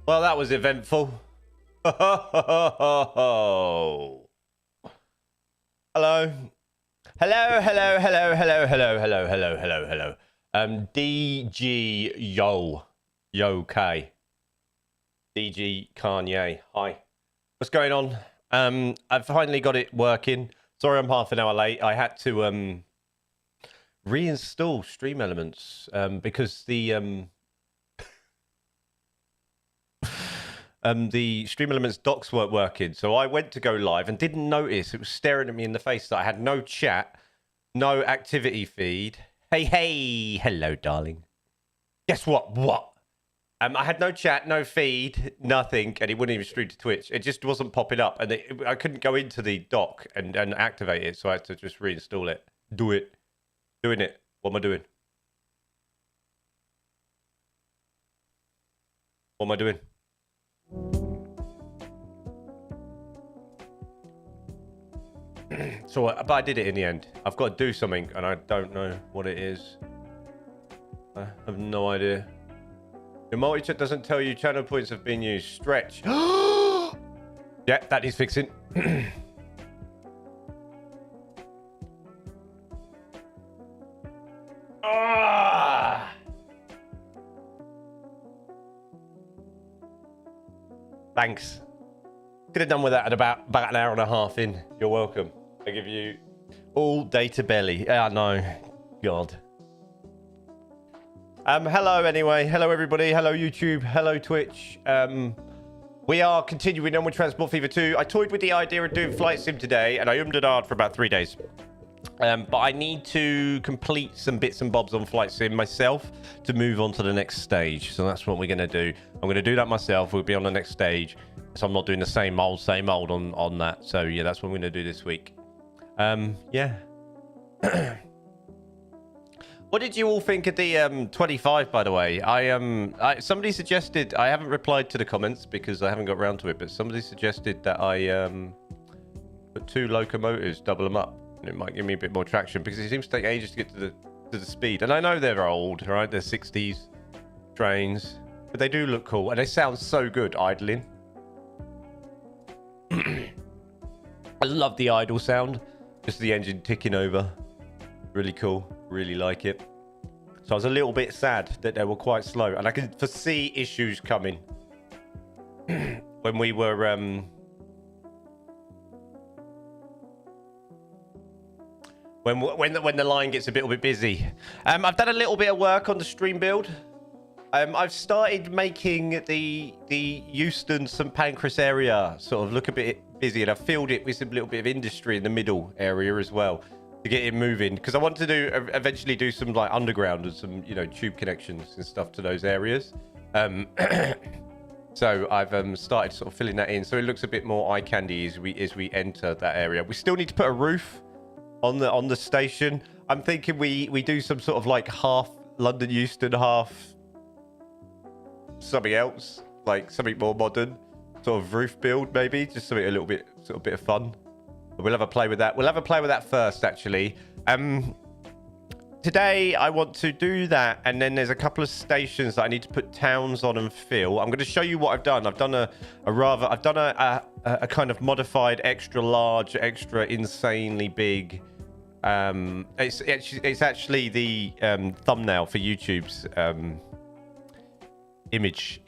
Well, that was eventful. Hello. Hello, hello, hello, hello, hello, hello, hello, hello. DG Yo K. DG Kanye. Hi. What's going on? I've finally got it working. Sorry I'm half an hour late. I had to reinstall Stream Elements because the Stream Elements docs weren't working. So I went to go live and didn't notice. It was staring at me in the face that I had no chat, no activity feed. Hey, hello, darling. Guess what? I had no chat, no feed, nothing, and it wouldn't even stream to Twitch. It just wasn't popping up, and I couldn't go into the dock and activate it, so I had to just reinstall it. Doing it. What am I doing? What am I doing? So, but I did it in the end. I've got to do something, and I don't know what it is. I have no idea. Your multi-chat doesn't tell you channel points have been used. Stretch. Yeah, that is fixing. Thanks. Could have done with that at about an hour and a half in. You're welcome. I give you all data belly. Ah, no. God. Hello anyway. Hello everybody. Hello YouTube. Hello Twitch. We are continuing on with Transport Fever 2. I toyed with the idea of doing Flight Sim today, and I ummed and ahed for about 3 days. But I need to complete some bits and bobs on Flight Sim myself to move on to the next stage. So that's what we're going to do. I'm going to do that myself. We'll be on the next stage. So I'm not doing the same old on that. So yeah, that's what we're going to do this week. Yeah. What did you all think of the 25, by the way? Somebody suggested, I haven't replied to the comments because I haven't got around to it, but somebody suggested that I put 2 locomotives, double them up. And it might give me a bit more traction because it seems to take ages to get to the speed. And I know they're old, right? They're 60s trains, but they do look cool and they sound so good idling. I love the idle sound, just the engine ticking over. Really cool, really like it. So I was a little bit sad that they were quite slow, and I can foresee issues coming when we were when the line gets a little bit busy. I've done a little bit of work on the stream build. I've started making the Euston St Pancras area sort of look a bit busy, and I've filled it with a little bit of industry in the middle area as well to get it moving, because I want to eventually do some like underground and some tube connections and stuff to those areas. So I've started sort of filling that in, so it looks a bit more eye candy as we enter that area. We still need to put a roof on the station. I'm thinking we do some sort of like half London Euston, half something else, like something more modern, sort of roof build maybe, just something a little bit sort of bit of fun. We'll have a play with that. We'll have a play with that first, actually. Today I want to do that, and then there's a couple of stations that I need to put towns on and fill. I'm going to show you what I've done. I've done a kind of modified extra large, extra insanely big. It's actually the thumbnail for YouTube's image.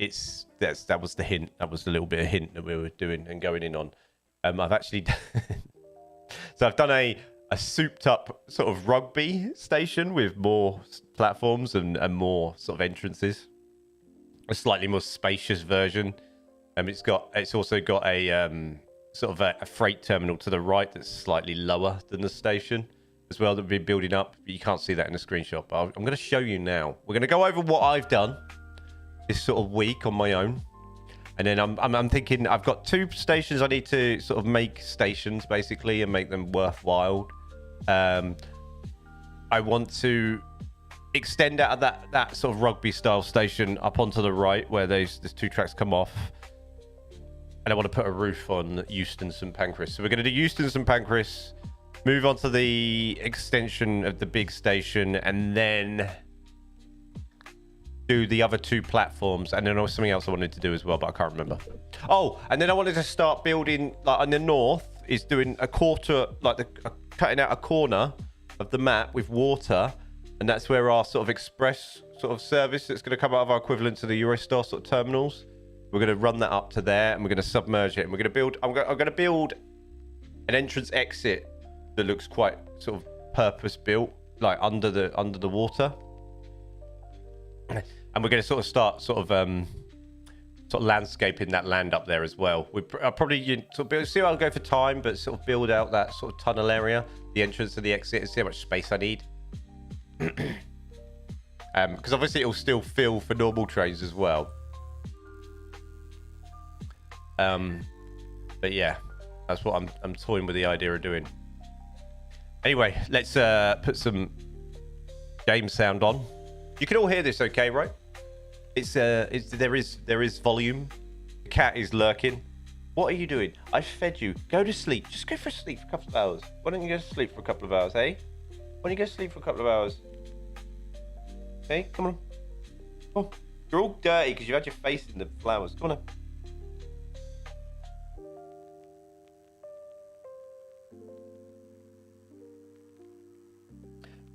That was the hint. That was a little bit of hint that we were doing and going in on. I've actually so I've done a souped up sort of rugby station with more platforms and more sort of entrances, a slightly more spacious version. It's also got a sort of a freight terminal to the right that's slightly lower than the station as well, that we've been building up, but you can't see that in the screenshot. But I'm going to show you now. We're going to go over what I've done this sort of week on my own. And then I'm thinking I've got 2 stations I need to sort of make stations basically and make them worthwhile. I want to extend out of that sort of rugby style station up onto the right where there's 2 tracks come off. And I want to put a roof on Euston St Pancras. So we're going to do Euston St Pancras, move on to the extension of the big station, and then do the other 2 platforms, and then there was something else I wanted to do as well, but I can't remember. Oh, and then I wanted to start building, like on the north, is doing a quarter, like cutting out a corner of the map with water, and that's where our sort of express sort of service that's going to come out of our equivalent to the Eurostar sort of terminals. We're going to run that up to there, and we're going to submerge it, and we're going to build. I'm going to build an entrance exit that looks quite sort of purpose built, like under the water, and we're going to sort of start sort of landscaping that land up there as well. I'll probably sort of see how I'll go for time, but sort of build out that sort of tunnel area, the entrance to the exit, and see how much space I need. Because obviously it'll still fill for normal trains as well. But yeah, that's what I'm toying with the idea of doing. Anyway, let's put some game sound on. You can all hear this, okay, right? There is volume. The cat is lurking. What are you doing? I fed you. Go to sleep. Just go for a sleep for a couple of hours. Why don't you go to sleep for a couple of hours, eh? Why don't you go to sleep for a couple of hours? Hey, come on. Oh, you're all dirty because you had your face in the flowers. Come on.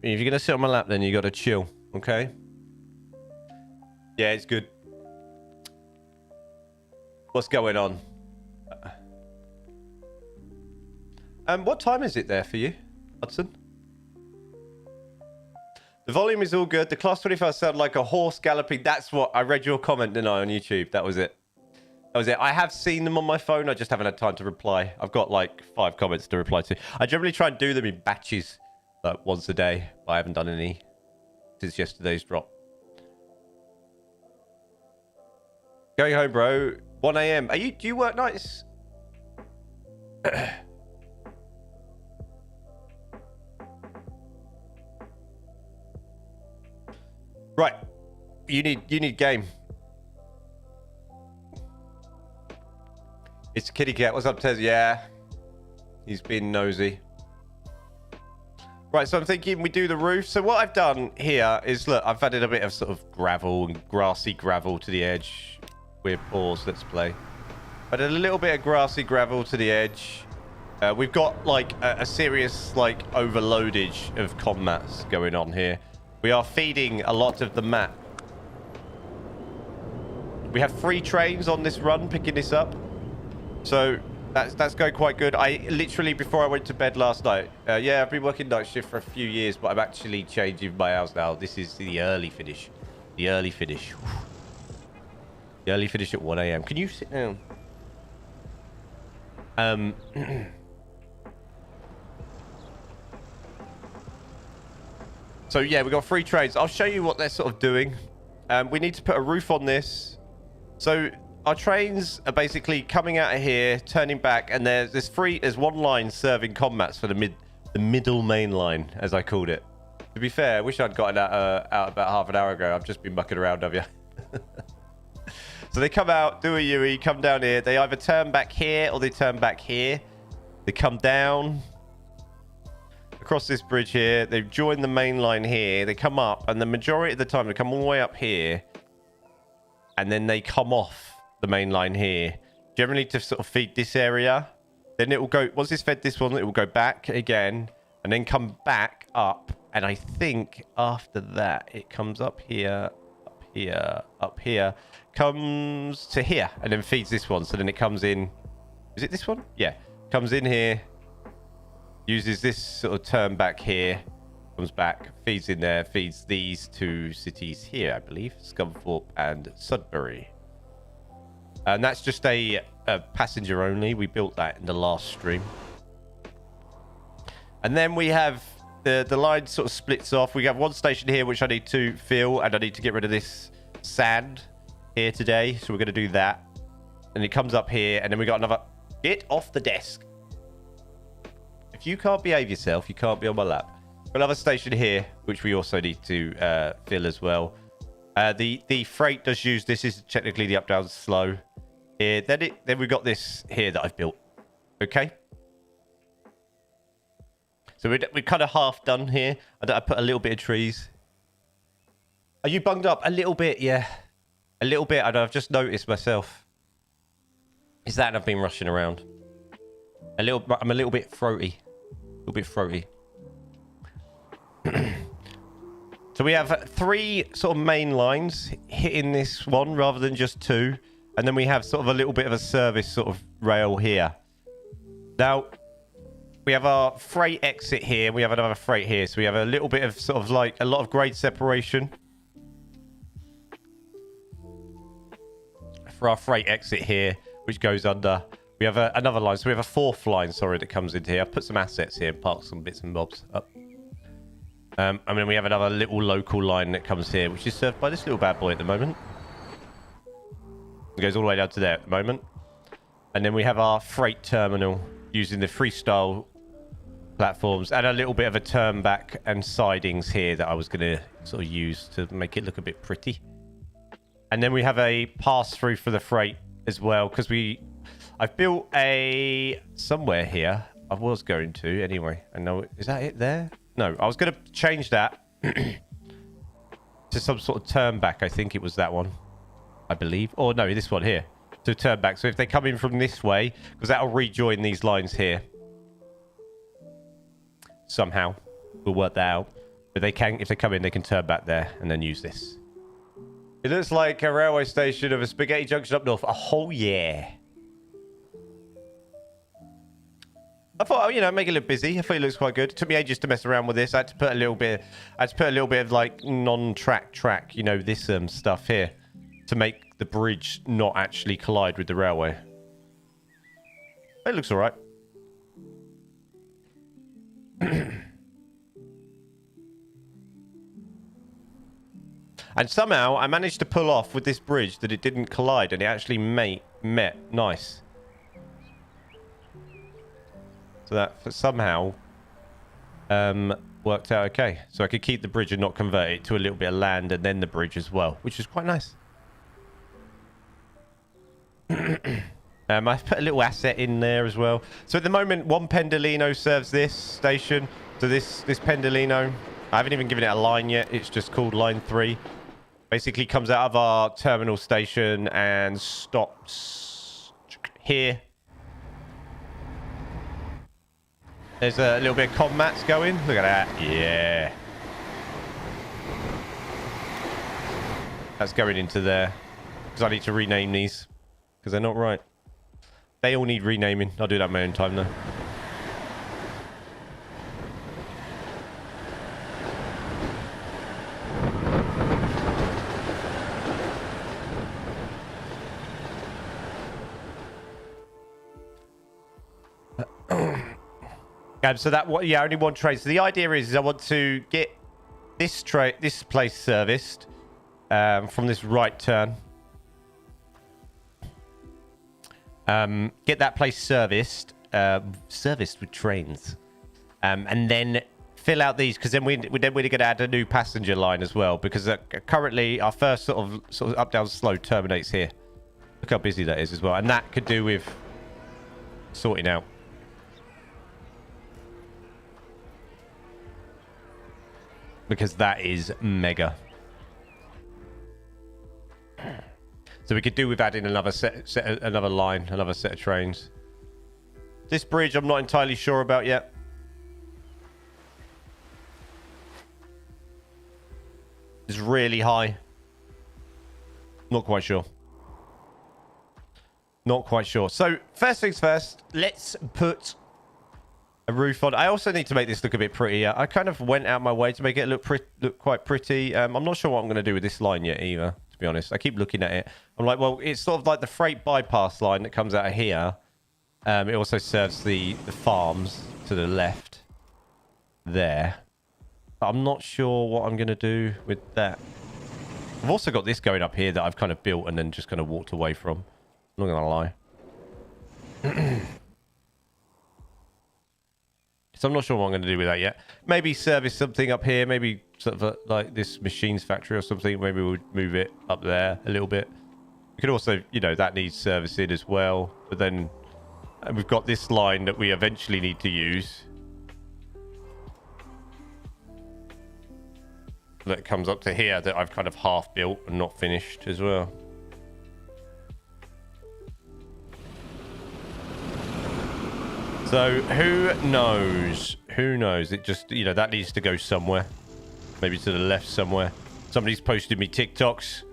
If you're going to sit on my lap, then you got to chill, okay? Yeah, it's good. What's going on? What time is it there for you, Hudson? The volume is all good. The Class 25 sounded like a horse galloping. That's what I read your comment, didn't I, on YouTube? That was it. That was it. I have seen them on my phone. I just haven't had time to reply. I've got like 5 comments to reply to. I generally try and do them in batches, like once a day. But I haven't done any since yesterday's drop. Going home, bro. 1 a.m. Do you work nights? Right. You need game. It's kitty cat. What's up, Tez? Yeah. He's been nosy. Right, so I'm thinking we do the roof. So what I've done here is, look, I've added a bit of sort of gravel and grassy gravel to the edge. We're paused, let's play. Added a little bit of grassy gravel to the edge. We've got like a serious like overloadage of commats going on here. We are feeding a lot of the map. We have 3 trains on this run picking this up. So that's going quite good. I literally, before I went to bed last night, yeah, I've been working night shift for a few years, but I'm actually changing my hours now. This is the early finish. The early finish. The early finish at 1 a.m. Can you sit down? So yeah, we've got 3 trains. I'll show you what they're sort of doing. We need to put a roof on this. So our trains are basically coming out of here, turning back, and there's 1 line serving commats for the middle main line, as I called it. To be fair, I wish I'd gotten that out about half an hour ago. I've just been mucking around, have you? So they come out, do a UE, come down here. They either turn back here or they turn back here. They come down across this bridge here. They join the main line here. They come up, and the majority of the time they come all the way up here, and then they come off the main line here, generally to sort of feed this area. Then it will go, once it's fed this one, it will go back again and then come back up. And I think after that it comes up here, up here, up here, comes to here, and then feeds this one. So then it comes in, is it this one? Yeah, comes in here, uses this sort of turn back here, comes back, feeds in there, feeds these 2 cities here, I believe, Scunthorpe and Sudbury. And that's just a passenger only. We built that in the last stream. And then we have the line sort of splits off. We have 1 station here which I need to fill, and I need to get rid of this sand here today, so we're going to do that. And it comes up here, and then we got another. Get off the desk. If you can't behave yourself, you can't be on my lap. Another station here which we also need to fill as well. The freight does use this. Is technically the up down slow here. Then we got this here that I've built. Okay, so we're kind of half done here. I put a little bit of trees. Are you bunged up? A little bit, yeah. A little bit. I've just noticed myself. Is that I've been rushing around? I'm a little bit throaty. A little bit throaty. So we have 3 sort of main lines hitting this one rather than just 2. And then we have sort of a little bit of a service sort of rail here. Now, we have our freight exit here. We have another freight here. So we have a little bit of sort of like a lot of grade separation for our freight exit here, which goes under. We have another line. So we have a 4th line, sorry, that comes into here. I've put some assets here and parked some bits and bobs up. And then we have another little local line that comes here, which is served by this little bad boy at the moment. It goes all the way down to there at the moment. And then we have our freight terminal using the freestyle platforms and a little bit of a turn back and sidings here that I was going to sort of use to make it look a bit pretty. And then we have a pass through for the freight as well, because I've built somewhere here. I was going to anyway. I know. Is that it there? No, I was going to change that to some sort of turn back. I think it was that one, I believe. Or no, this one here. To turn back. So if they come in from this way, because that'll rejoin these lines here. Somehow. We'll work that out. But if they come in, they can turn back there and then use this. It looks like a railway station of a spaghetti junction up north. Oh, yeah. I thought, make it look busy. I thought it looks quite good. It took me ages to mess around with this. I had to put a little bit of like non-track, this stuff here to make the bridge not actually collide with the railway. It looks all right. And somehow I managed to pull off with this bridge that it didn't collide and it actually met nice. So that somehow worked out okay. So I could keep the bridge and not convert it to a little bit of land and then the bridge as well, which is quite nice. I've put a little asset in there as well. So at the moment, 1 Pendolino serves this station. So this Pendolino, I haven't even given it a line yet. It's just called line 3. Basically comes out of our terminal station and stops here. There's a little bit of comm mats going. Look at that. Yeah. That's going into there. Because I need to rename these. Because they're not right. They all need renaming. I'll do that in my own time though. So that only 1 train. So the idea is I want to get this place serviced from this right turn. Get that place serviced with trains, and then fill out these, because then we're going to add a new passenger line as well, because currently our first sort of up down slow terminates here. Look how busy that is as well, and that could do with sorting out. Because that is mega. So we could do with adding another another line, another set of trains. This bridge I'm not entirely sure about yet. It's really high. Not quite sure. Not quite sure. So first things first, let's put a roof on. I also need to make this look a bit prettier. I kind of went out my way to make it look quite pretty. I'm not sure what I'm going to do with this line yet either, to be honest. I keep looking at it. I'm like, well, it's sort of like the freight bypass line that comes out of here. It also serves the farms to the left there. But I'm not sure what I'm going to do with that. I've also got this going up here that I've kind of built and then just kind of walked away from. I'm not going to lie. So I'm not sure what I'm going to do with that yet. Maybe service something up here. Maybe sort of like this machines factory or something. Maybe we'll move it up there a little bit. We could also, that needs servicing as well. But then we've got this line that we eventually need to use. that comes up to here that I've kind of half built and not finished as well. So who knows? Who knows? It just, you know, that needs to go somewhere. Maybe to the left somewhere. Somebody's posted me TikToks.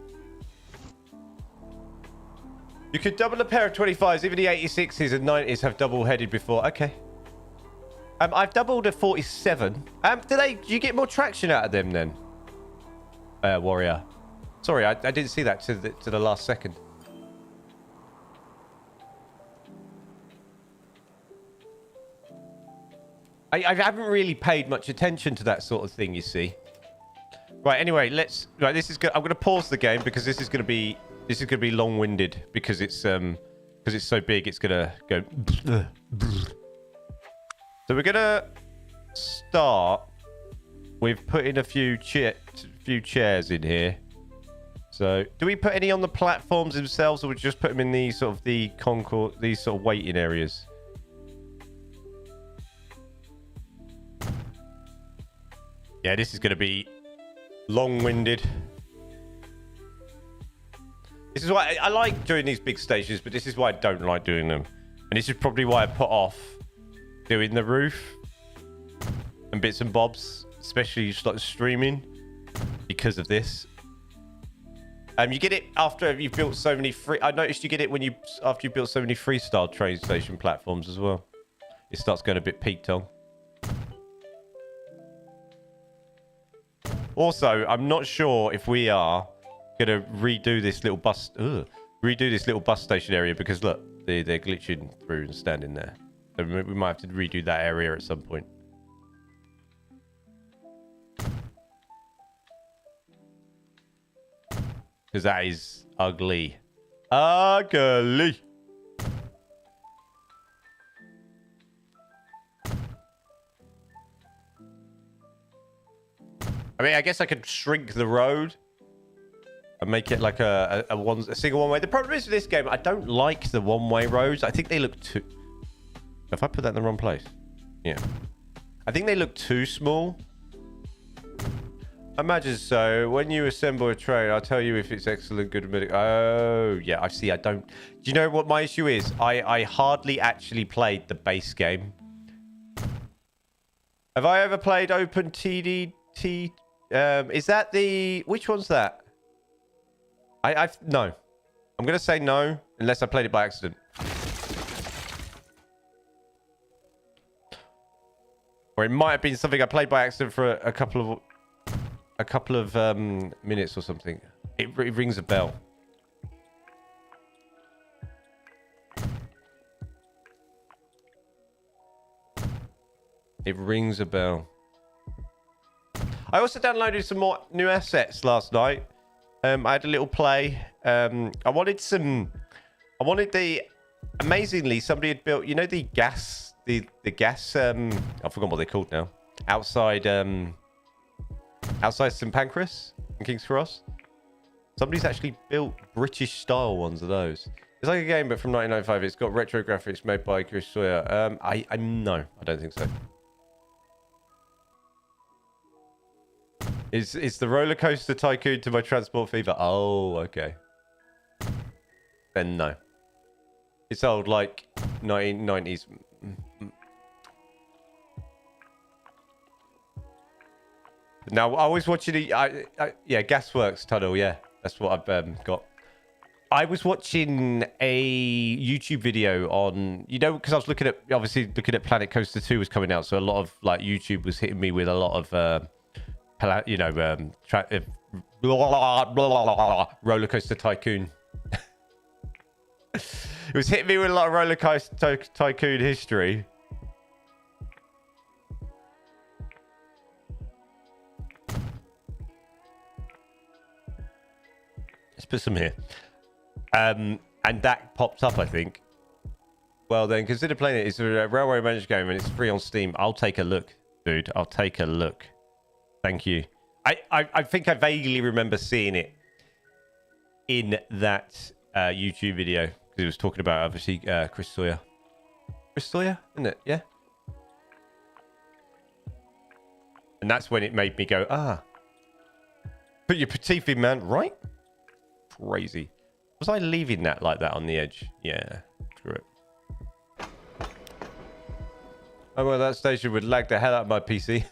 You could double a pair of 25s. Even the 86s and 90s have double-headed before. Okay. I've doubled a 47. Do you get more traction out of them then? Warrior. Sorry, I didn't see that to the last second. I haven't really paid much attention to that sort of thing, you see. Right, anyway, right, this is good. I'm going to pause the game because this is going to be long-winded because it's so big. It's going to go. So we're going to start with putting a few chairs in here. So, do we put any on the platforms themselves, or we just put them in these sort of these sort of waiting areas? Yeah, this is going to be long-winded. This is why I like doing these big stations, but this is why I don't like doing them. And this is probably why I put off doing the roof and bits and bobs, especially just like streaming, because of this. You get it after you've built so many free. I noticed you get it after you built so many freestyle train station platforms as well. It starts going a bit peaked on. Also, I'm not sure if we are gonna redo this little bus station area because look, they're glitching through and standing there. So we might have to redo that area at some point. Because that is ugly. Ugly. I mean, I guess I could shrink the road and make it like a single one-way. The problem is with this game, I don't like the one-way roads. I think they look too... Have I put that in the wrong place? Yeah. I think they look too small. Imagine so. When you assemble a train, I'll tell you if it's excellent, good, mid. Oh, yeah. I see. I don't... Do you know what my issue is? I hardly actually played the base game. Have I ever played OpenTDT? Is that the... Which one's that? No. I'm going to say no, unless I played it by accident. Or it might have been something I played by accident for a couple of minutes or something. It rings a bell. It rings a bell. I also downloaded some more new assets last night. I had a little play. Amazingly, somebody had built, you know, the gas, I forgot what they're called now. Outside St Pancras in King's Cross. Somebody's actually built British style ones of those. It's like a game, but from 1995. It's got retro graphics made by Chris Sawyer. No, I don't think so. It's the roller coaster tycoon to my transport fever. Oh, okay. Then no. It's old, like 1990s. Now I was watching yeah, Gasworks Tunnel. Yeah, that's what I've got. I was watching a YouTube video on, you know, because I was looking at Planet Coaster 2 was coming out, so a lot of like YouTube was hitting me with a lot of roller coaster tycoon. It was hitting me with a lot of roller coaster tycoon history. Let's put some here. And that popped up, I think. Well then, consider playing it. It's a railway manager game and it's free on Steam. I'll take a look, dude. I'll take a look. Thank you. I think I vaguely remember seeing it in that YouTube video because it was talking about obviously Chris Sawyer. Chris Sawyer, isn't it? Yeah. And that's when it made me go, ah. Put your teeth in, man. Right? Crazy. Was I leaving that like that on the edge? Yeah. Screw it. Oh, well, that station would lag the hell out of my PC.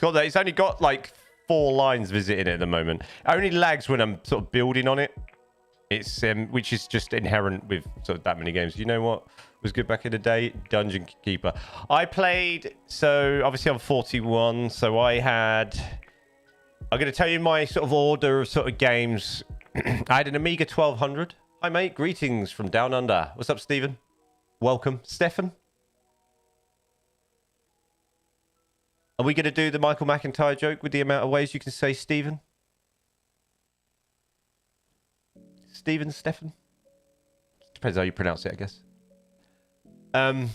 It's only got like 4 lines visiting it at the moment. It only lags when I'm sort of building on it. It's which is just inherent with sort of that many games. You know what was good back in the day? Dungeon Keeper. I played, so obviously I'm 41, so I'm going to tell you my sort of order of sort of games. I had an Amiga 1200. Hi mate, greetings from down under. What's up, Stephen? Welcome. Stefan? Are we going to do the Michael McIntyre joke with the amount of ways you can say Stephen? Stefan? Depends how you pronounce it, I guess. I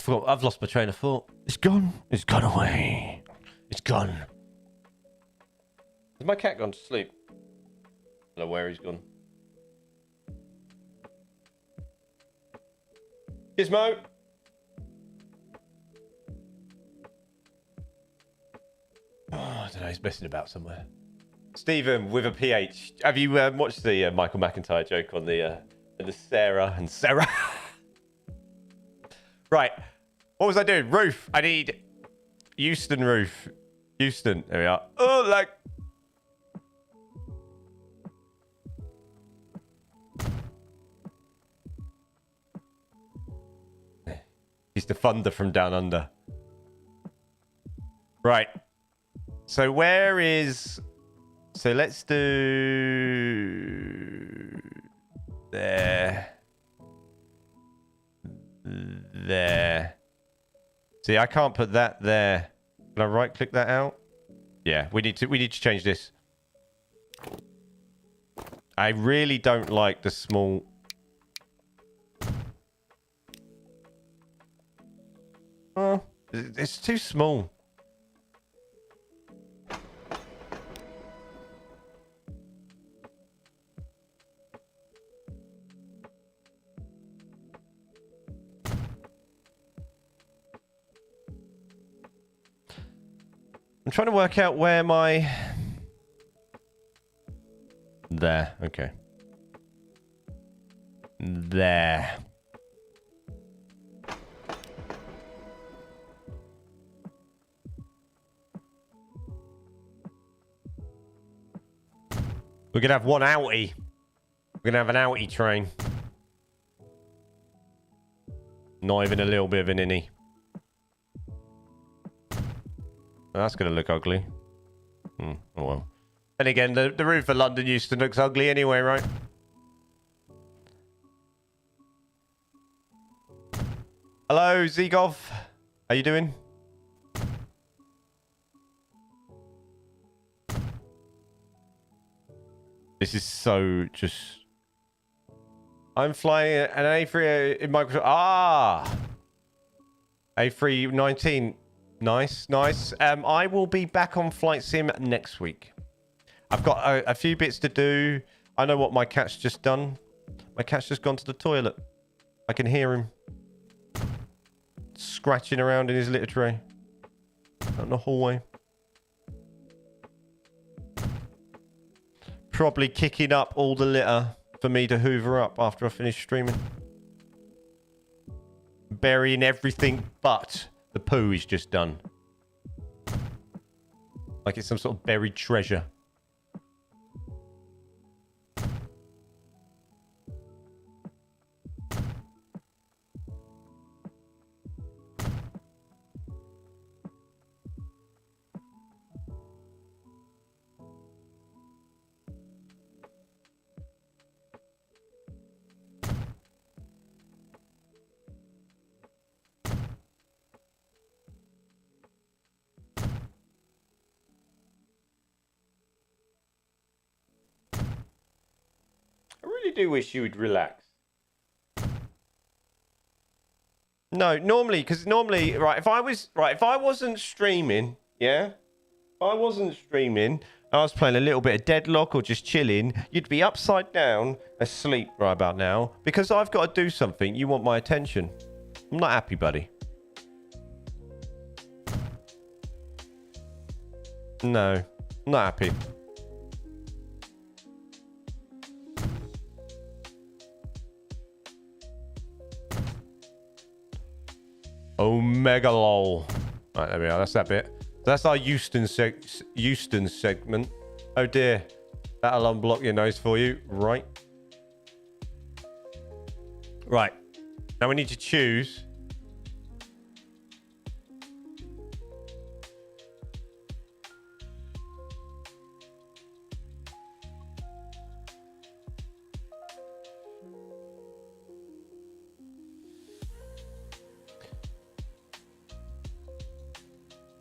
forgot. I've lost my train of thought. It's gone. It's gone away. It's gone. Has my cat gone to sleep? I don't know where he's gone. Gizmo. Oh, I don't know. He's messing about somewhere. Stephen with a PH. Have you watched the Michael McIntyre joke on the Sarah and Sarah? Right. What was I doing? Roof. I need Houston roof. Houston. There we are. Oh, like. He's the thunder from down under. Right. So where is... So let's do... There. There. See, I can't put that there. Can I right click that out? Yeah, we need to change this. I really don't like the small... Oh, it's too small. I'm trying to work out where my... There, okay. There. We're going to have one outie. We're going to have an outie train. Not even a little bit of an innie. That's going to look ugly. Oh well. And again, the roof of London Euston looks ugly anyway, right? Hello, Zegov. How you doing? This is so just... I'm flying an A3 in Microsoft. Ah! A319. Nice, nice. I will be back on Flight Sim next week. I've got a few bits to do. I know what my cat's just done. My cat's just gone to the toilet. I can hear him scratching around in his litter tray out in the hallway. Probably kicking up all the litter for me to hoover up after I finish streaming. Burying everything but the poo he's just done. Like it's some sort of buried treasure. Do wish you would relax. No, normally, because normally, right, if I wasn't streaming, yeah, I wasn't streaming, I was playing a little bit of Deadlock or just chilling, you'd be upside down, asleep right about now. Because I've got to do something, you want my attention. I'm not happy, buddy. No, I'm not happy. Omega lol. Right, there we are. That's that bit. That's our Euston segment. Oh dear. That'll unblock your nose for you. Right. Right. Now we need to choose.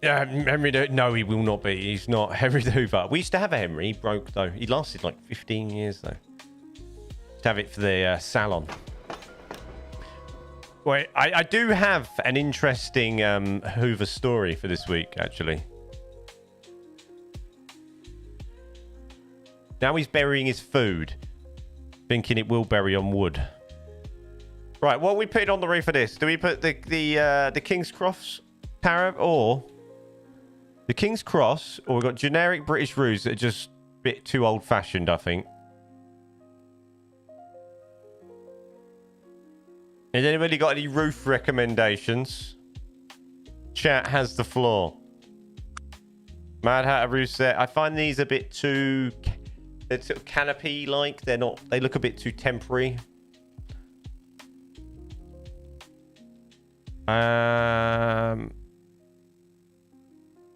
Yeah, Henry. No, he will not be. He's not Henry the Hoover. We used to have a Henry. He broke though. He lasted like 15 years though. Used to have it for the salon. Wait, I do have an interesting Hoover story for this week, actually. Now he's burying his food, thinking it will bury on wood. Right, what are we putting on the roof of this? Do we put the King's Cross tower or the King's Cross, or we've got generic British roofs that are just a bit too old-fashioned, I think. Has anybody got any roof recommendations? Chat has the floor. Mad Hatter roof set. I find these a bit too... They're sort of canopy-like. They're not... They look a bit too temporary.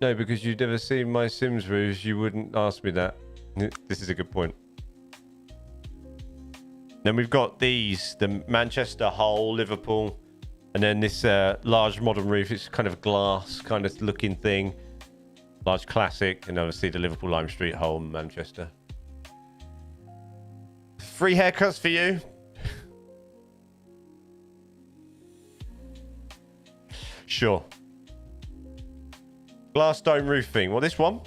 No, because you've never seen my Sims roofs, you wouldn't ask me that. This is a good point. Then we've got these, the Manchester Hull, Liverpool, and then this large modern roof. It's kind of glass kind of looking thing. Large classic, and obviously the Liverpool Lime Street Hull, Manchester. Free haircuts for you. Sure. Glass dome roofing. Well, this one.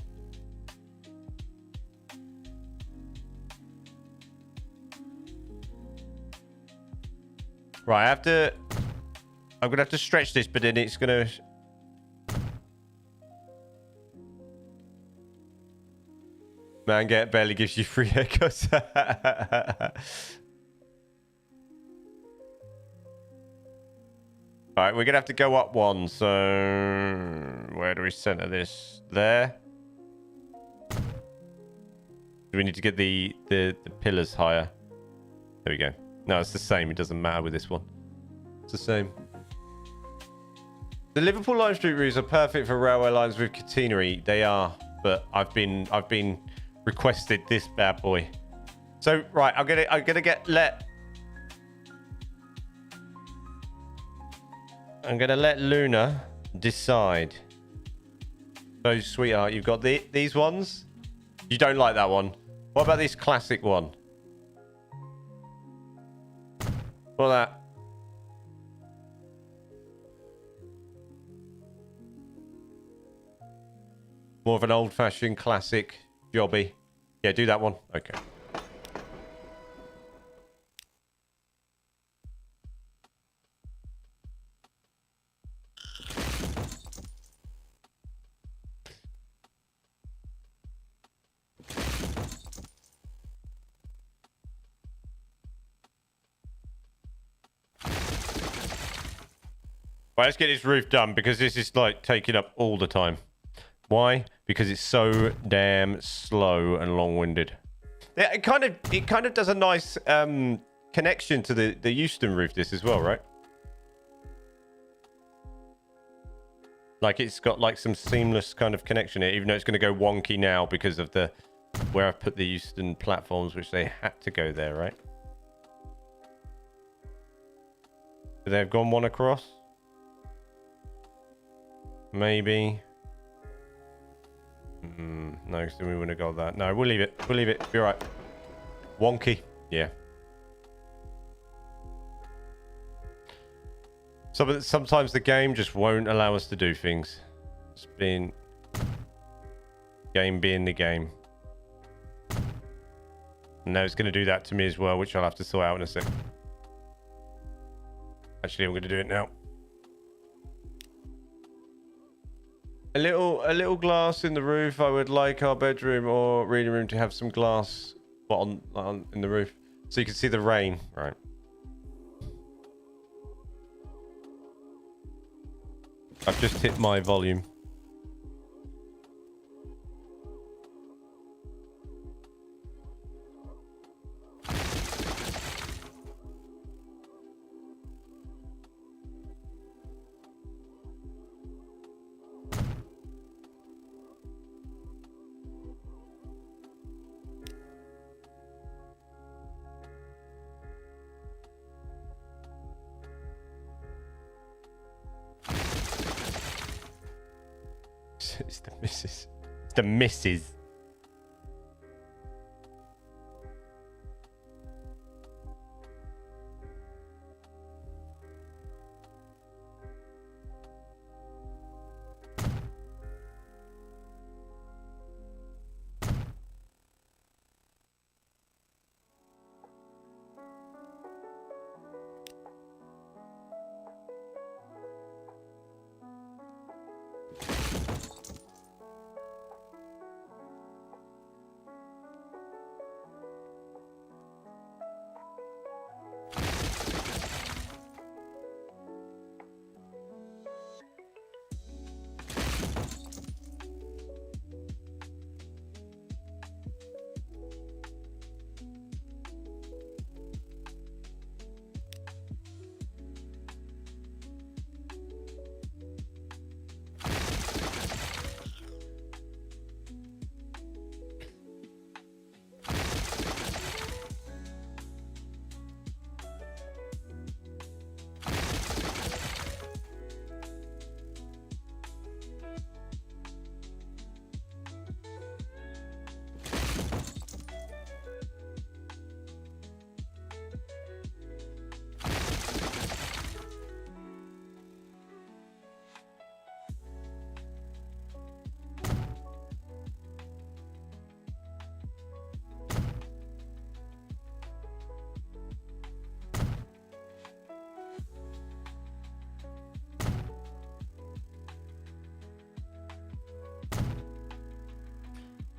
Right, I'm gonna have to stretch this, but then it's gonna... Man, get barely gives you free haircuts. Alright, we're gonna have to go up one, so... Where do we center this? There? Do we need to get the pillars higher? There we go. No, it's the same. It doesn't matter with this one. It's the same. The Liverpool Lime Street roofs are perfect for railway lines with catenary. They are, but I've been requested this bad boy. So right, I'm gonna let Luna decide. So sweetheart, you've got these ones. You don't like that one. What about this classic one? What that? More of an old-fashioned classic jobby. Yeah, do that one. Okay. Right, let's get this roof done because this is like taking up all the time. Why? Because it's so damn slow and long-winded. Yeah, it kind of does a nice connection to the Euston roof. This as well, right? Like it's got like some seamless kind of connection here, even though it's going to go wonky now because of the where I've put the Euston platforms, which they had to go there, right? They've gone one across. Maybe. No, so we wouldn't have got that. No, we'll leave it. We'll leave it. Be alright. Wonky. Yeah. Sometimes the game just won't allow us to do things. It's been... Game being the game. No, it's going to do that to me as well, which I'll have to sort out in a sec. Actually, I'm going to do it now. A little glass in the roof. I would like our bedroom or reading room to have some glass on in the roof, so you can see the rain. Right. I've just hit my volume. It's the missus. It's the missus.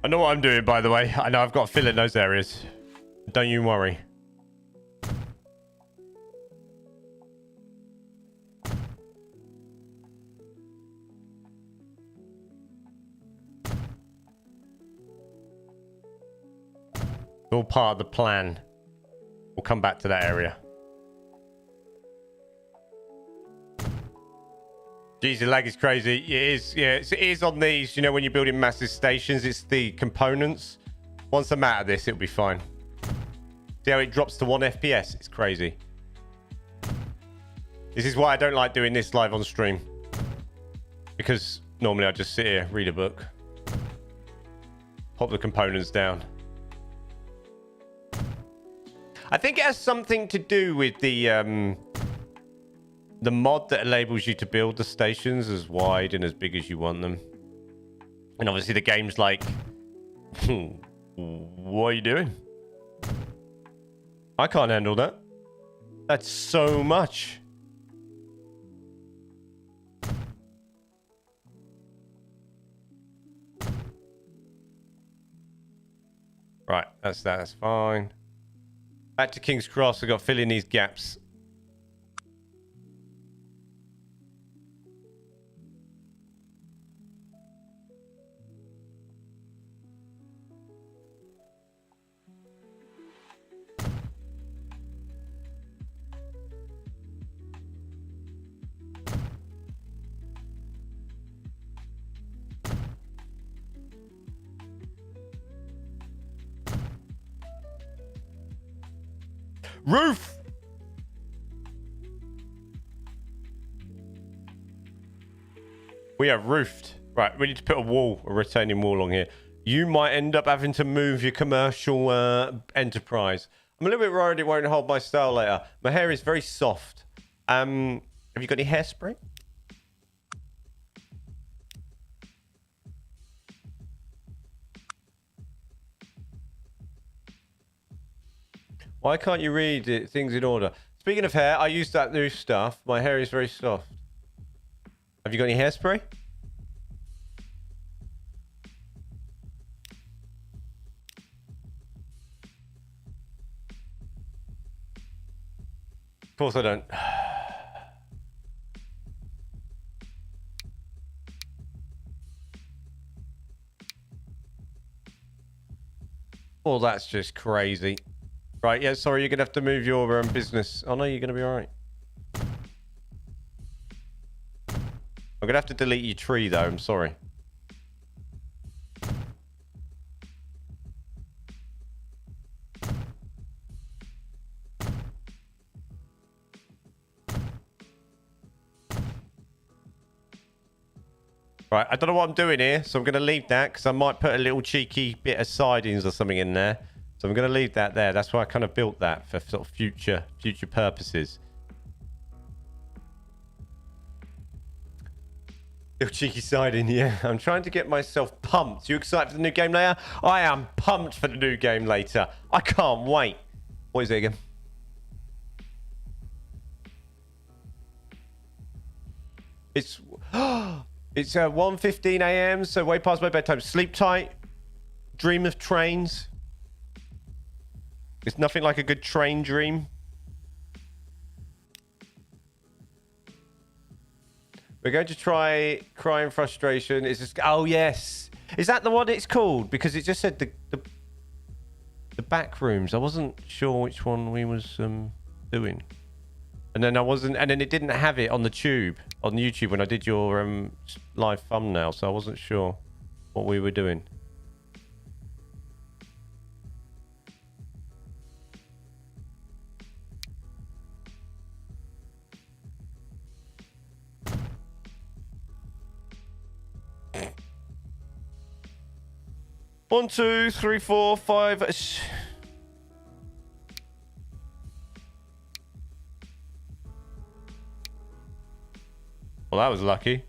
I know what I'm doing, by the way. I know I've got to fill in those areas. Don't you worry. It's all part of the plan. We'll come back to that area. Jeez, the lag is crazy. It is, yeah, it is on these. You know, when you're building massive stations, it's the components. Once I'm out of this, it'll be fine. See how it drops to 1 FPS? It's crazy. This is why I don't like doing this live on stream. Because normally I just sit here, read a book, pop the components down. I think it has something to do with the mod that enables you to build the stations as wide and as big as you want them. And obviously the game's like, what are you doing? I can't handle that. That's so much. Right, that's fine. Back to King's Cross. I've got to fill in these gaps. Roof! We are roofed. Right, we need to put a wall, a retaining wall on here. You might end up having to move your commercial enterprise. I'm a little bit worried it won't hold my style later. My hair is very soft. Have you got any hairspray? Why can't you read it, things in order? Speaking of hair, I use that new stuff. My hair is very soft. Have you got any hairspray? Of course I don't. Oh, that's just crazy. Right, yeah, sorry, you're going to have to move your business. Oh, no, you're going to be all right. I'm going to have to delete your tree, though. I'm sorry. Right, I don't know what I'm doing here, so I'm going to leave that because I might put a little cheeky bit of sidings or something in there. So I'm going to leave that there. That's why I kind of built that for sort of future purposes. Little cheeky siding, yeah. I'm trying to get myself pumped. You excited for the new game later? I am pumped for the new game later. I can't wait. What is it again? It's... It's 1:15 a.m., so way past my bedtime. Sleep tight. Dream of trains. It's nothing like a good train dream. We're going to try Crying Frustration. Is this... Oh, yes. Is that the one it's called? Because it just said the back rooms. I wasn't sure which one we was doing. And then and then it didn't have it on the tube, on YouTube when I did your live thumbnail, so I wasn't sure what we were doing. One, two, three, four, five. Well, that was lucky.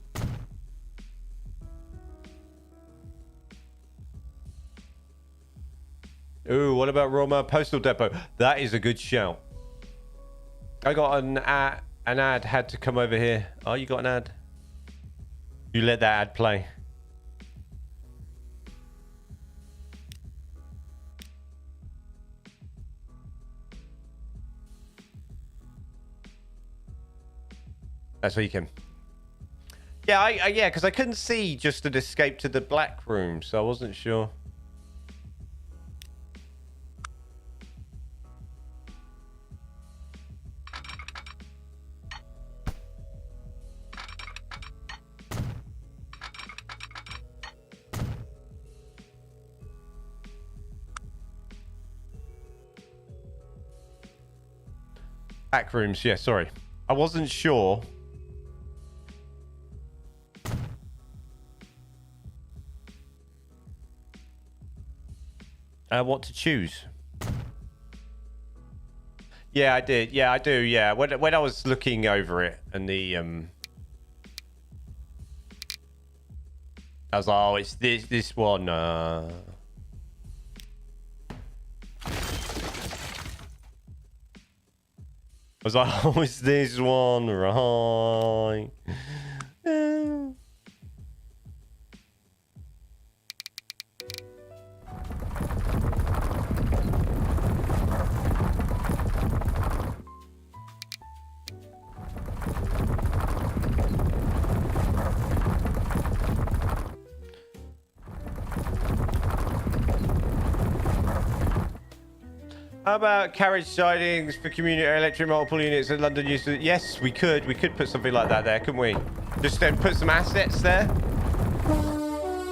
Ooh, what about Roma Postal Depot? That is a good shout. I got an ad had to come over here. Oh, you got an ad? You let that ad play. That's where you can. Yeah, yeah, because I couldn't see just an escape to the black room, so I wasn't sure. Back rooms, yeah, sorry. I wasn't sure. What to choose? Yeah, I did. Yeah, I do. Yeah, when I was looking over it and the I was like, oh, it's this one. I was like, oh, it's this one, right? How about carriage sidings for community electric multiple units in London used to... Yes, we could. We could put something like that there, couldn't we? Just then put some assets there.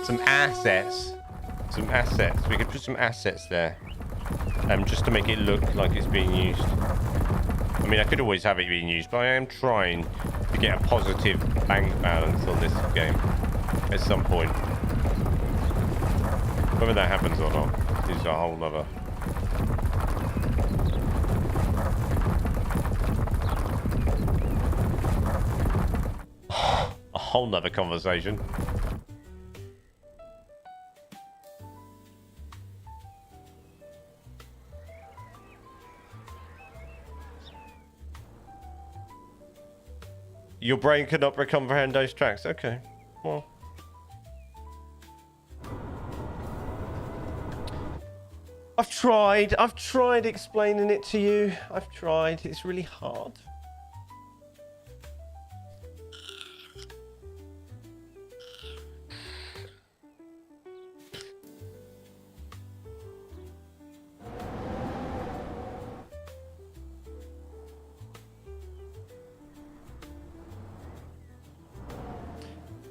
Some assets. Some assets. We could put some assets there. Just to make it look like it's being used. I mean, I could always have it being used, but I am trying to get a positive bank balance on this game at some point. Whether that happens or not is a whole nother... a whole nother conversation. Your brain could not comprehend those tracks. Okay. Well. I've tried explaining it to you. I've tried. It's really hard.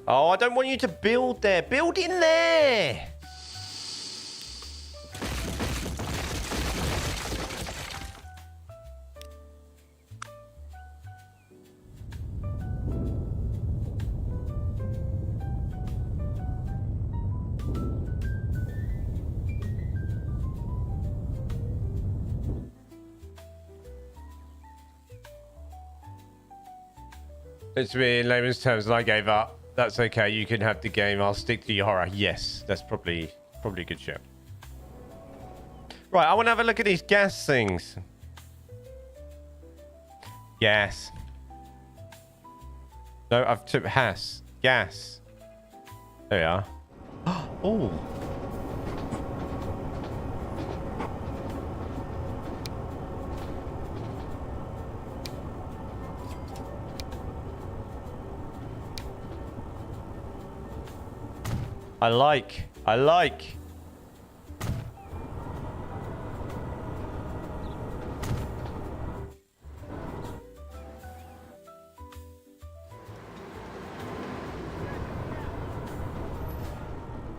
Oh, I don't want you to build there. Build in there. It's me in layman's terms, and I gave up. That's okay. You can have the game. I'll stick to your horror. Yes, that's probably a good show. Right, I want to have a look at these gas things. Gas. No, I've took Hass. Gas. There we are. Oh. I like.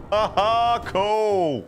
Haha, cool.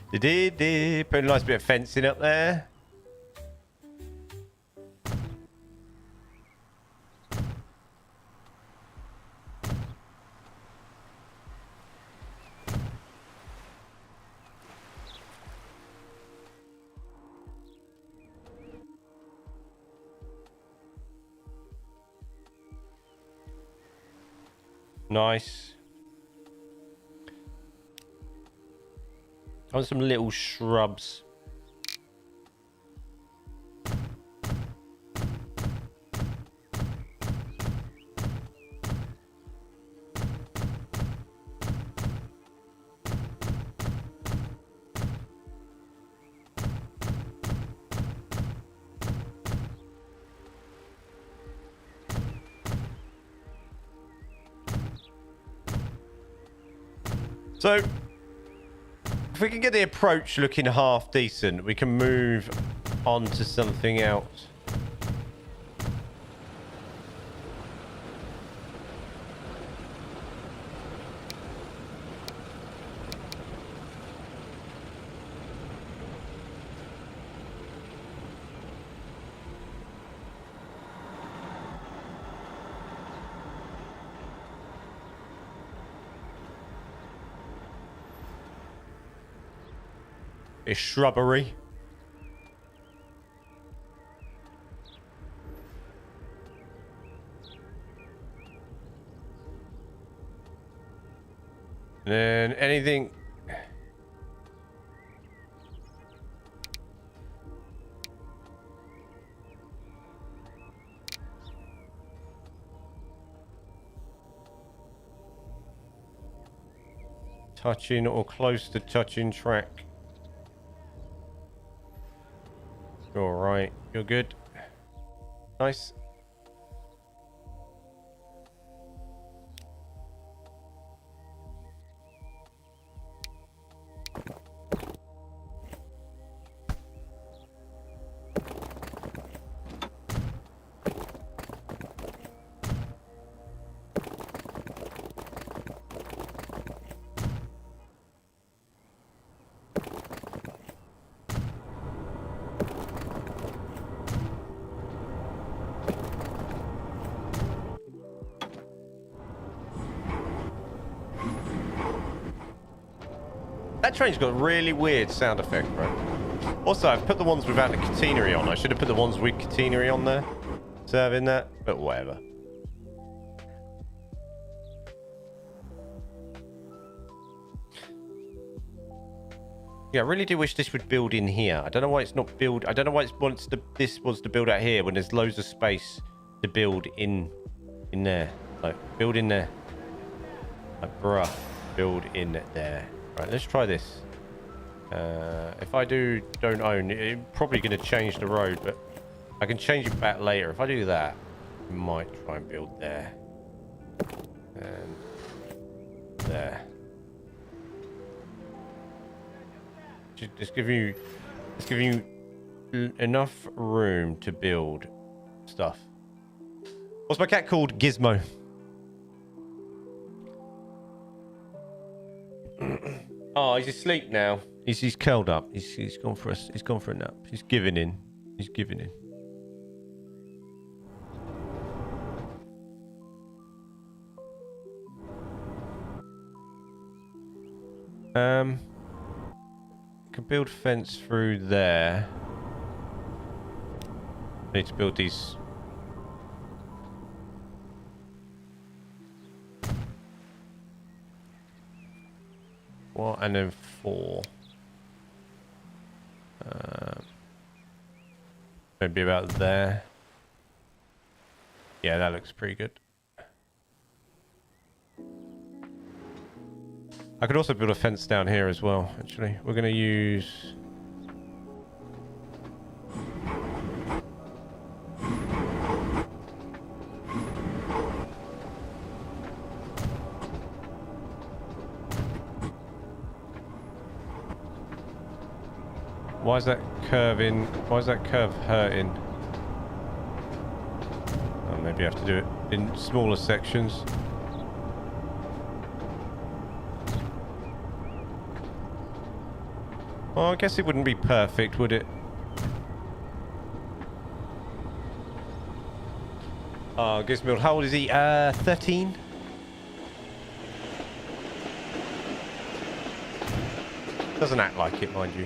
Put a nice bit of fencing up there. Nice. I want some little shrubs. So, if we can get the approach looking half decent, we can move on to something else. It's shrubbery. And then anything. Touching or close to touching track. All right, you're good. Nice. That train's got a really weird sound effect, bro. Also, I've put the ones without the catenary on. I should have put the ones with catenary on there. Serving that, but whatever. Yeah, I really do wish this would build in here. I don't know why it's not build. I don't know why it wants to. This wants to build out here when there's loads of space to build in there. Like build in there. Like, bruh, build in there. Right, let's try this. If I don't own, it's probably going to change the road, but I can change it back later. If I do that, I might try and build there and there. Just give you enough room to build stuff. What's my cat called? Gizmo. Oh, he's asleep now. He's curled up. He's gone for a nap. He's giving in. He's giving in. Could build fence through there. I need to build these. What? And then 4. Maybe about there. Yeah, that looks pretty good. I could also build a fence down here as well, actually. We're going to use... Why is that curve in? Why is that curve hurting? Oh, maybe I have to do it in smaller sections. Well, I guess it wouldn't be perfect, would it? Oh, Gizmo, how old is he? 13? Doesn't act like it, mind you.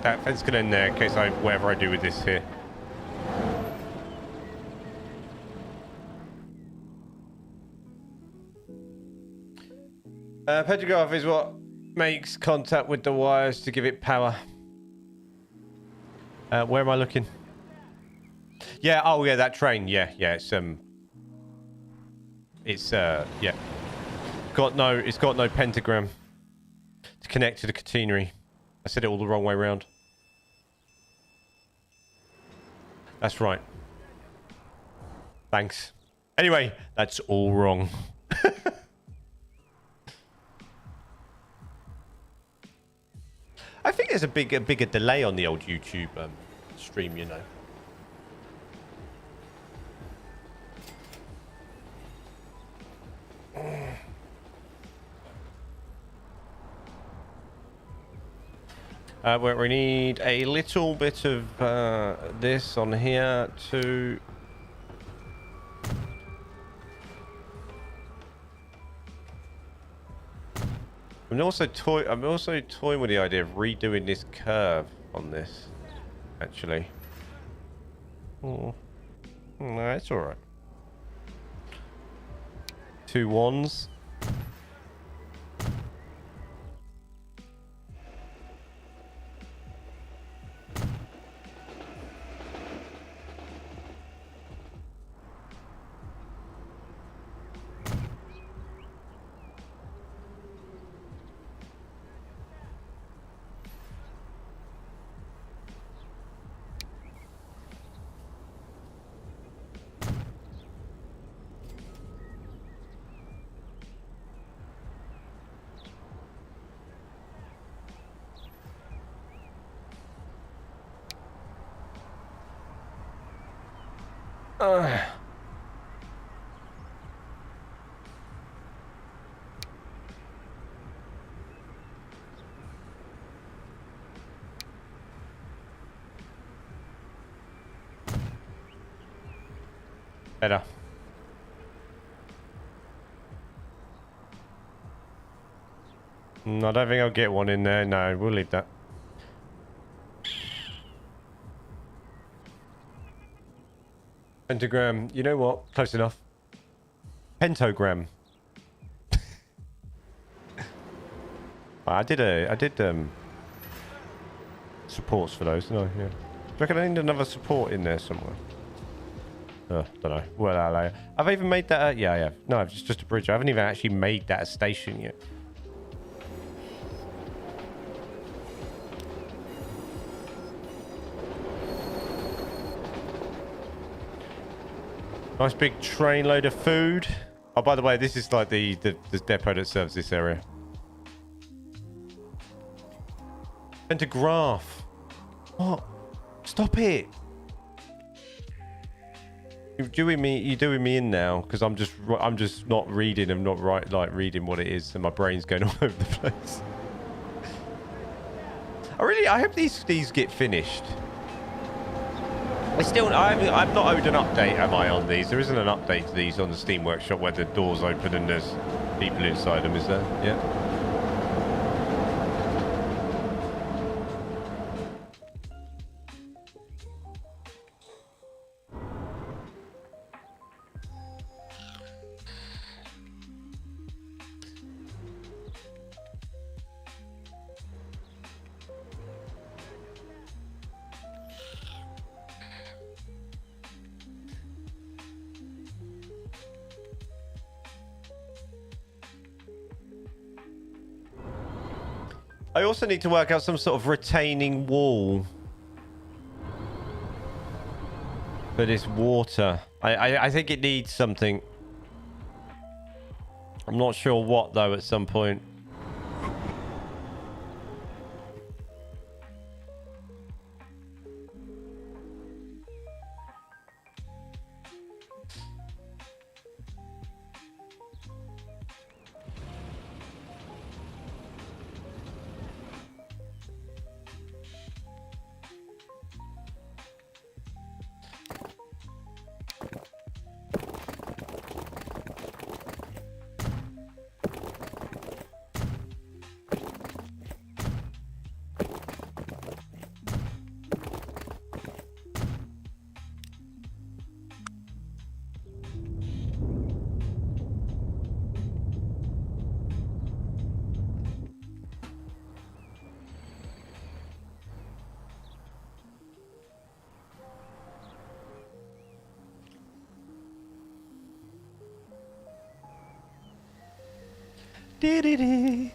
That fence can end there in case whatever I do with this here. Petroglyph is what makes contact with the wires to give it power. Where am I looking? Yeah, oh yeah, that train. Yeah, it's yeah. It's got no pentagram to connect to the catenary. I said it all the wrong way around. That's right. Thanks. Anyway, that's all wrong. I think there's a bigger delay on the old YouTube stream, you know. We need a little bit of this on here to... I'm also toying with the idea of redoing this curve on this, actually. Oh. No, it's alright. 2 1s. Better. I don't think I'll get one in there. No, we'll leave that. Pentagram. You know what? Close enough. Pentagram. I did supports for those, didn't I? Yeah. Do you reckon I need another support in there somewhere? Don't know. Well, have I even made that? Yeah, I have. No, it's just a bridge. I haven't even actually made that a station yet. Nice big train load of food. Oh, by the way, this is like the depot that serves this area. Pentagraph. What? Stop it. You're doing me in now because I'm just not reading. I'm not reading what it is, and my brain's going all over the place. I hope these get finished. I'm not owed an update, am I, on these? There isn't an update to these on the Steam Workshop where the doors open and there's people inside them, is there? Yeah. I also need to work out some sort of retaining wall for this water. I think it needs something. I'm not sure what, though, at some point. Dee-dee-dee.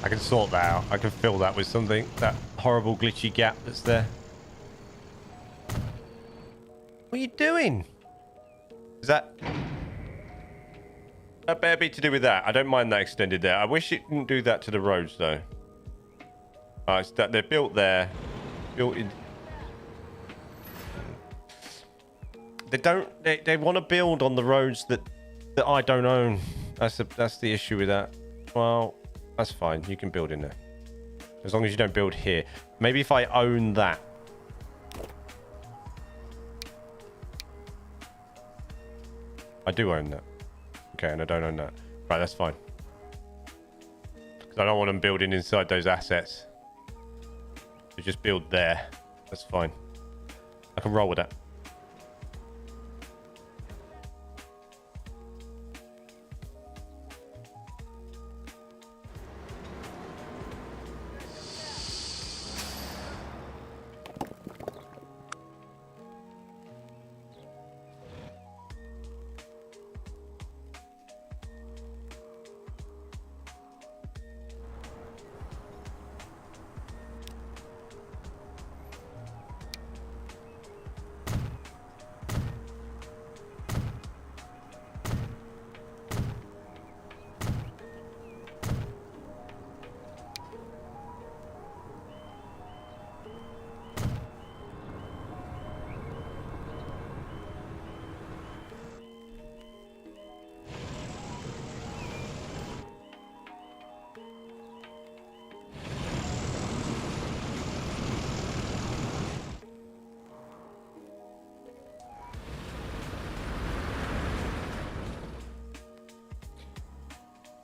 I can sort that out. I can fill that with something. That horrible glitchy gap that's there. What are you doing? Is that... That better be to do with that. I don't mind that extended there. I wish it didn't do that to the roads, though. It's that they're built there. Built in... They don't... They want to build on the roads that I don't own. That's the issue with that. Well... That's fine. You can build in there. As long as you don't build here. Maybe if I own that. I do own that. Okay, and I don't own that. Right, that's fine. Because I don't want them building inside those assets. So just build there. That's fine. I can roll with that.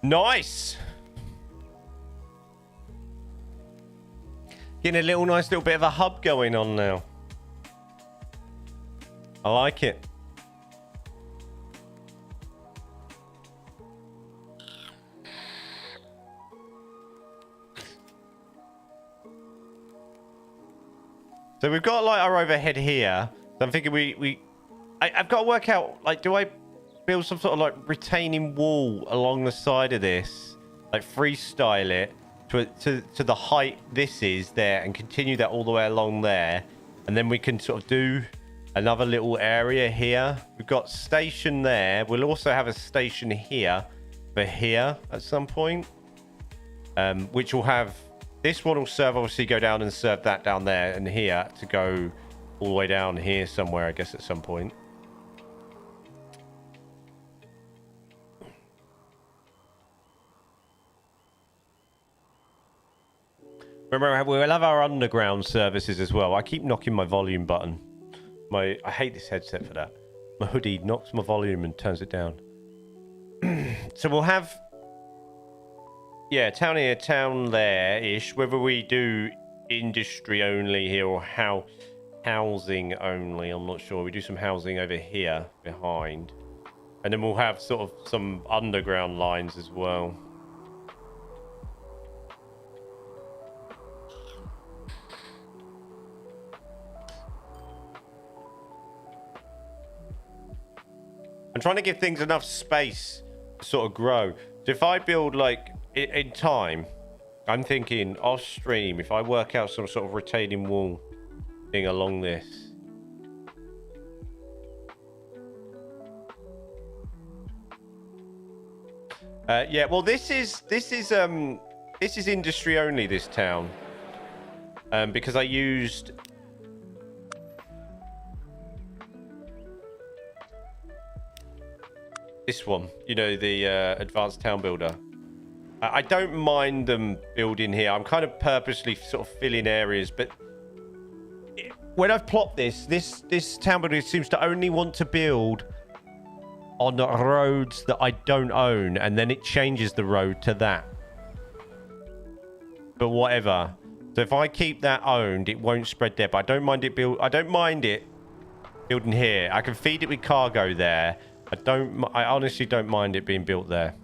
Nice. Getting a nice little bit of a hub going on now. I like it. So we've got like our overhead here. So I'm thinking I've got to work out, like, do I build some sort of like retaining wall along the side of this, like freestyle it to the height this is there, and continue that all the way along there, and then we can sort of do another little area here. We've got station there. We'll also have a station here for here at some point, which will have, this one will serve, obviously go down and serve that down there, and here to go all the way down here somewhere, I guess, at some point. Remember, we'll have our underground services as well. I keep knocking my volume button. I hate this headset for that. My hoodie knocks my volume and turns it down. So we'll have, yeah, town here, town there-ish. Whether we do industry only here or housing only, I'm not sure. We do some housing over here behind. And then we'll have sort of some underground lines as well. I'm trying to give things enough space to sort of grow. So if I build, like, in time, I'm thinking off stream, if I work out some sort of retaining wall thing along this. Yeah, well, this is industry only, this town. Because I used this one, you know, the advanced town builder. I don't mind them building here. I'm kind of purposely sort of filling areas, but when I've plopped this town builder seems to only want to build on roads that I don't own, and then it changes the road to that. But whatever. So if I keep that owned, it won't spread there. But I don't mind it building here. I can feed it with cargo there. I honestly don't mind it being built there,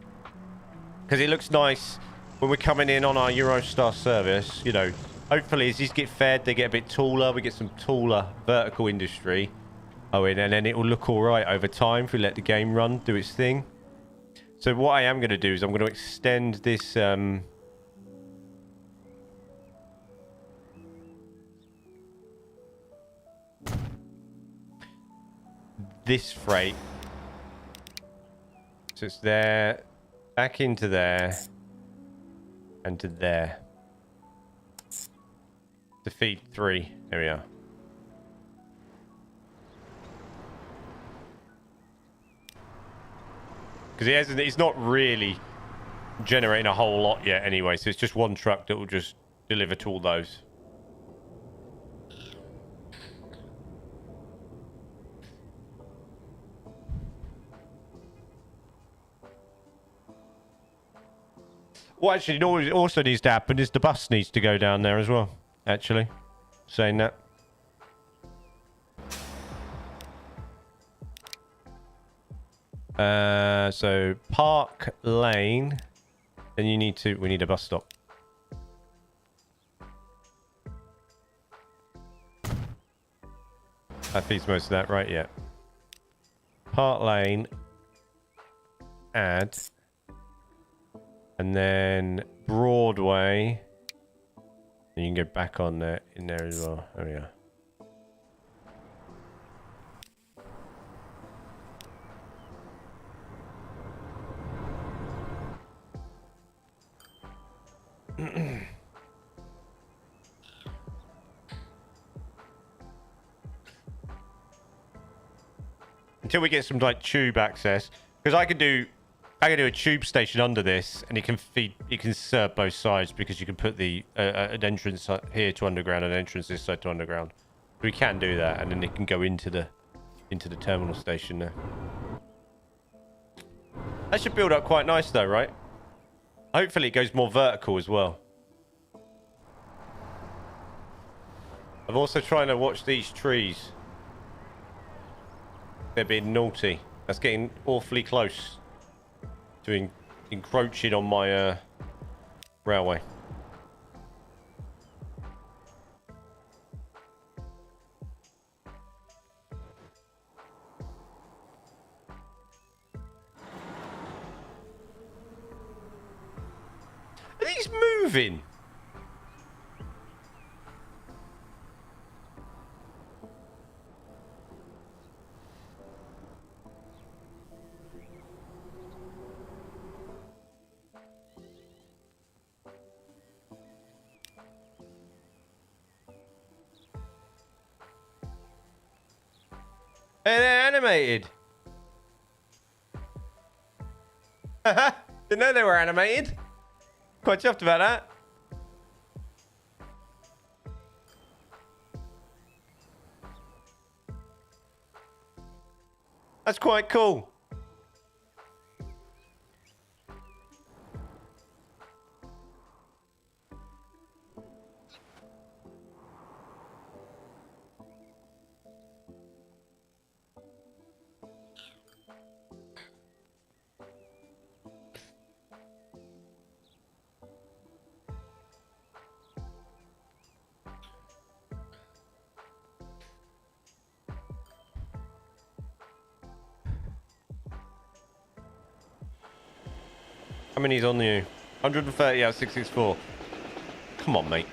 because it looks nice when we're coming in on our Eurostar service. You know, hopefully as these get fed, they get a bit taller. We get some taller vertical industry. Oh, and then it will look all right over time if we let the game run, do its thing. So what I am going to do is I'm going to extend this this freight. So it's there, back into there, and to there. To feed 3. There we are. Because it's not really generating a whole lot yet anyway, so it's just one truck that will just deliver to all those. What actually also needs to happen is the bus needs to go down there as well, actually. Saying that. So Park Lane. Then we need a bus stop. That feeds most of that, right? Yeah. Park Lane. Add. And then Broadway. And you can go back on there, in there as well. There we go. Until we get some like tube access, because I can do a tube station under this, and it can serve both sides, because you can put the an entrance here to underground and an entrance this side to underground. We can do that, and then it can go into the terminal station there. That should build up quite nice though, right? Hopefully it goes more vertical as well. I'm also trying to watch these trees. They're being naughty. That's getting awfully close to encroaching on my railway. Are these moving? Hey, they're animated. Didn't know they were animated. Quite chuffed about that. That's quite cool. How many's on you? 130 out of 664. Come on, mate.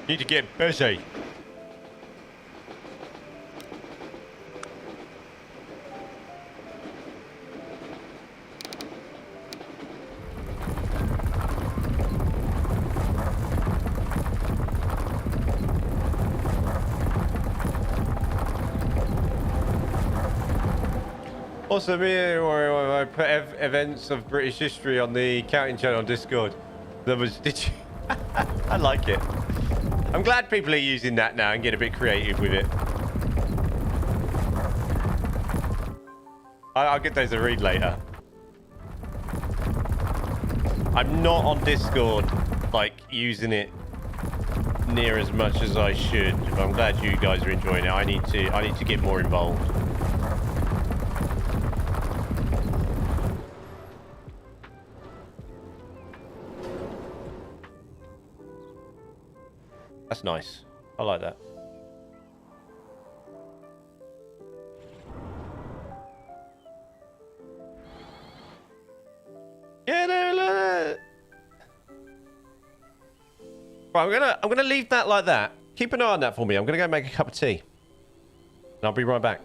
Need to get busy. Also, I put events of British history on the counting channel on Discord. Did you? I like it. I'm glad people are using that now and get a bit creative with it. I'll get those to read later. I'm not on Discord, like, using it near as much as I should, but I'm glad you guys are enjoying it. I need to get more involved. That's nice. I like that. Yeah, no. Right, I'm gonna leave that like that. Keep an eye on that for me. I'm gonna go make a cup of tea. And I'll be right back.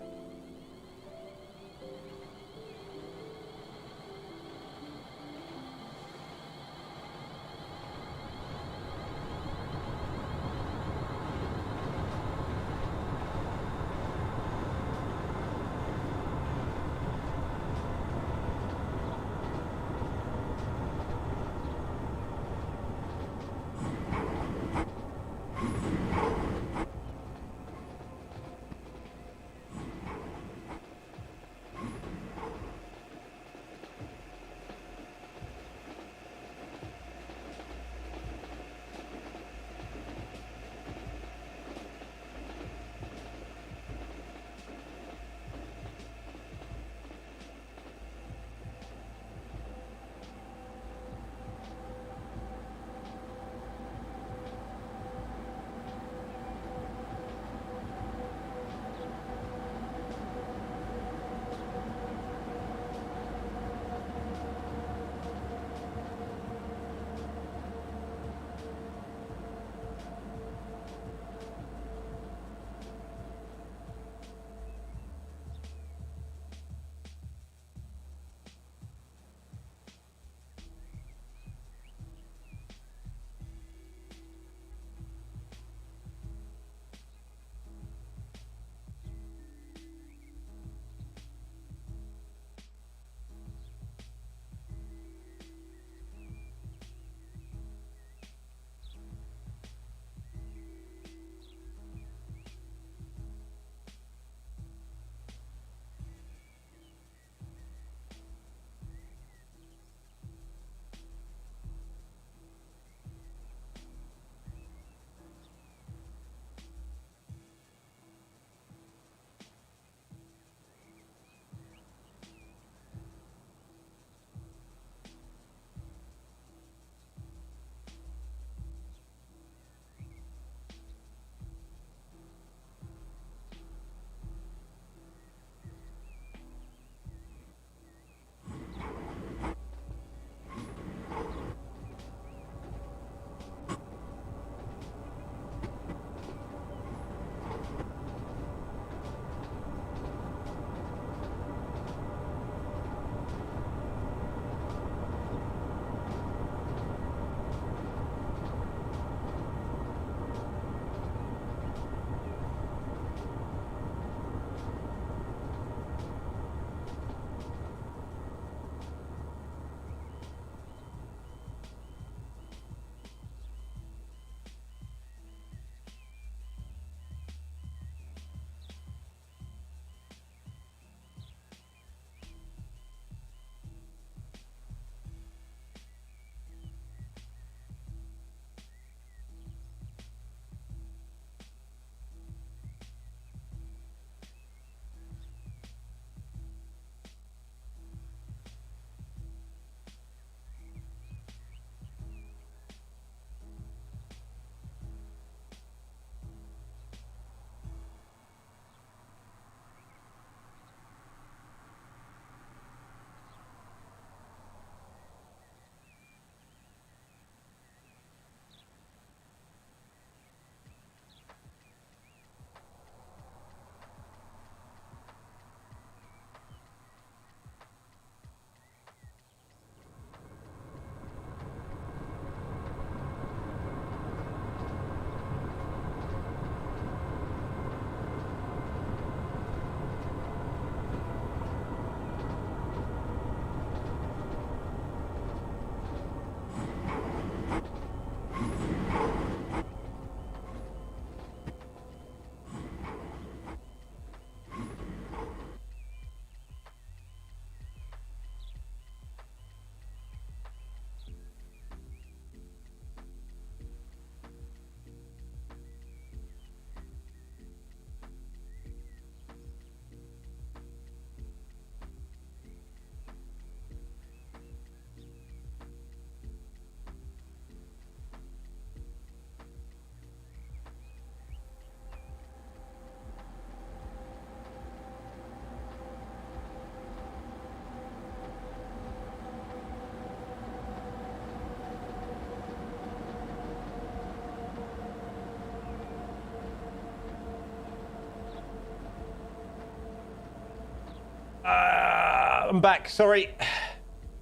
I'm back. Sorry.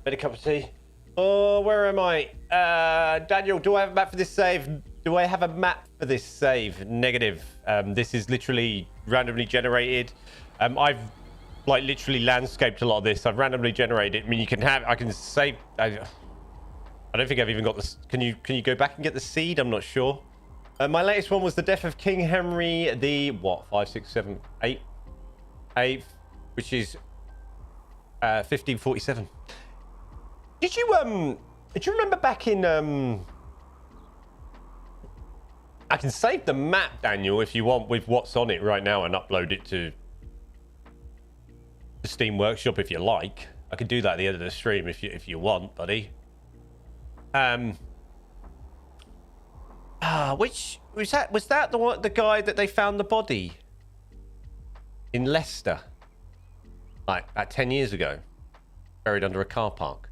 Made a cup of tea. Oh, where am I? Daniel, do I have a map for this save? Do I have a map for this save? Negative. This is literally randomly generated. I've like literally landscaped a lot of this. I've randomly generated it. I mean, you can have. I can save. I don't think I've even got this. Can you go back and get the seed? I'm not sure. My latest one was the death of King Henry the what? 5, 6, 7, 8, 8th, which is 1547. Did you remember back in I can save the map, Daniel, if you want, with what's on it right now and upload it to the Steam Workshop if you like. I can do that at the end of the stream if you want, buddy. Which was that the guy that they found the body in Leicester like about 10 years ago, buried under a car park?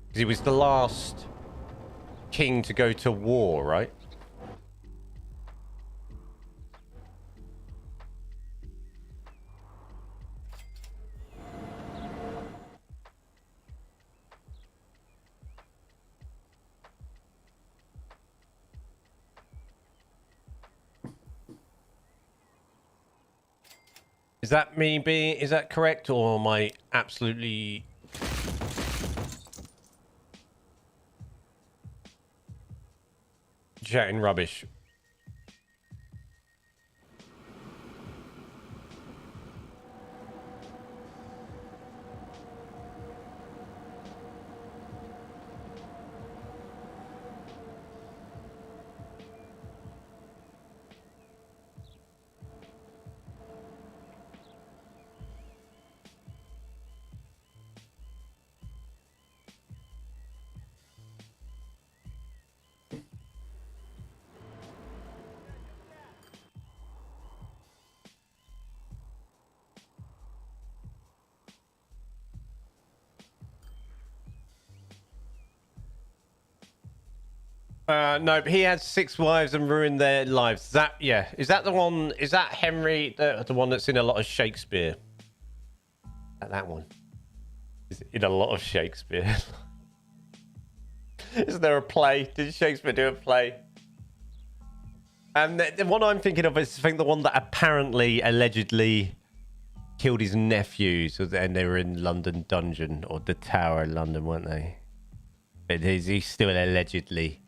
Because he was the last king to go to war, right? Is that correct, or am I absolutely chatting rubbish? No, he had 6 wives and ruined their lives. Is that the one? Is that Henry, the one that's in a lot of Shakespeare? That one is in a lot of Shakespeare. Is there a play? Did Shakespeare do a play? And the one I'm thinking of is, I think, the one that apparently, allegedly killed his nephews, and they were in London Dungeon, or the Tower in London, weren't they? But he's still allegedly.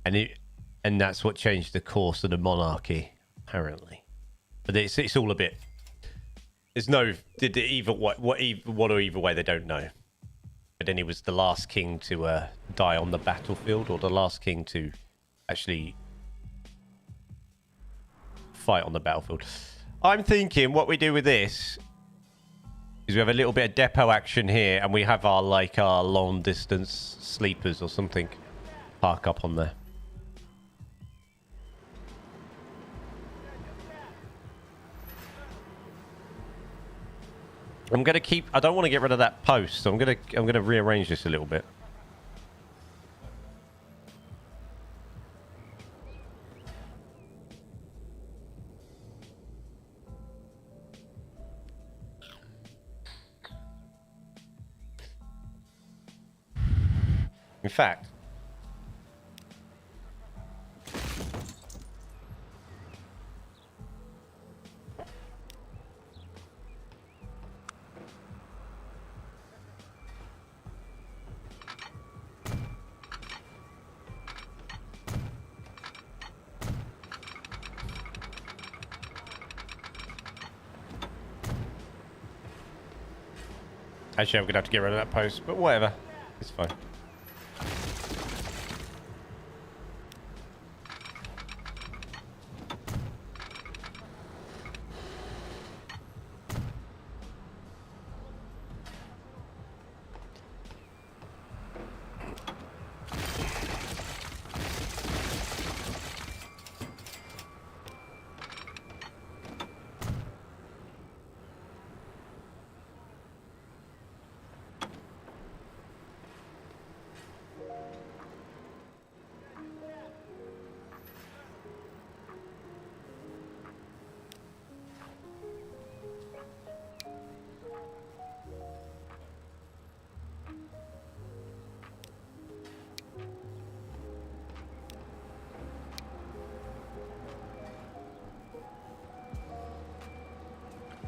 And that's what changed the course of the monarchy, apparently. But it's all a bit. There's no either one or either way, they don't know. But then he was the last king to die on the battlefield, or the last king to actually fight on the battlefield. I'm thinking what we do with this is we have a little bit of depot action here, and we have our long distance sleepers or something park up on there. I'm gonna keep. I don't want to get rid of that post, so I'm gonna rearrange this a little bit. In fact, actually, I'm gonna have to get rid of that post, but whatever, it's fine.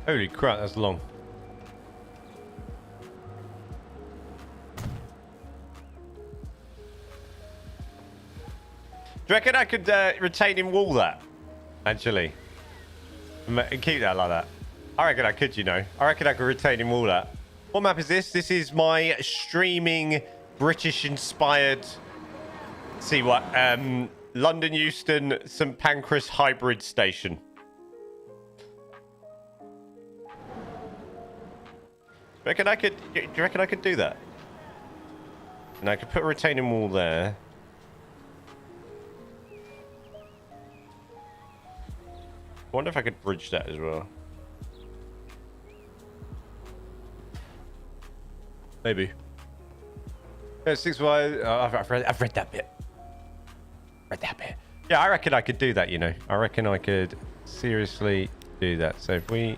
Holy crap, that's long. Do you reckon I could retaining wall that? Actually. And keep that like that. I reckon I could, you know. I reckon I could retaining wall that. What map is this? This is my streaming British-inspired... See what? London Euston St Pancras hybrid station. Do you reckon I could do that? And I could put a retaining wall there. I wonder if I could bridge that as well. Maybe. Yeah, 6 wide. I've read that bit. Yeah, I reckon I could do that, you know. I reckon I could seriously do that. So if we...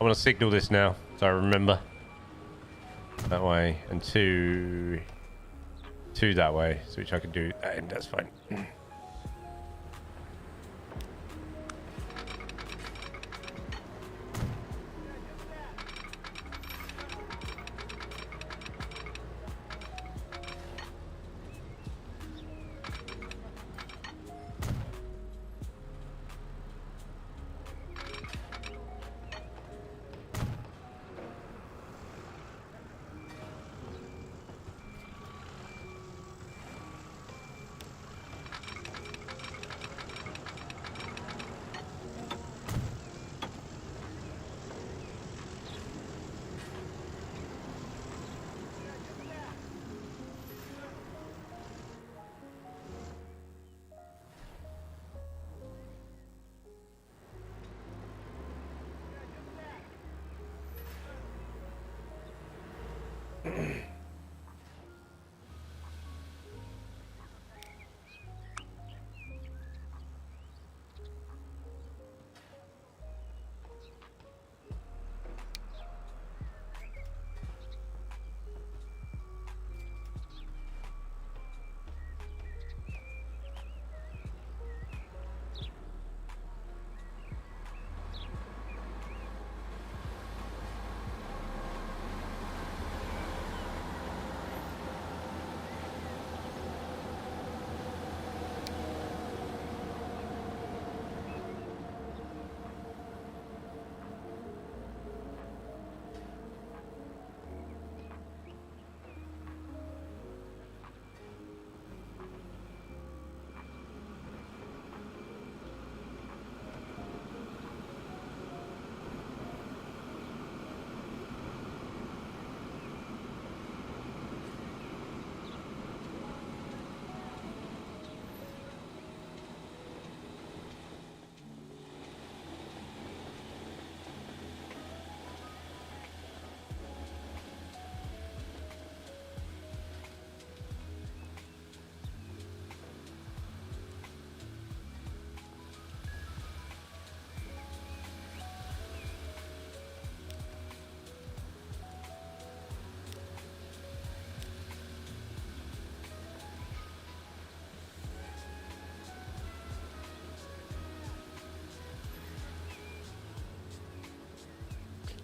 I want to signal this now, so I remember. That way, and two that way, so which I can do, and that's fine.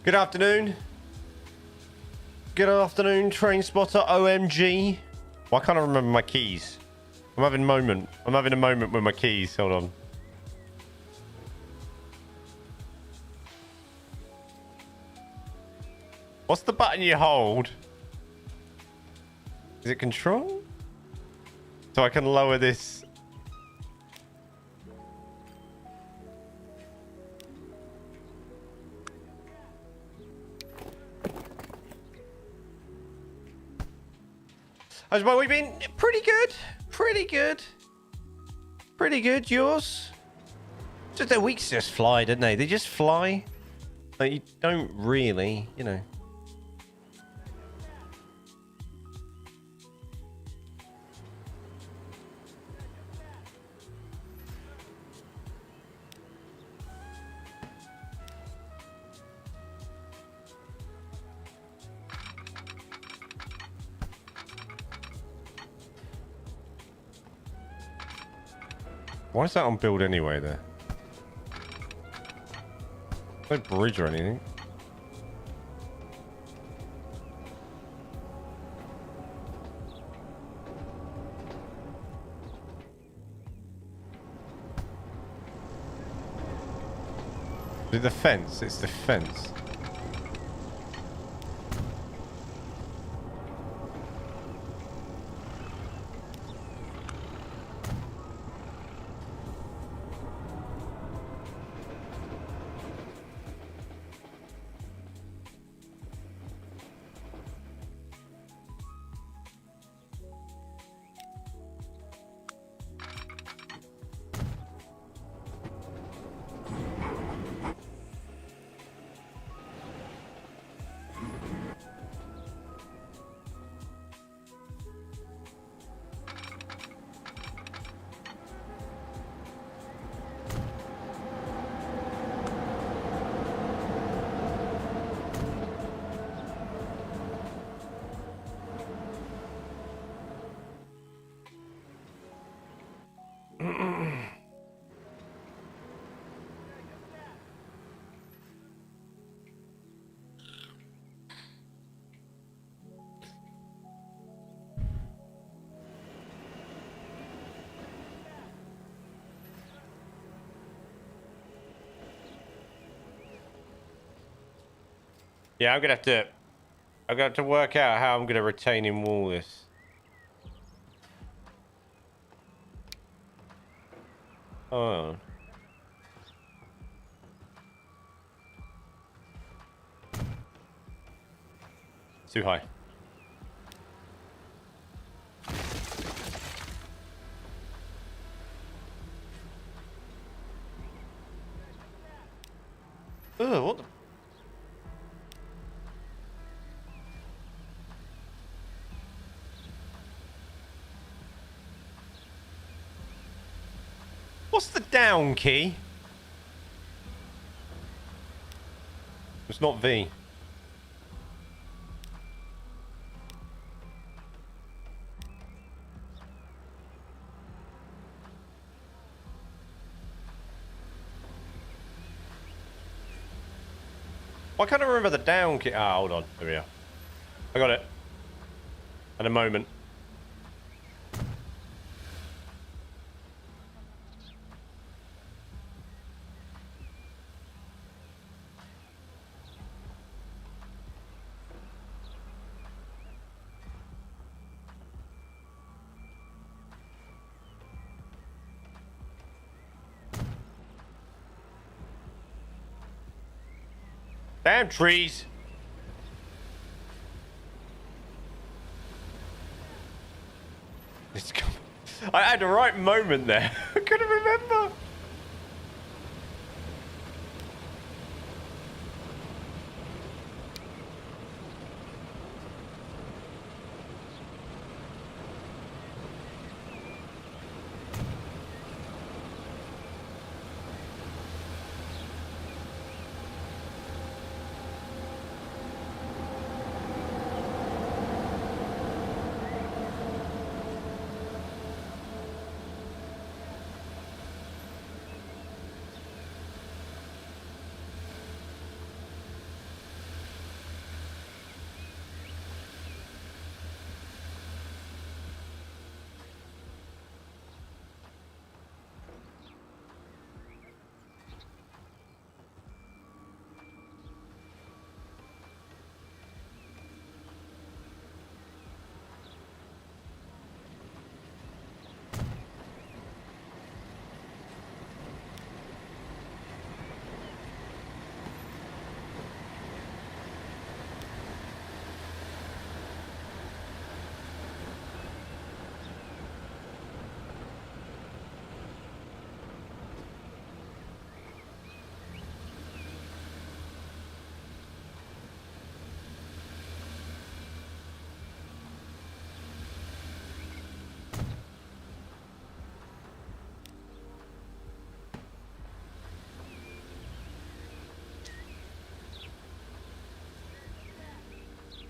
Good afternoon. Good afternoon, train spotter. OMG. Why can't I remember my keys? I'm having a moment. I'm having a moment with my keys. Hold on. What's the button you hold? Is it control? So I can lower this. How's my week been? Pretty good. Pretty good. Pretty good. Yours? Just their weeks just fly, don't they? They just fly. Like, you don't really, you know. Why is that on build anyway there? No bridge or anything. Is it the fence? It's the fence. Yeah, I'm gonna have to work out how I'm gonna retaining wall this. Oh. Too high. Ugh, what the... What's the down key? It's not V. Why can't I remember the down key? Ah, hold on. There we are. I got it. At a moment. Damn trees. I had the right moment there. I couldn't remember.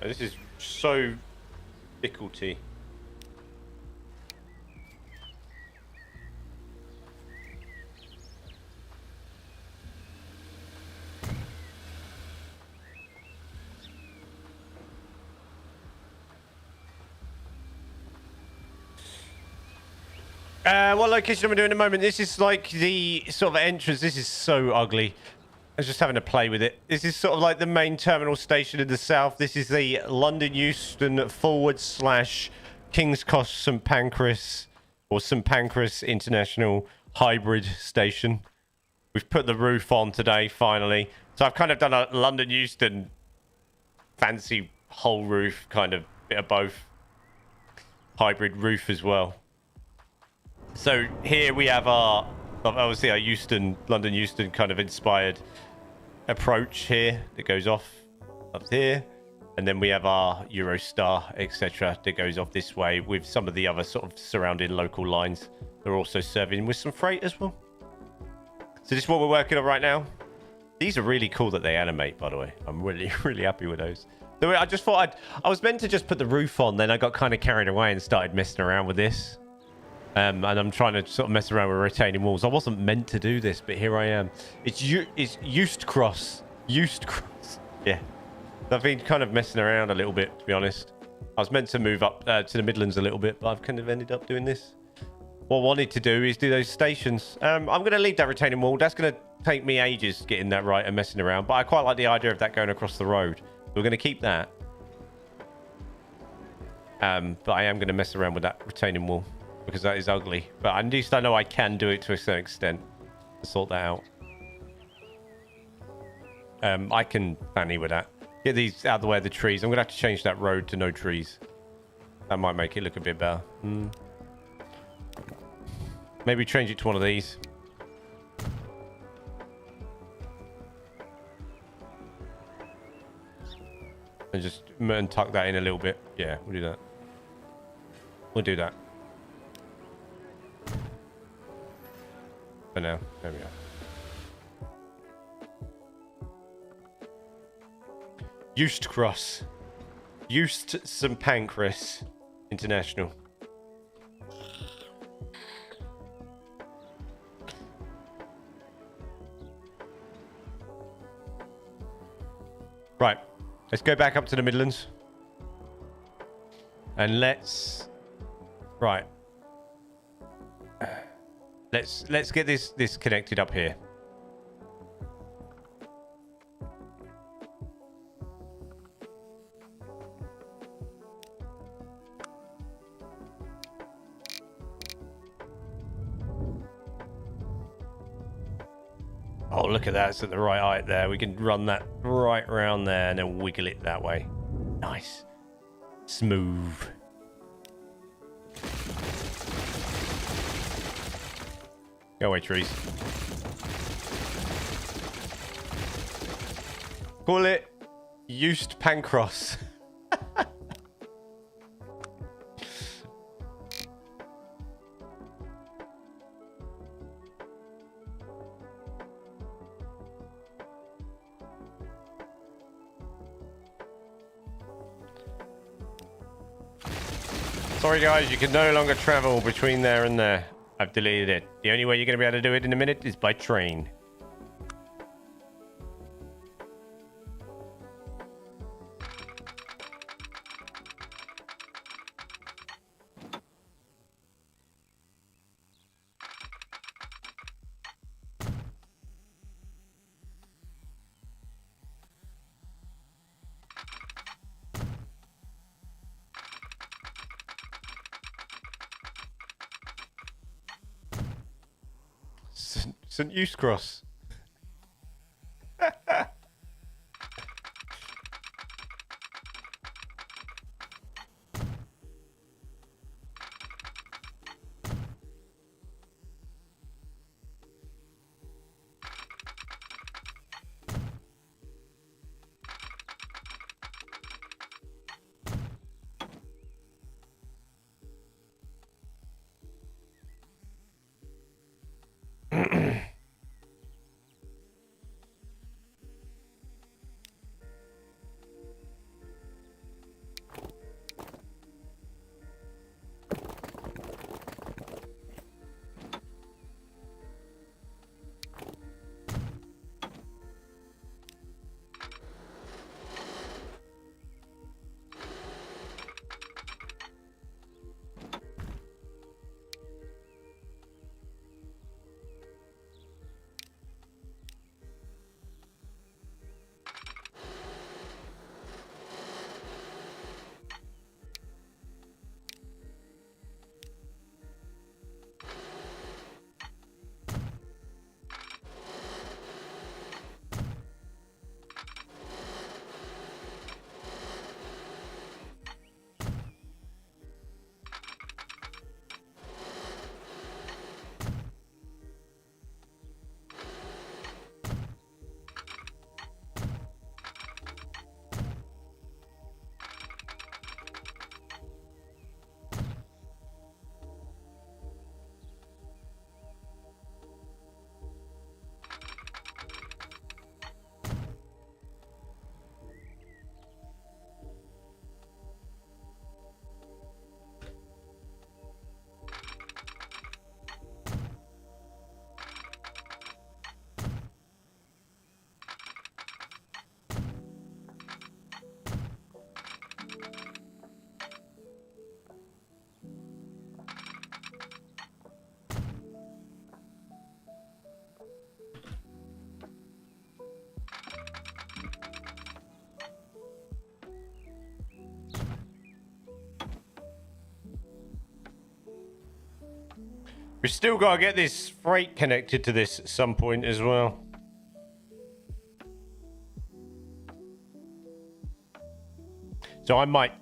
This is so difficulty. What location am I doing in a moment? This is like the sort of entrance. This is so ugly. I was just having to play with it. This is sort of like the main terminal station in the south. This is the London Euston / King's Cross St Pancras or St Pancras International Hybrid Station. We've put the roof on today, finally. So I've kind of done a London Euston fancy whole roof, kind of bit of both. Hybrid roof as well. So here we have our, obviously our London Euston kind of inspired approach here that goes off up here. And then we have our Eurostar, etc. that goes off this way with some of the other sort of surrounding local lines. They're also serving with some freight as well. So this is what we're working on right now. These are really cool that they animate, by the way. I'm really, really happy with those. So I just thought I was meant to just put the roof on, then I got kind of carried away and started messing around with this. And I'm trying to sort of mess around with retaining walls. I wasn't meant to do this, but here I am. It's Eust Cross. Yeah. I've been kind of messing around a little bit, to be honest. I was meant to move up to the Midlands a little bit, but I've kind of ended up doing this. What I wanted to do is do those stations. I'm going to leave that retaining wall. That's going to take me ages getting that right and messing around. But I quite like the idea of that going across the road. We're going to keep that. But I am going to mess around with that retaining wall because that is ugly. But at least I know I can do it to a certain extent to sort that out. I can fanny with that. Get these out of the way of the trees. I'm going to have to change that road to no trees. That might make it look a bit better. Maybe change it to one of these. And just tuck that in a little bit. Yeah, we'll do that. We'll do that. For now. There we go. Eust Cross. Eust St Pancras International. Right. Let's go back up to the Midlands. And let's... Right. Let's get this connected up here. Oh, look at that. It's at the right height there. We can run that right around there and then wiggle it that way. Nice. Smooth. Go away, trees. Call it Eust Pancras. Sorry guys, you can no longer travel between there and there. I've deleted it. The only way you're going to be able to do it in a minute is by train. St Eustace. We've still got to get this freight connected to this at some point as well. So I might...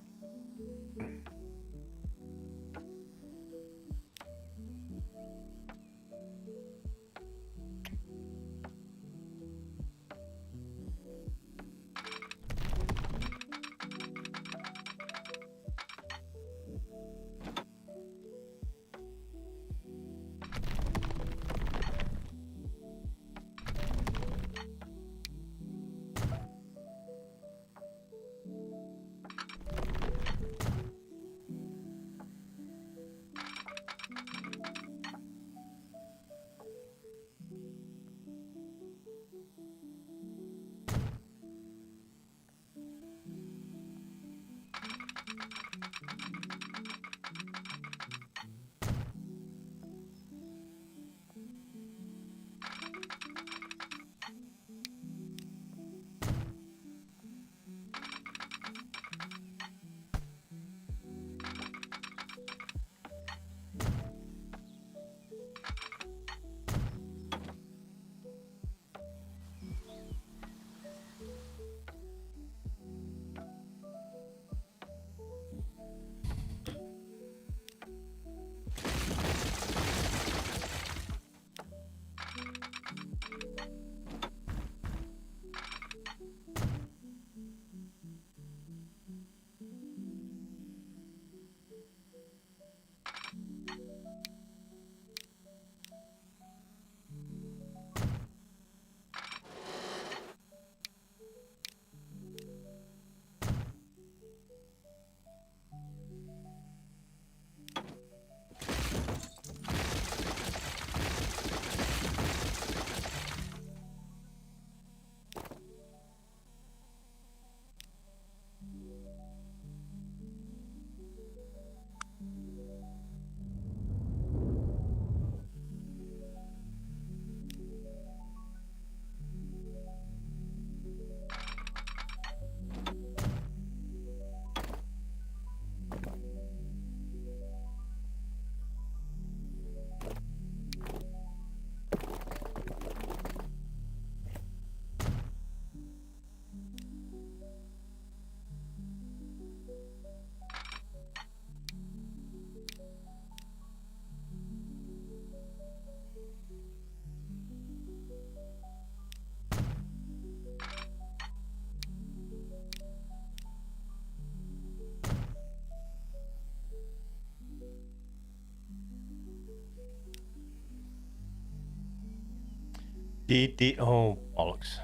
Oh, bollocks.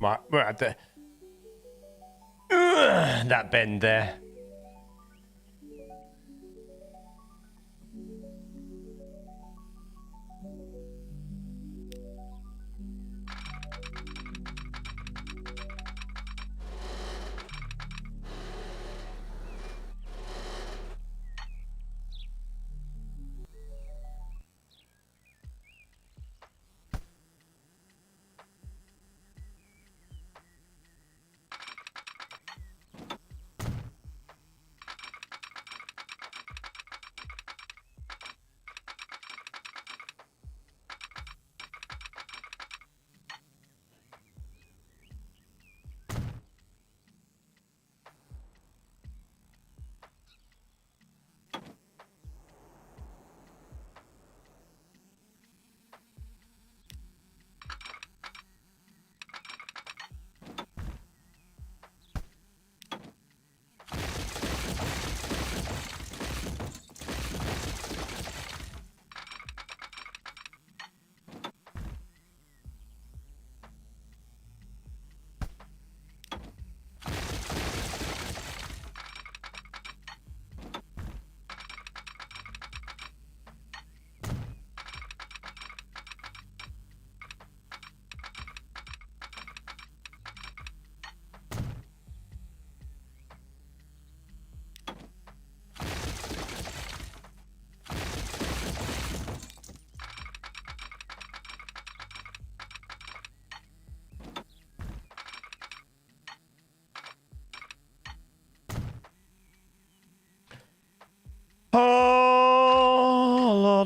Right, we're at the... that bend there.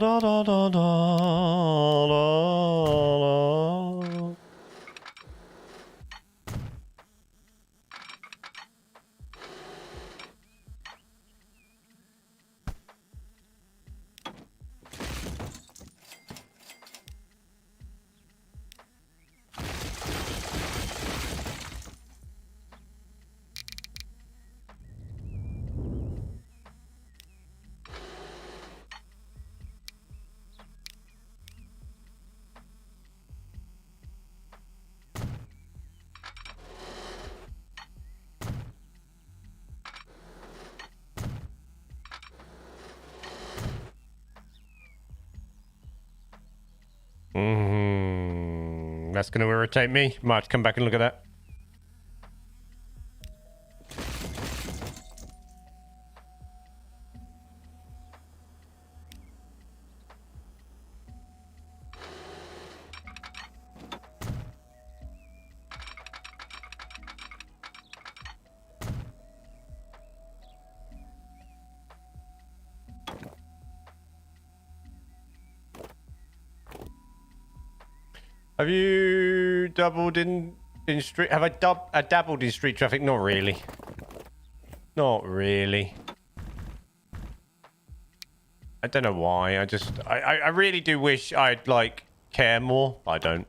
da, da, da, da, da. That's going to irritate me. Might have to come back and look at that. Have you dabbled in street? Have I dabbled in street traffic? Not really. Not really. I don't know why. I really do wish I'd like care more. I don't.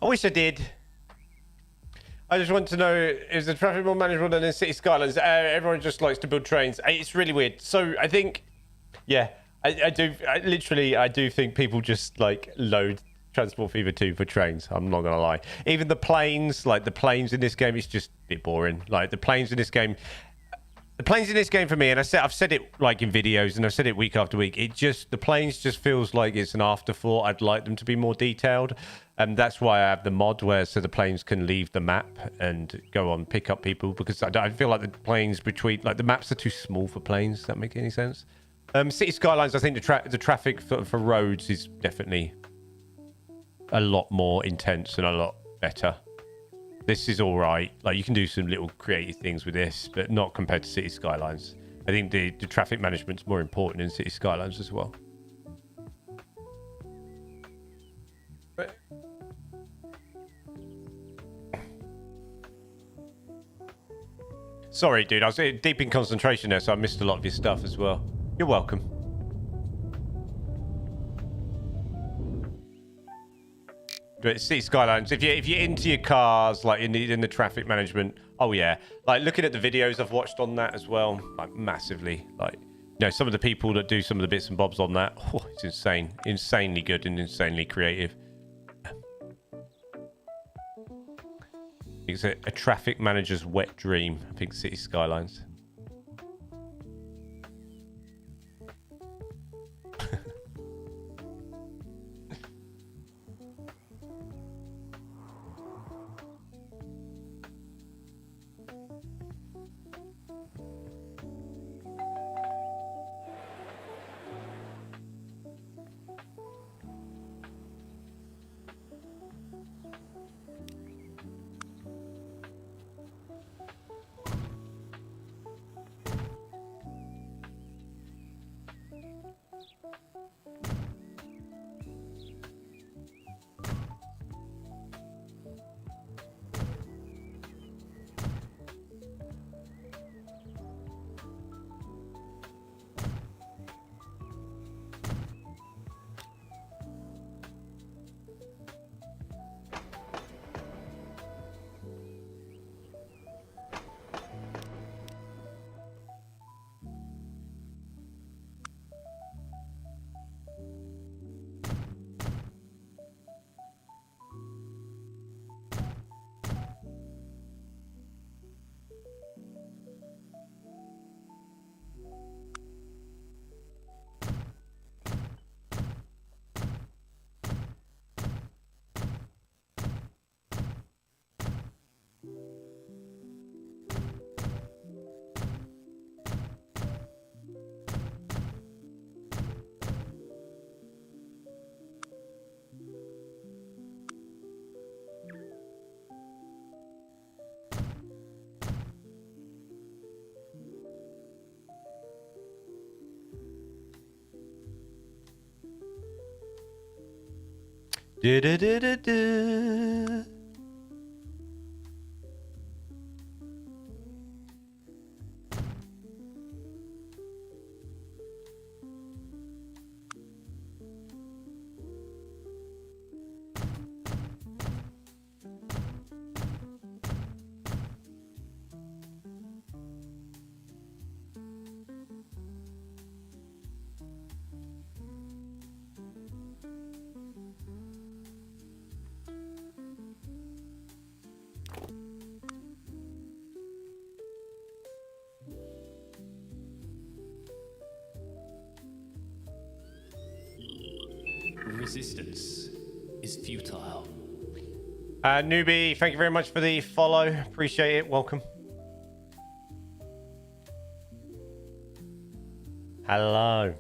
I wish I did. I just want to know, is the traffic more manageable than in City Skylines? Everyone just likes to build trains. It's really weird. So I think, yeah, I do think people just like load Transport Fever 2 for trains. I'm not going to lie. Even the planes, like the planes in this game, it's just a bit boring. Like the planes in this game... The planes in this game for me, and I've said it like in videos, and I've said it week after week. The planes just feels like it's an afterthought. I'd like them to be more detailed, and that's why I have the mod so the planes can leave the map and go on pick up people, because I feel like the planes the maps are too small for planes. Does that make any sense? City Skylines, I think the traffic for roads is definitely a lot more intense and a lot better. This is all right. Like, you can do some little creative things with this, but not compared to City Skylines. I think the traffic management's more important in City Skylines as well. But... Sorry, dude. I was deep in concentration there, so I missed a lot of your stuff as well. You're welcome. But City Skylines, if you're into your cars, like in the traffic management, oh yeah, like looking at the videos I've watched on that as well, like massively, like, you know, some of the people that do some of the bits and bobs on that, oh, it's insanely good and insanely creative. It's a traffic manager's wet dream, I think, City Skylines. Du-du-du-du-du. Resistance is futile. Newbie, thank you very much for the follow. Appreciate it. Welcome. Hello.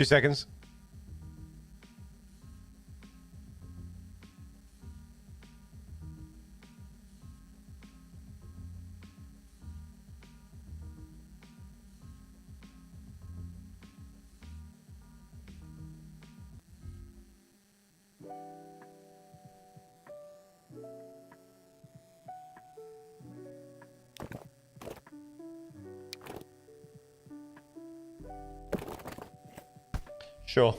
Two seconds. Sure.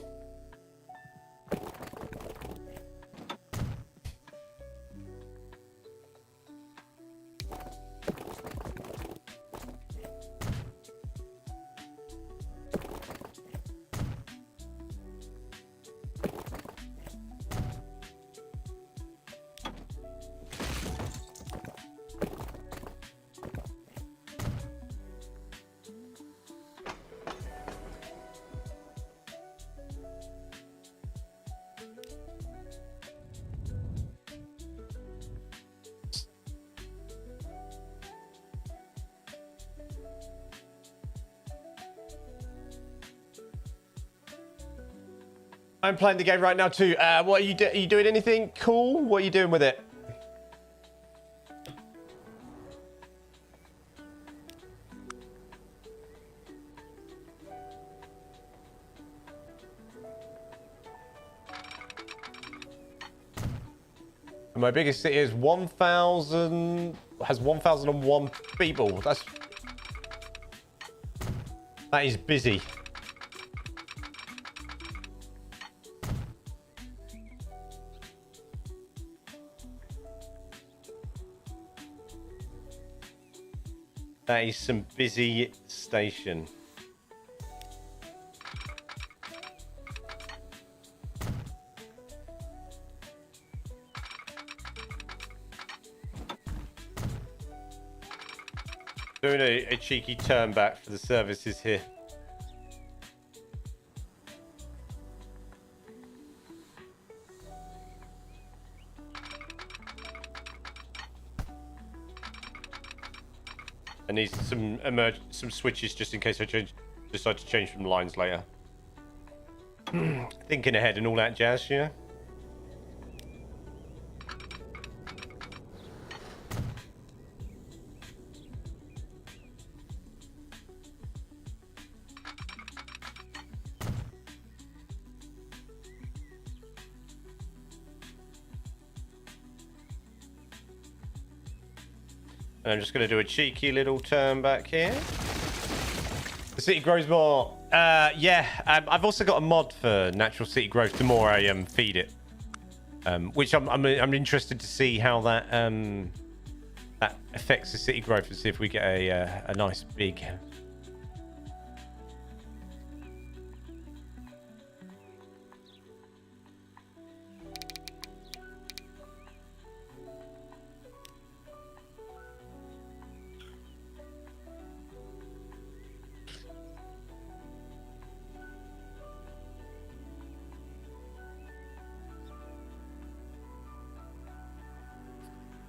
I'm playing the game right now too. What are you Are you doing anything cool? What are you doing with it? My biggest city is 1,000. Has 1,001 people. That is busy. That is some busy station. Doing a cheeky turn back for the services here. I need some switches just in case I decide to change from lines later. Thinking ahead and all that jazz, yeah. And I'm just going to do a cheeky little turn back here. The city grows more. Yeah, I've also got a mod for natural city growth. The more I feed it, which I'm interested to see how that that affects the city growth and see if we get a nice big.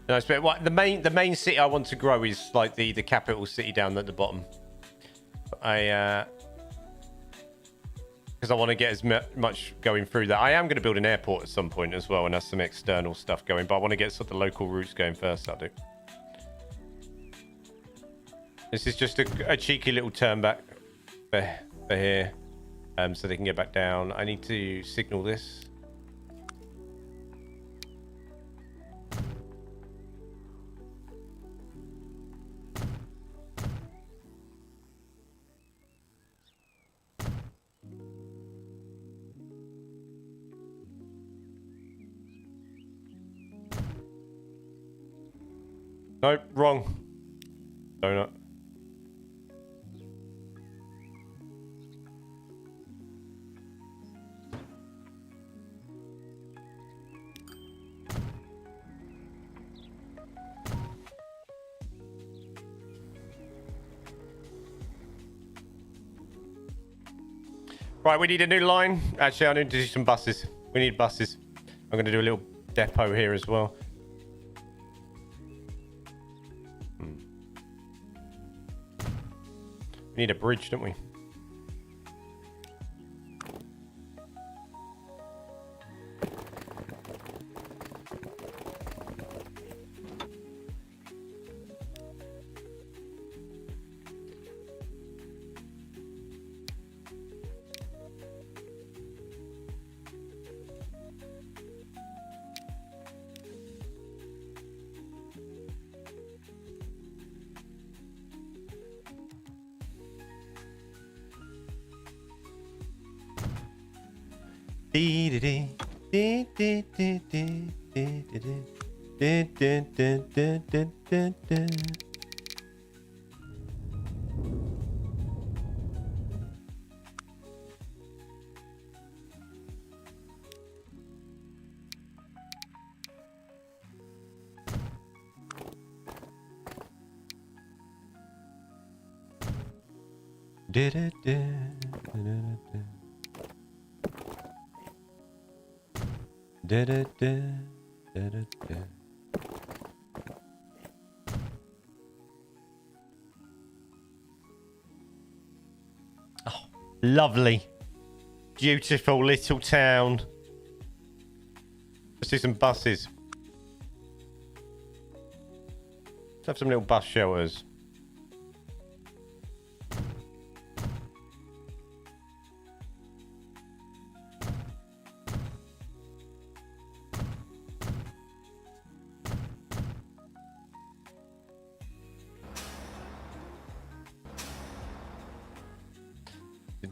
Nice bit. What the main city I want to grow is like the capital city down at the bottom. Because I want to get as much going through that. I am going to build an airport at some point as well, and have some external stuff going. But I want to get sort of the local routes going first. I'll do. This is just a cheeky little turn back for here, so they can get back down. I need to signal this. Nope, wrong. Donut. Right, we need a new line. Actually, I need to do some buses. We need buses. I'm going to do a little depot here as well. We need a bridge, don't we? Oh, lovely. beautiful little town. Let's do some buses. Let's have some little bus shelters.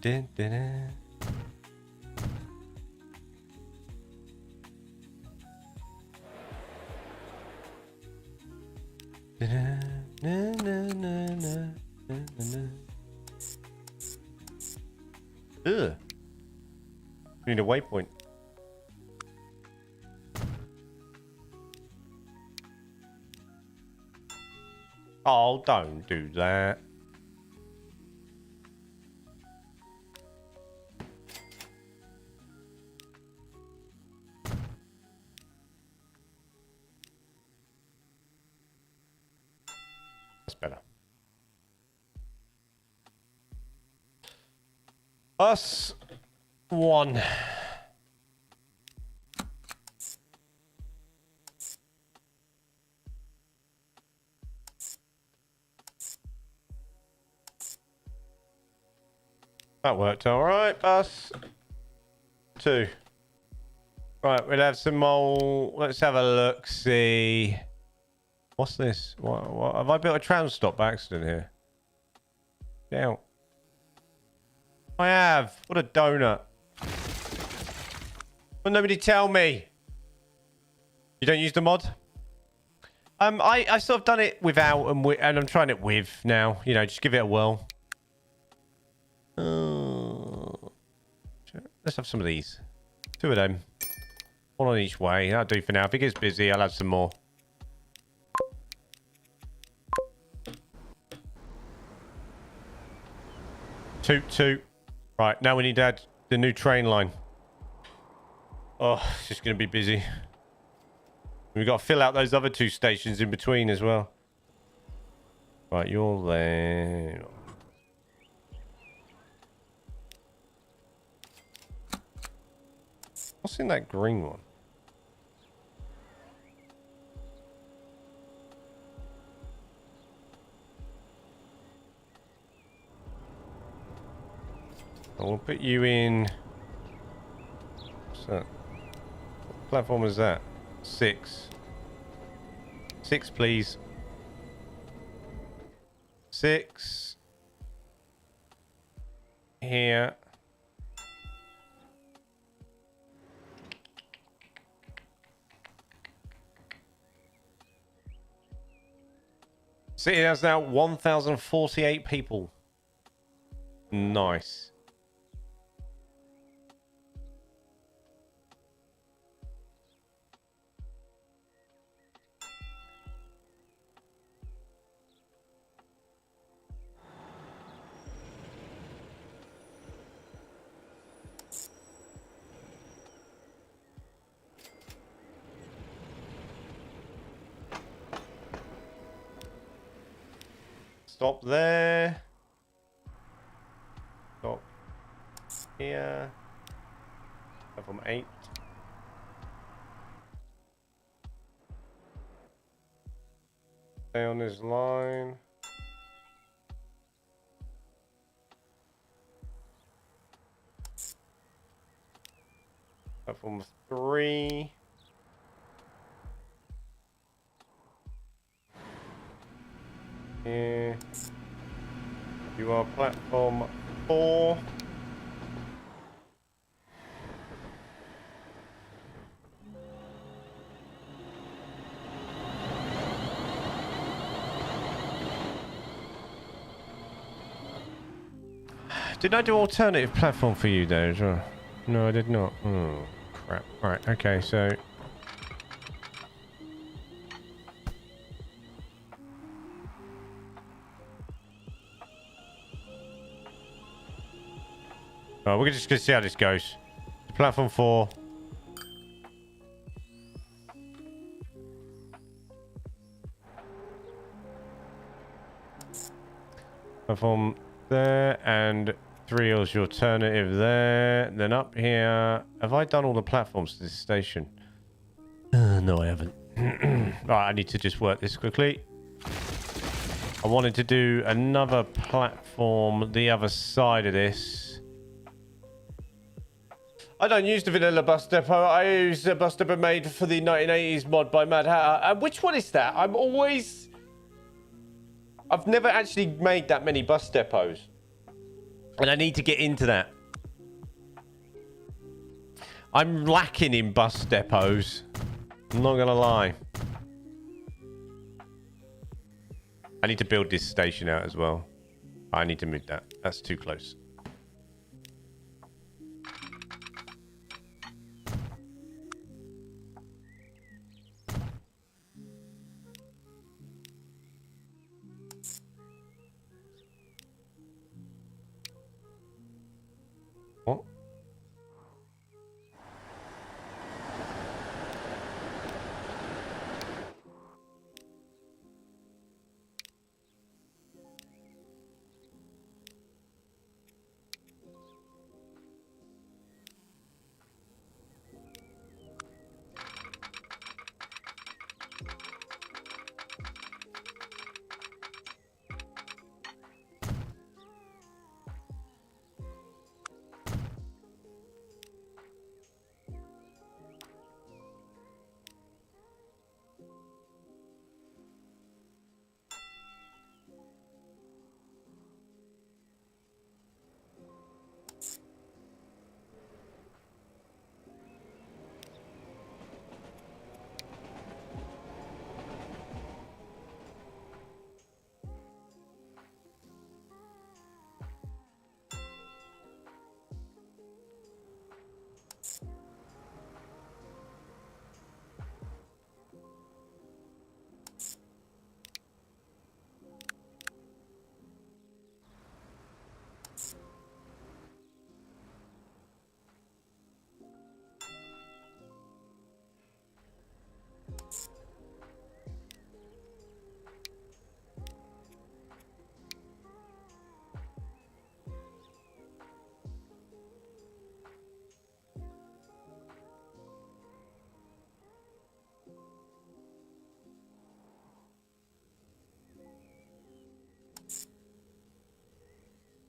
Dun, dun, dun. Na, na, na, na, na, na. Ugh. We need a waypoint. Oh, don't do that. That's better. Us one. That worked all right. Bus two. Right, we'll have some more. Let's have a look. See. What's this? What have I built a tram stop by accident here? Down. I have. What a donut. Will nobody tell me? You don't use the mod? I've sort of done it without and I'm trying it with now. You know, just give it a whirl. Let's have some of these. Two of them. One on each way. That'll do for now. If it gets busy, I'll have some more. Toot toot. Right, now we need to add the new train line. Oh, it's just going to be busy. We've got to fill out those other two stations in between as well. Right, you're there. What's in that green one? We'll put you in. What's that? What platform is that? 6. 6, please. 6. Here. City has now 1,048 people. Nice. Stop there. Stop here. Platform 8. Stay on this line. Platform 3. Here. You are platform 4. Did I do alternative platform for you there as well? No, I did not. Oh, crap. Right, okay, so... Oh, we're just going to see how this goes. Platform 4. Platform there and 3 is your alternative there. Then up here. Have I done all the platforms to this station? No, I haven't. Right, I need to just work this quickly. I wanted to do another platform the other side of this. I don't use the vanilla bus depot. I use a bus depot made for the 1980s mod by Mad Hatter. Which one is that? I've never actually made that many bus depots. And I need to get into that. I'm lacking in bus depots. I'm not gonna lie. I need to build this station out as well. I need to move that. That's too close. What?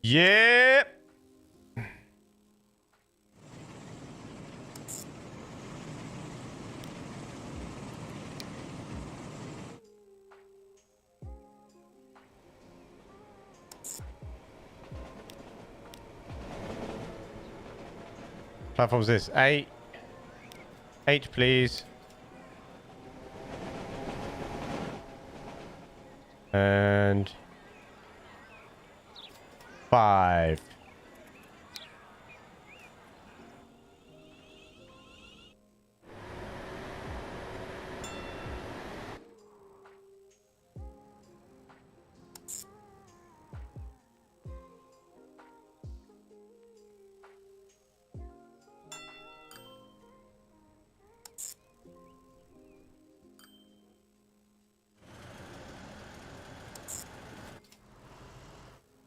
Yeah. Platform's this. 8. 8, please. And 5.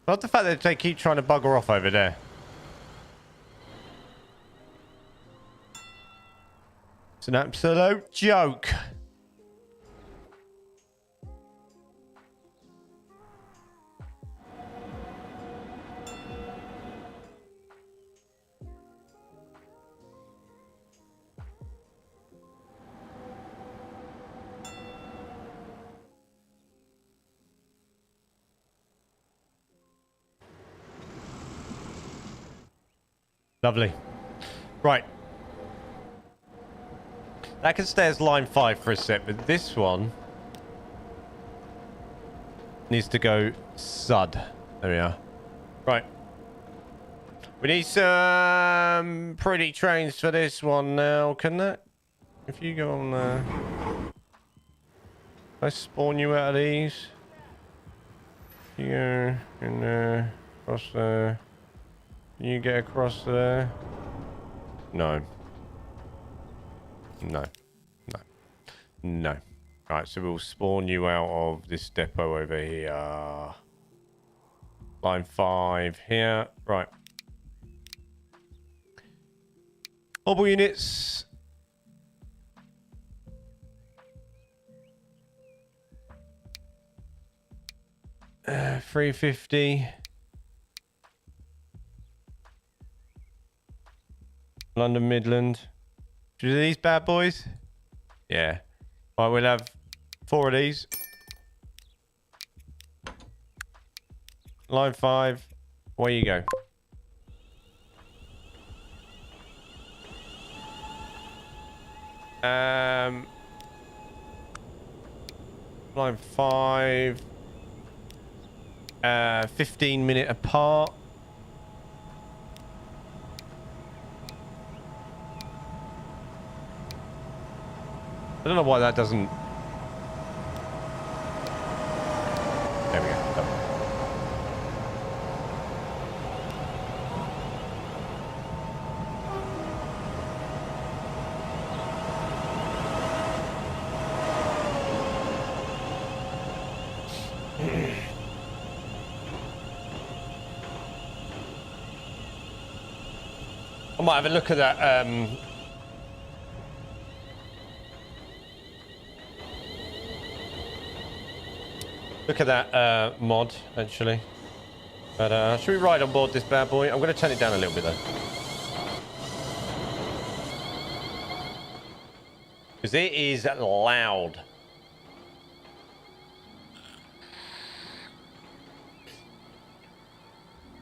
Not the fact that they keep trying to bugger off over there. It's an absolute joke. Lovely. Right. That can stay as line 5 for a sec, but this one needs to go sud. There we are. Right. We need some pretty trains for this one now. Can that... If you go on there... I spawn you out of these. You go in there, across there. Can you get across there? No. No. No. No. Alright, so we'll spawn you out of this depot over here. Line 5 here. Right. Mobile units. Uh, 350. London Midland. Do these bad boys? Yeah. All right, we'll have 4 of these. Line 5. Away you go. Line 5. 15-minute apart. I don't know why that doesn't... There we go. Done. I might have a look at that. Look at that mod, actually. But should we ride on board this bad boy? I'm going to turn it down a little bit, though. Because it is loud.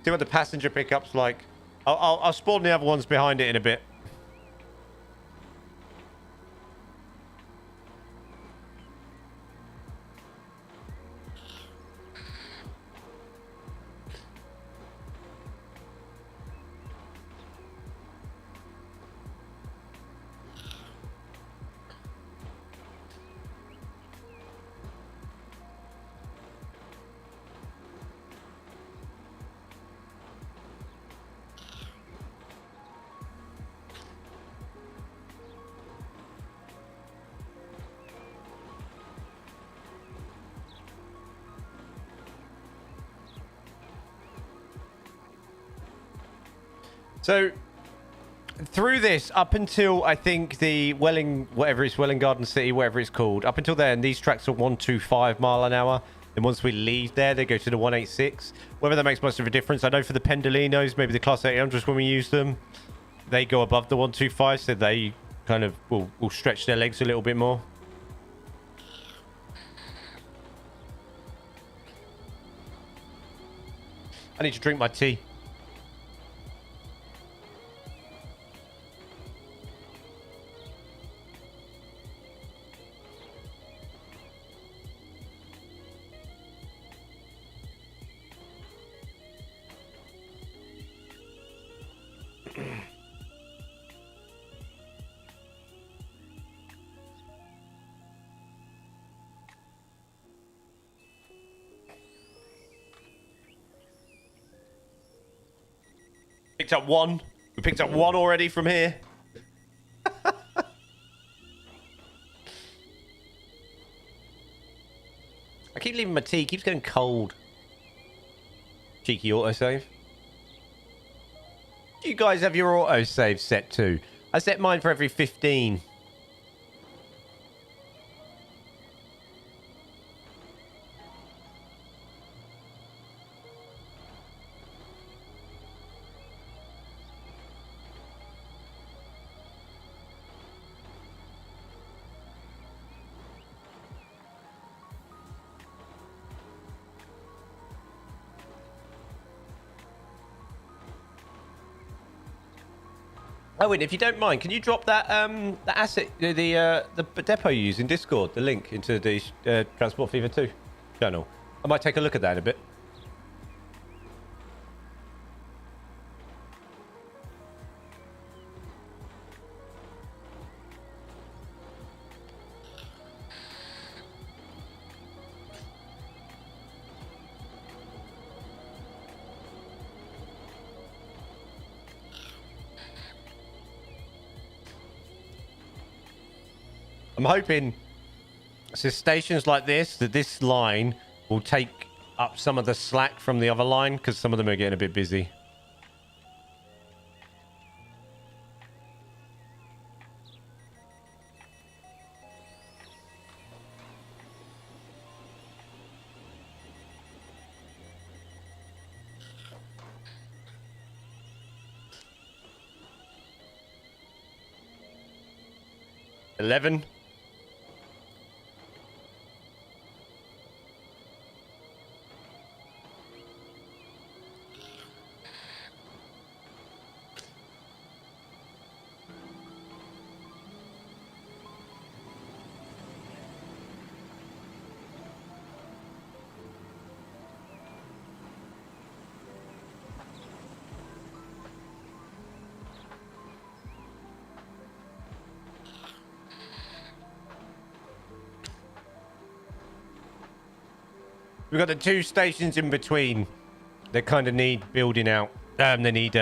See what the passenger pickup's like. I'll spawn the other ones behind it in a bit. So, through this, up until, I think, the Welling Garden City, whatever it's called, up until then, these tracks are 125 mile an hour. And once we leave there, they go to the 186. Whether that makes much of a difference, I know for the Pendolinos, maybe the Class 800s when we use them, they go above the 125, so they kind of will stretch their legs a little bit more. I need to drink my tea. Picked up one. We picked up one already from here. I keep leaving my tea. It keeps getting cold. Cheeky autosave. Do you guys have your autosave set too? I set mine for every 15. Owen, if you don't mind, can you drop that the asset, the depot you use in Discord, the link into the Transport Fever 2 channel? I might take a look at that in a bit. I'm hoping, so stations like this, that this line will take up some of the slack from the other line, because some of them are getting a bit busy. 11. We've got the 2 stations in between that kind of need building out. They need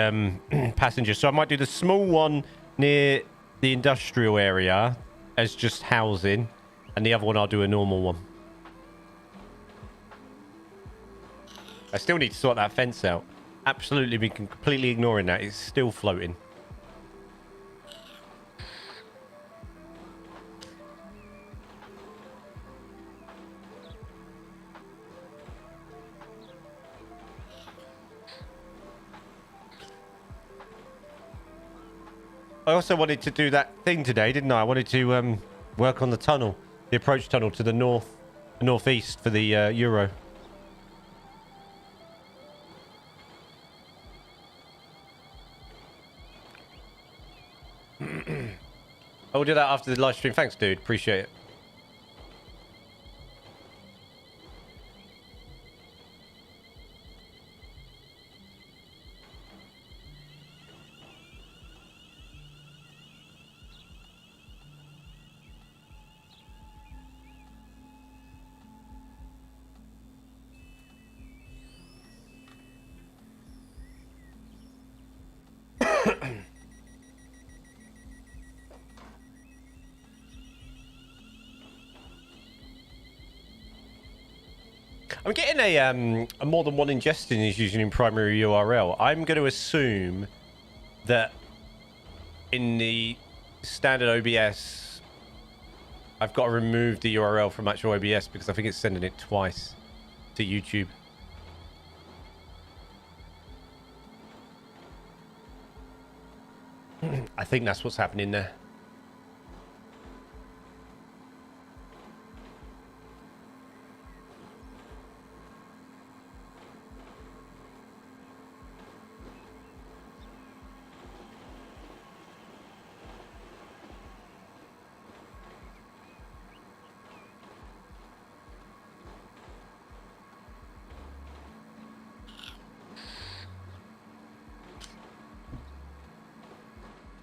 passengers. So I might do the small one near the industrial area as just housing. And the other one I'll do a normal one. I still need to sort that fence out. Absolutely been completely ignoring that. It's still floating. I also wanted to do that thing today, didn't I? I wanted to work on the tunnel, the approach tunnel to the northeast for the Euro. I'll do that after the live stream. Thanks, dude. Appreciate it. I'm getting a more than one ingestion is using in primary URL. I'm going to assume that in the standard OBS, I've got to remove the URL from actual OBS because I think it's sending it twice to YouTube. I think that's what's happening there.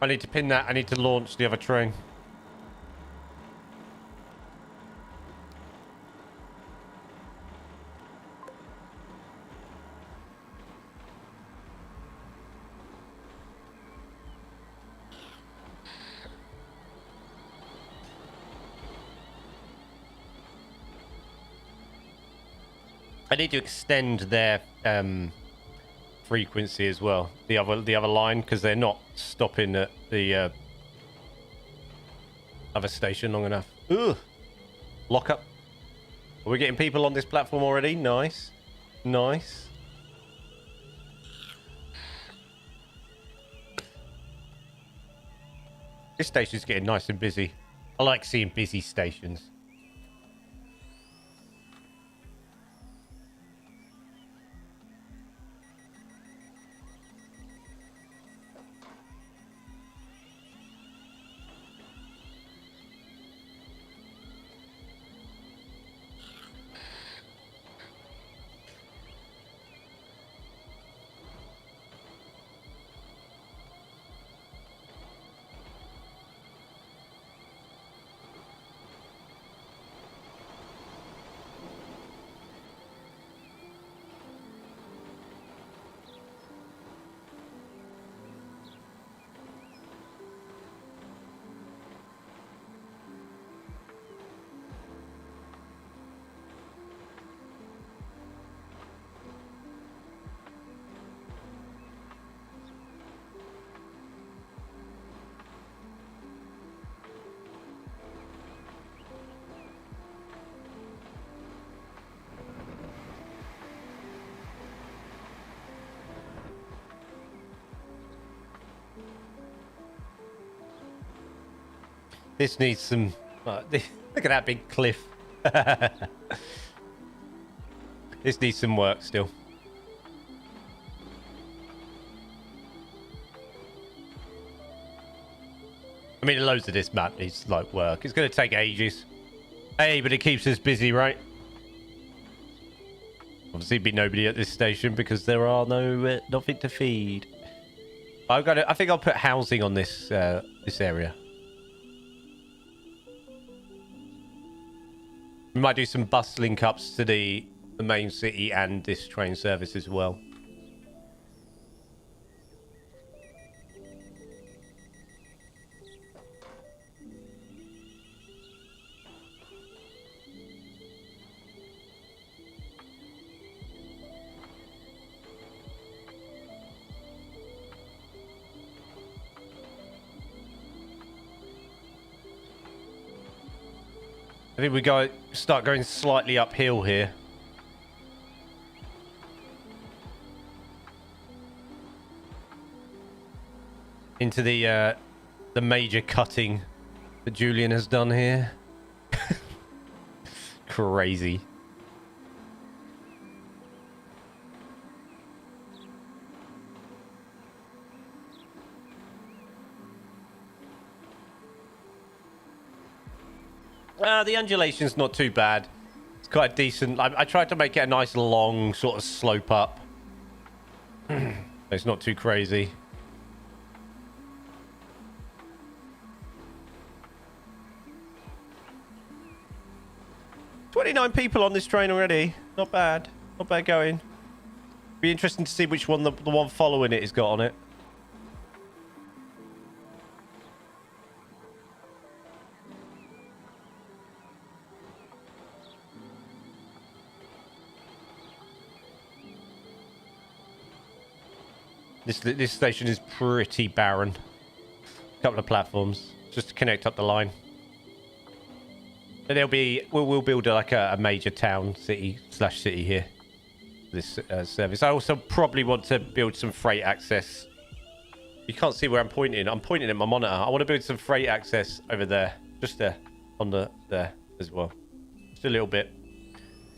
I need to pin that. I need to launch the other train. I need to extend their frequency as well, the other line, because they're not stopping at the other station long enough. Ugh. Lock up. Are we getting people on this platform already? Nice. Nice. This station's getting nice and busy. I like seeing busy stations. This needs some... look at that big cliff. This needs some work still. I mean, loads of this map needs like work. It's going to take ages. Hey, but it keeps us busy, right? Obviously, be nobody at this station because there are nothing to feed. I think I'll put housing on this this area. We might do some bus link ups to the main city and this train service as well. I think we start going slightly uphill here. Into the major cutting that Julian has done here. Crazy. The undulation's not too bad. It's quite decent. I tried to make it a nice long sort of slope up. It's not too crazy. "29 people on this train already. Not bad. Not bad going. Be interesting to see which one the one following it has got on it. This station is pretty barren. A couple of platforms just to connect up the line. But we'll build like a major town city here. This service. I also probably want to build some freight access. You can't see where I'm pointing. I'm pointing at my monitor. I want to build some freight access over there, just there, there as well. Just a little bit.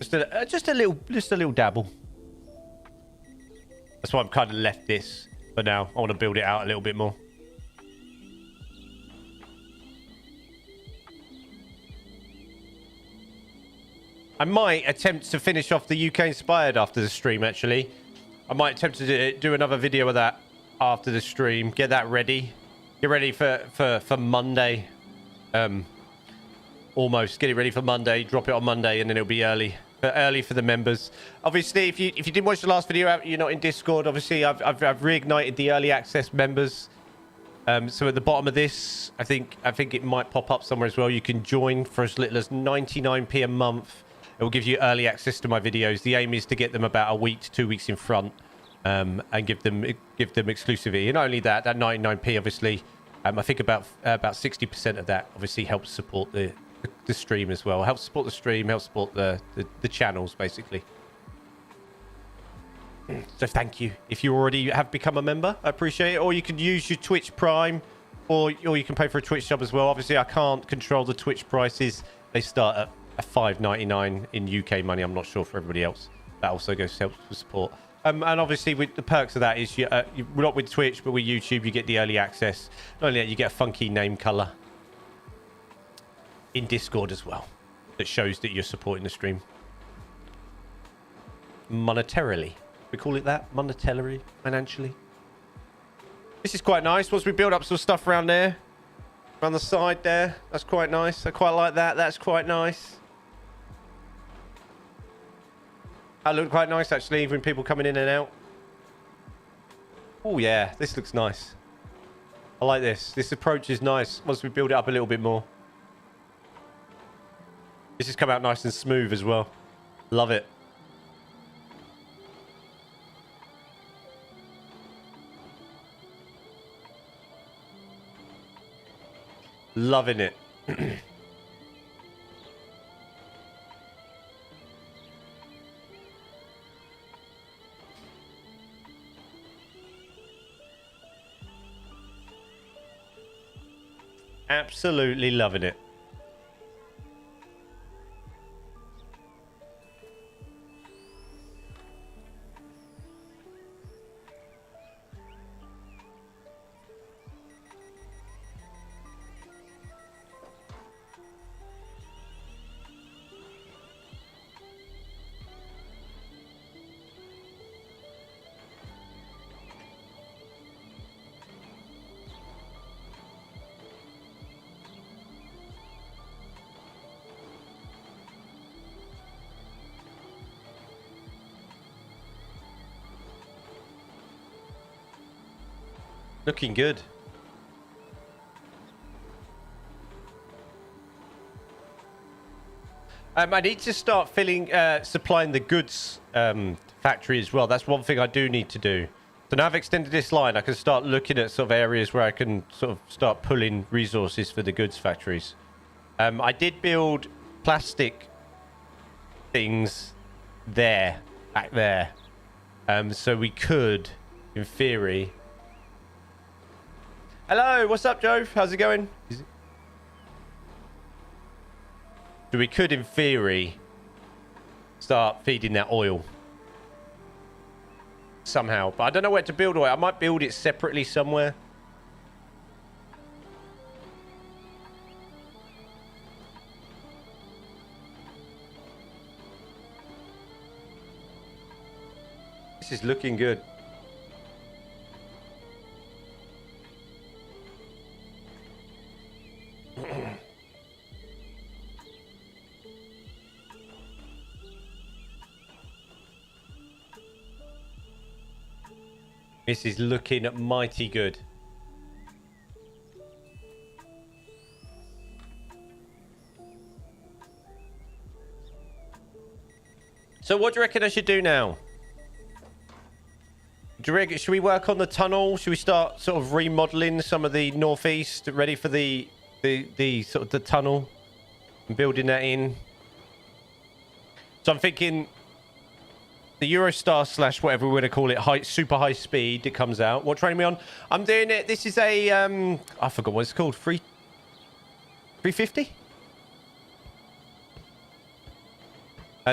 Just a little dabble. That's why I've kind of left this for now. I want to build it out a little bit more. I might attempt to finish off the UK Inspired after the stream, actually. I might attempt to do another video of that after the stream. Get that ready. Get ready for Monday. Almost. Get it ready for Monday. Drop it on Monday, and then it'll be early. Early for the members. Obviously, if you didn't watch the last video, you're not in Discord. Obviously, I've reignited the early access members. So at the bottom of this, I think it might pop up somewhere as well. You can join for as little as 99p a month. It will give you early access to my videos. The aim is to get them about a week to 2 weeks in front, and give them exclusivity. And not only that 99p, obviously, I think about 60% of that obviously helps support the stream as well. Helps support the stream, helps support the channels, basically. So thank you. If you already have become a member, I appreciate it. Or you can use your Twitch Prime, or you can pay for a Twitch sub as well. Obviously, I can't control the Twitch prices. They start at $5.99 in UK money. I'm not sure for everybody else. That also goes to help with support. And obviously, with the perks of that is you're not with Twitch, but with YouTube, you get the early access. Not only that, you get a funky name color in Discord as well that shows that you're supporting the stream monetarily. We call it that, monetarily, financially. This is quite nice. Once we build up some stuff around there, around the side there, that's quite nice. I quite like that. That's quite nice. That looked quite nice, actually, even people coming in and out. Oh yeah, this looks nice. I like this. This approach is nice once we build it up a little bit more. This has come out nice and smooth as well. Love it. Loving it. Absolutely loving it. Looking good. I need to start supplying the goods factory as well. That's one thing I do need to do. So now I've extended this line, I can start looking at sort of areas where I can sort of start pulling resources for the goods factories. I did build plastic things back there. So we could, in theory... Hello, what's up, Joe? How's it going? So we could, in theory, start feeding that oil somehow. But I don't know where to build oil. I might build it separately somewhere. This is looking good. This is looking mighty good. So what do you reckon I should do now? Do you reckon, should we work on the tunnel? Should we start sort of remodeling some of the northeast, ready for the sort of the tunnel and building that in? So I'm thinking the Eurostar slash whatever we're going to call it, super high speed, it comes out. What train are we on? I'm doing it. This is a, I forgot what it's called. 350?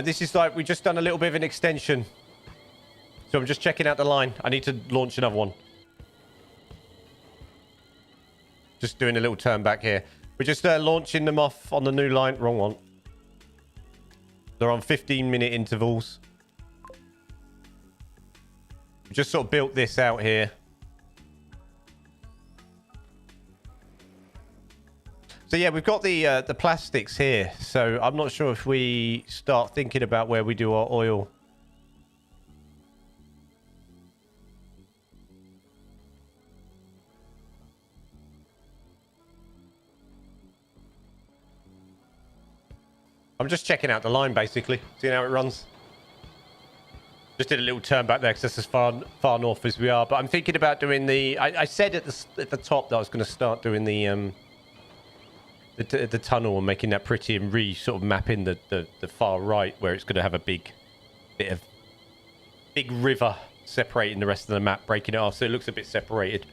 This is like, we've just done a little bit of an extension. So I'm just checking out the line. I need to launch another one. Just doing a little turn back here. We're just launching them off on the new line. Wrong one. They're on 15-minute intervals. We just sort of built this out here. So yeah, we've got the plastics here. So I'm not sure if we start thinking about where we do our oil. I'm just checking out the line, basically, seeing how it runs. Just did a little turn back there because that's as far north as we are. But I'm thinking about doing the... I said at the top that I was going to start doing the tunnel and making that pretty and sort of mapping the far right where it's going to have a big river separating the rest of the map, breaking it off. So it looks a bit separated.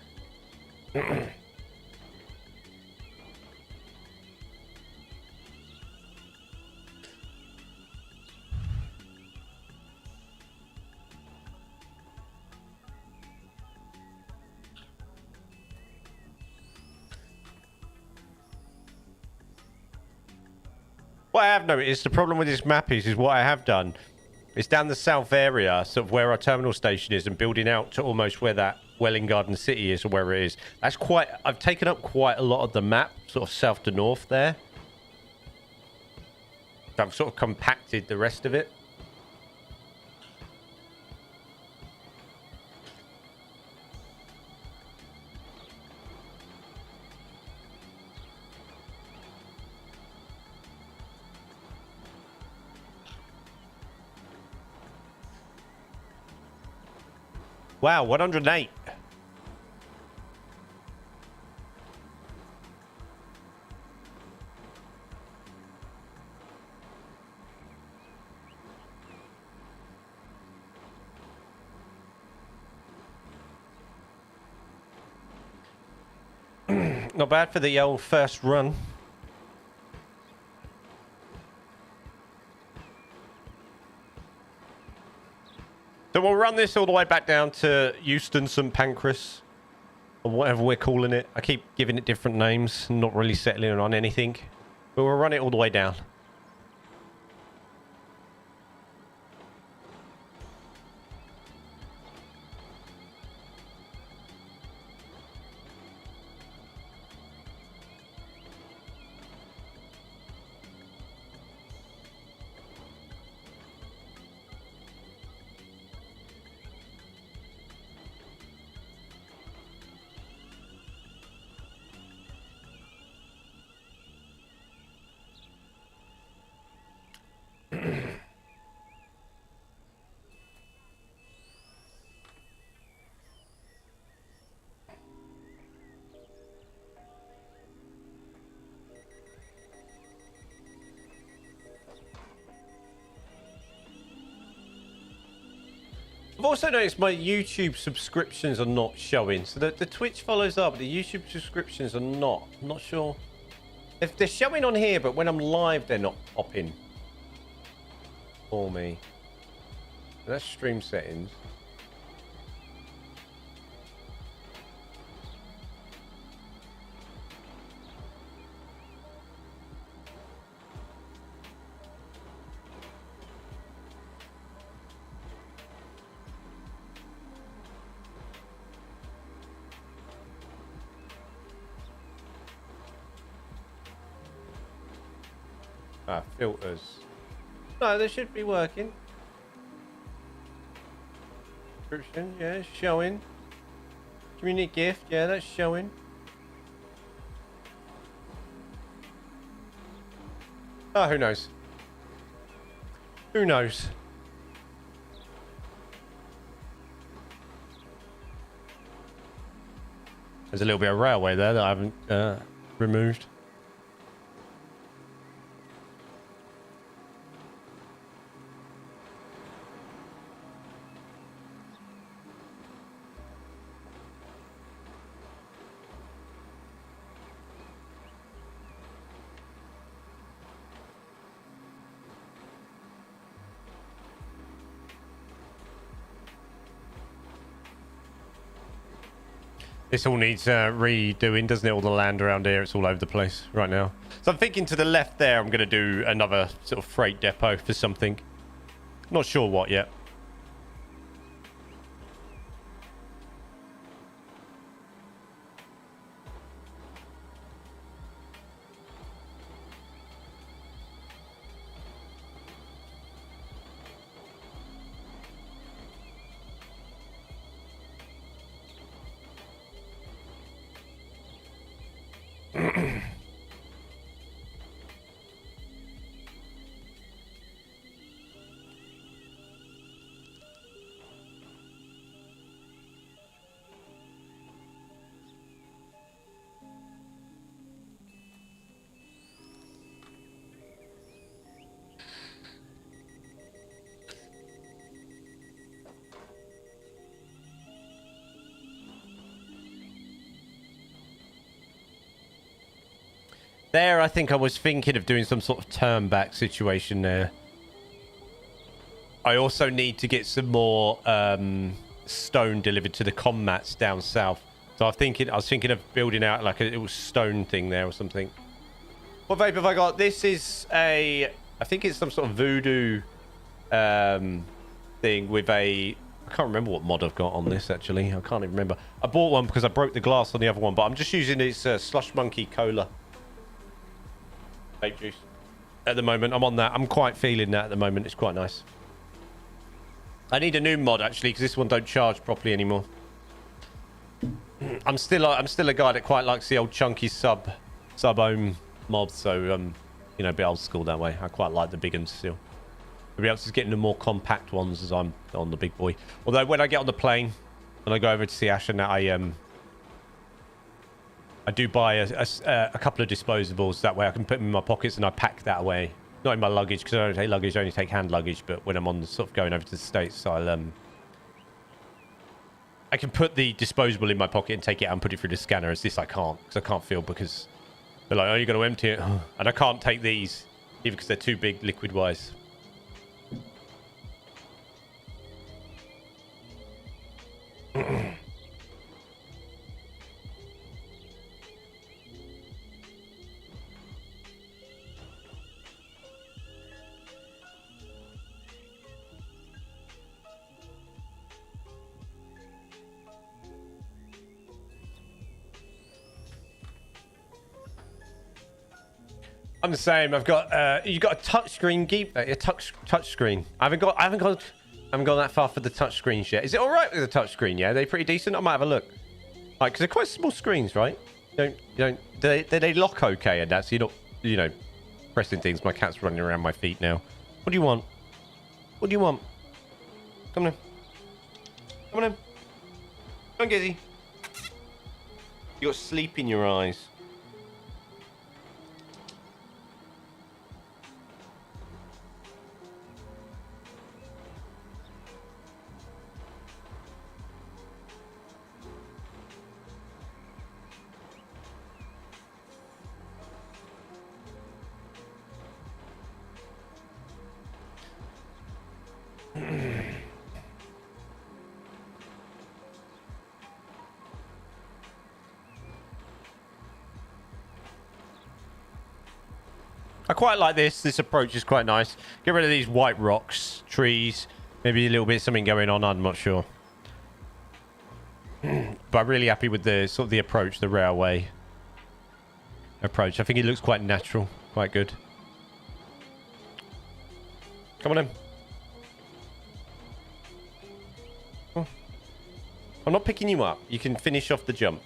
What I have noticed, the problem with this map is what I have done is down the south area, sort of where our terminal station is, and building out to almost where that Welling Garden City is, or where it is. That's quite... I've taken up quite a lot of the map, sort of south to north there. So I've sort of compacted the rest of it. Wow, 108. Not bad for the old first run. So we'll run this all the way back down to Euston St Pancras, or whatever we're calling it. I keep giving it different names, not really settling on anything. But we'll run it all the way down. I've also noticed my YouTube subscriptions are not showing. So the Twitch follows up, but the YouTube subscriptions are not. I'm not sure. If they're showing on here, but when I'm live, they're not popping for me. That's stream settings. Ah, filters. No, they should be working. Description, yeah, it's showing. Community gift, yeah, that's showing. Oh, who knows? Who knows? There's a little bit of railway there that I haven't removed. This all needs redoing, doesn't it? All the land around here, it's all over the place right now. So I'm thinking to the left there, I'm going to do another sort of freight depot for something. Not sure what yet. There, I think I was thinking of doing some sort of turn back situation there. I also need to get some more stone delivered to the commats down south. So I was thinking of building out like a little stone thing there or something. What vape have I got? This is I think it's some sort of voodoo thing with a... I can't remember what mod I've got on this, actually. I can't even remember. I bought one because I broke the glass on the other one, but I'm just using this Slush Monkey Cola vape juice at the moment. I'm on that. I'm quite feeling that at the moment. It's quite nice. I need a new mod, actually, because this one don't charge properly anymore. I'm still a guy that quite likes the old chunky sub-ohm mod, so you know, a bit old school that way. I quite like the big ones still. Everybody else is getting the more compact ones as I'm on the big boy. Although when I get on the plane and I go over to see Ash and that, I do buy a couple of disposables. That way I can put them in my pockets and I pack that away. Not in my luggage, because I don't take luggage. I only take hand luggage. But when I'm on sort of going over to the States, I'll I can put the disposable in my pocket and take it out and put it through the scanner. As this I can't, because I can't feel, because they're like, oh, you got to empty it. And I can't take these, either because they're too big liquid-wise. I'm the same. I've got you got a touch screen, a touch screen. I haven't gone that far for the touch screens yet. Is it all right with the touch screen? Yeah, they're pretty decent. I might have a look. Like, because they're quite small screens, right? They lock okay, and that's, you're not, pressing things. My cat's running around my feet now. What do you want? What do you want? Come on. Come on. Come on, Gizzy. You got sleep in your eyes. I quite like this. This approach is quite nice. Get rid of these white rocks, trees, maybe a little bit something going on. I'm not sure. But I'm really happy with the sort of the approach, the railway approach. I think it looks quite natural, quite good. Come on in. Oh. I'm not picking you up. You can finish off the jump.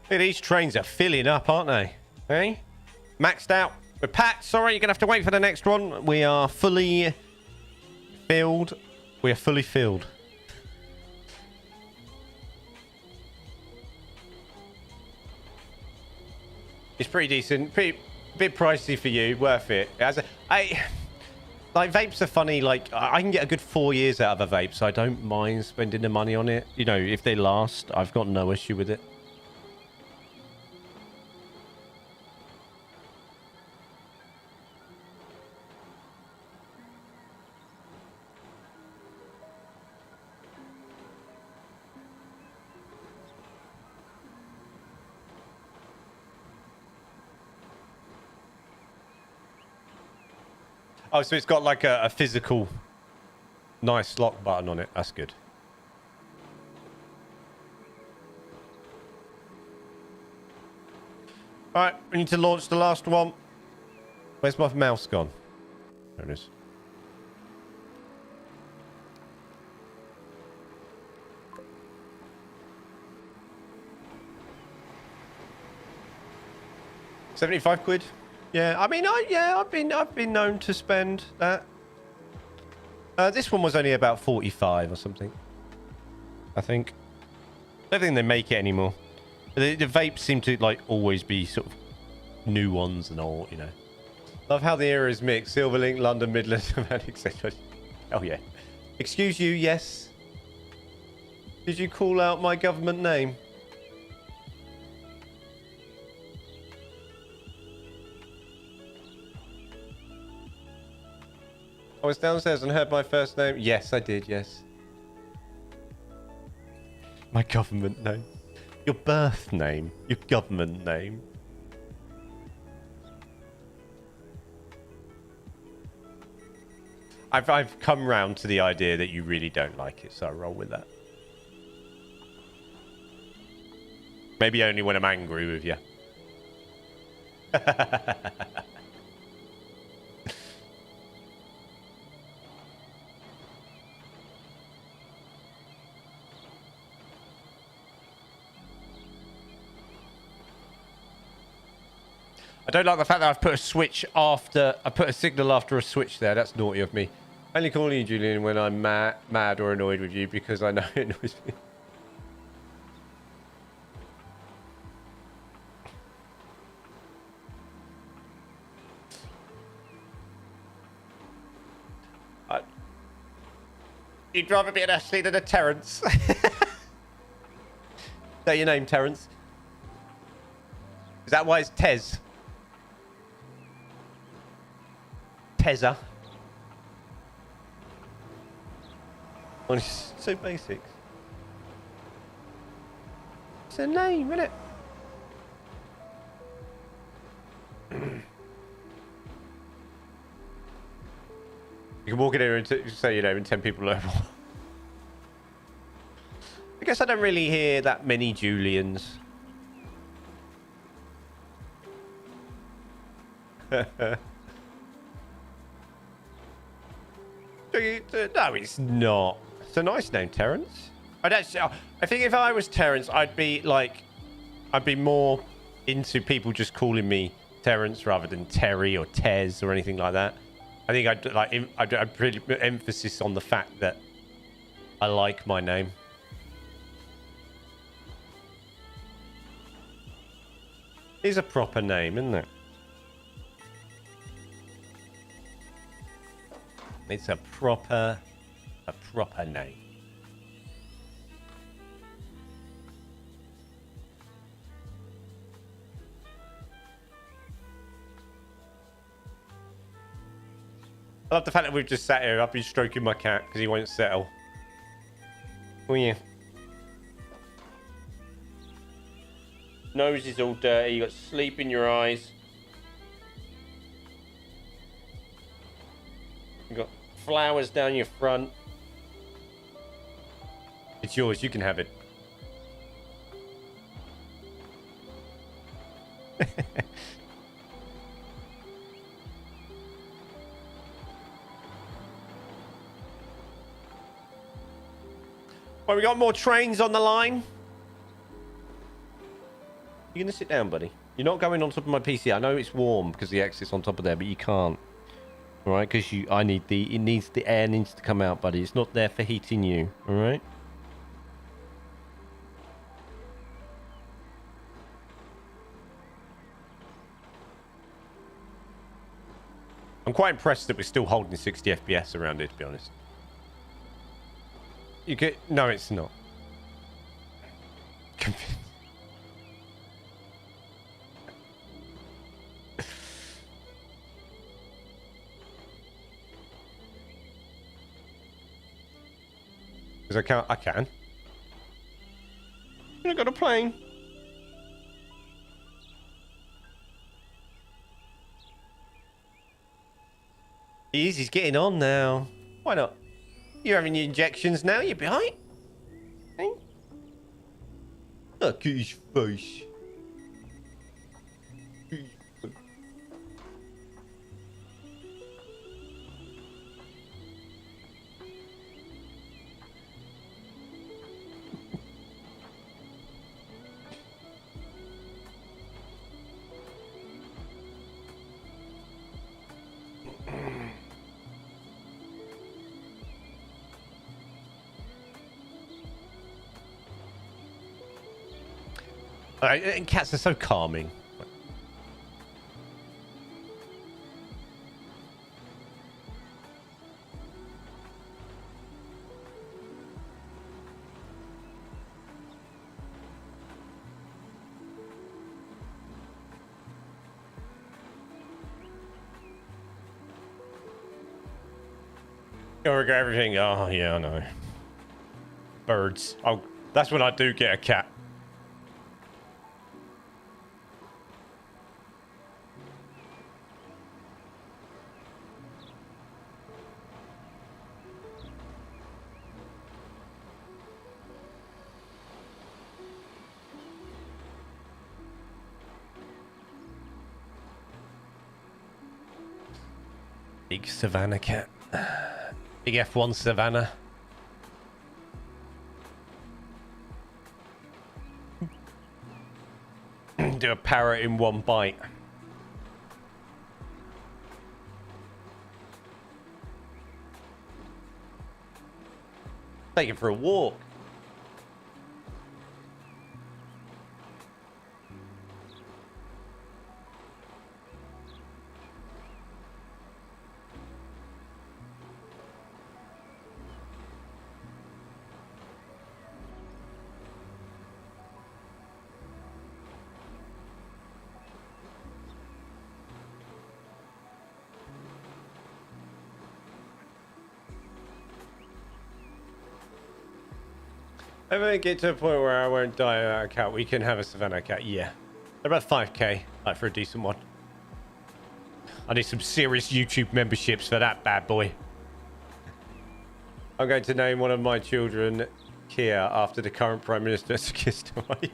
Hey, these trains are filling up, aren't they? Hey? Maxed out. We're packed. Sorry, you're going to have to wait for the next one. We are fully filled. We are fully filled. It's pretty decent. Bit pricey for you. Worth it. Like, vapes are funny. Like, I can get a good 4 years out of a vape, so I don't mind spending the money on it. If they last, I've got no issue with it. Oh, so it's got like a physical nice lock button on it. That's good. All right, we need to launch the last one. Where's my mouse gone? There it is. £75. Yeah, I mean, I've been known to spend that. This one was only about 45 or something, I think. I don't think they make it anymore. The vapes seem to like always be sort of new ones and all, Love how the era is mixed. Silverlink, London, Midlands, etc. Oh yeah. Excuse you, yes. Did you call out my government name? I was downstairs and heard my first name. Yes, I did, yes. My government name. Your birth name. Your government name. I've come round to the idea that you really don't like it, so I roll with that. Maybe only when I'm angry with you. I don't like the fact that I've put a switch after... I put a signal after a switch there. That's naughty of me. Only calling you, Julian, when I'm mad or annoyed with you because I know it annoys me. You'd rather be an Ashley than a Terence. Is that your name, Terence? Is that why it's Tez? Tezza. Oh, it's so basic. It's a name, isn't it? You can walk in here and say your name and 10 people know. I guess I don't really hear that many Julians. No, it's not. It's a nice name, Terence. I think if I was Terence, I'd be more into people just calling me Terence rather than Terry or Tez or anything like that. I think I'd pretty put emphasis on the fact that I like my name. It's a proper name, isn't it? It's a proper name. I love the fact that we've just sat here. I've been stroking my cat because he won't settle. Oh yeah. Nose is all dirty. You got sleep in your eyes. You got flowers down your front. It's yours. You can have it. Well, we got more trains on the line. You're gonna sit down, buddy. You're not going on top of my PC. I know it's warm because the exit's on top of there, but you can't. All right, because the air needs to come out, buddy. It's not there for heating you. All right. I'm quite impressed that we're still holding 60 FPS around here, to be honest. You get... No, it's not. Because I can. I got a plane. He's getting on now. Why not? You're having your injections now. You'll be alright. Hey? Look at his face. And cats are so calming. Everything. Oh, yeah, I know. Birds. Oh, that's when I do get a cat. Big Savannah cat. Big F1 Savannah. Do a parrot in one bite. Take him for a walk. If I get to a point where I won't die without a cat, we can have a Savannah cat. Yeah. They're about 5k, like for a decent one. I need some serious YouTube memberships for that bad boy. I'm going to name one of my children Keir after the current Prime Minister. I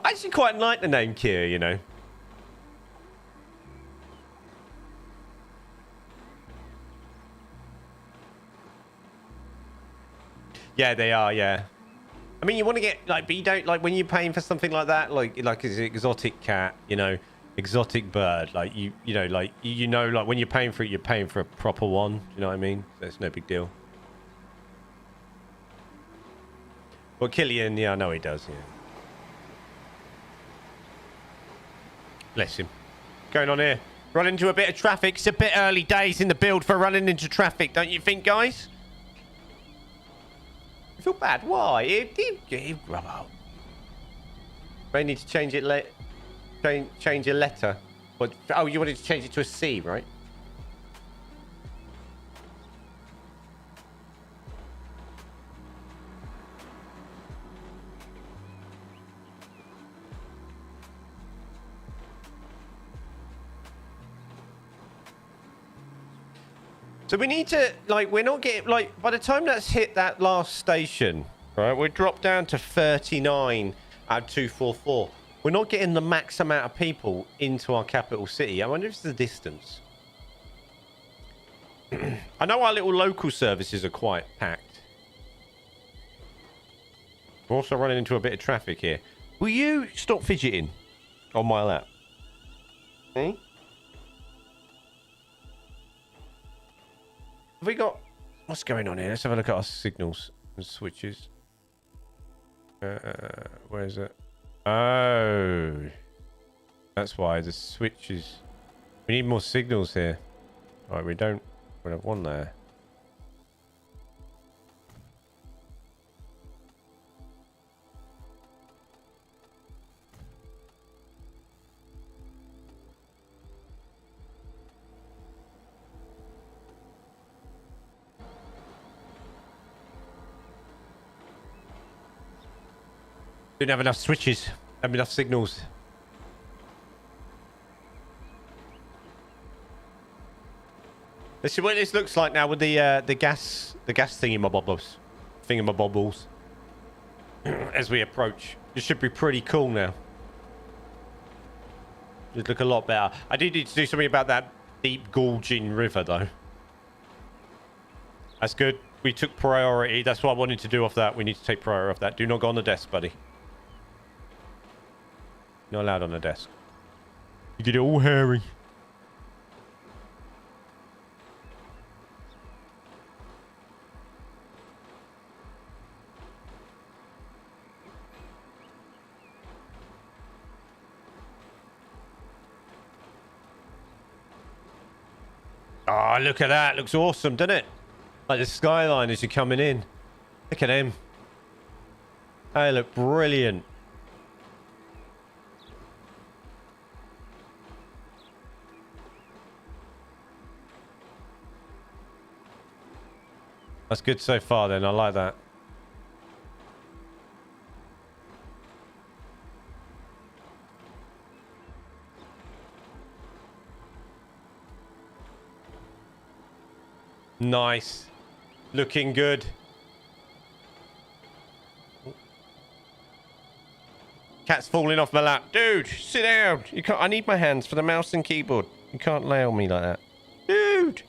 actually quite like the name Keir, you know. Yeah, they are, yeah. I mean, you want to get, like, but you don't, like, when you're paying for something like that, like an exotic cat, you know, exotic bird, like, you know, like, like, when you're paying for it, you're paying for a proper one. You know what I mean? So it's no big deal. Well, Killian, yeah, I know he does, yeah. Bless him. Going on here. Run into a bit of traffic. It's a bit early days in the build for running into traffic, don't you think, guys? I feel bad. Why? Rub out. May need to change it. Change a letter. What? Oh, you wanted to change it to a C, right? So we need to, like, we're not getting, like, by the time that's hit that last station, right, we're dropped down to 39 out of 244. We're not getting the max amount of people into our capital city. I wonder if it's the distance. I know our little local services are quite packed. We're also running into a bit of traffic here. Will you stop fidgeting on my lap? Eh? Have we got... What's going on here? Let's have a look at our signals and switches. Where is it? Oh. That's why the switches... We need more signals here. All right, we don't have one there. Didn't have enough switches. Have enough signals. Let's see what this looks like now with the gas thingamabobbles as we approach. This should be pretty cool now. It'd look a lot better. I do need to do something about that deep gorging river though. That's good. We took priority. That's what I wanted to do off that. We need to take priority off that. Do not go on the desk, buddy. Not allowed on the desk. You get it all hairy. Oh, look at that. Looks awesome, doesn't it? Like the skyline as you're coming in. Look at him. They look brilliant. That's good so far then. I like that. Nice. Looking good. Cat's falling off my lap. Dude, sit down. You can't. I need my hands for the mouse and keyboard. You can't lay on me like that. Dude.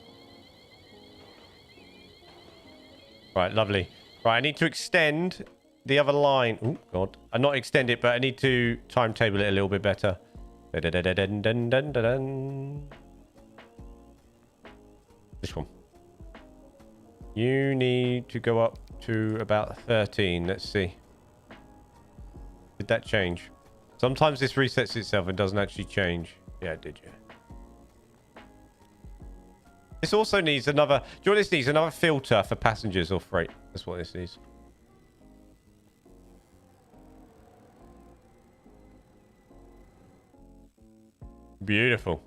Right, lovely. Right, I need to extend the other line. Oh, God. Not extend it, but I need to timetable it a little bit better. This one. You need to go up to about 13. Let's see. Did that change? Sometimes this resets itself and doesn't actually change. Yeah, it did, yeah. This also needs another... Do you know what this needs? Another filter for passengers or freight. That's what this needs. Beautiful.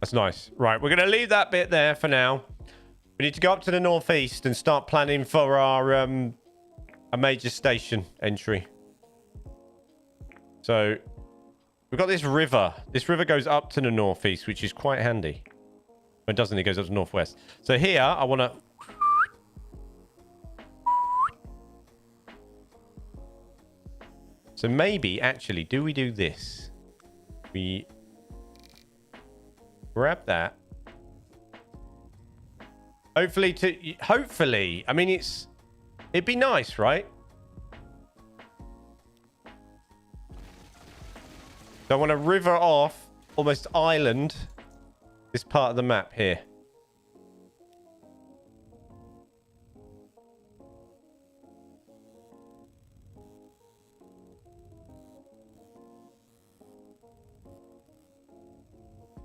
That's nice. Right, we're going to leave that bit there for now. We need to go up to the northeast and start planning for our a major station entry. So we've got this river. This river goes up to the northeast, which is quite handy. It doesn't. It goes up to northwest. So here, I want to... So maybe, actually, do we do this? We grab that. Hopefully, I mean, it'd be nice, right? So I want to river off, almost island, this part of the map here.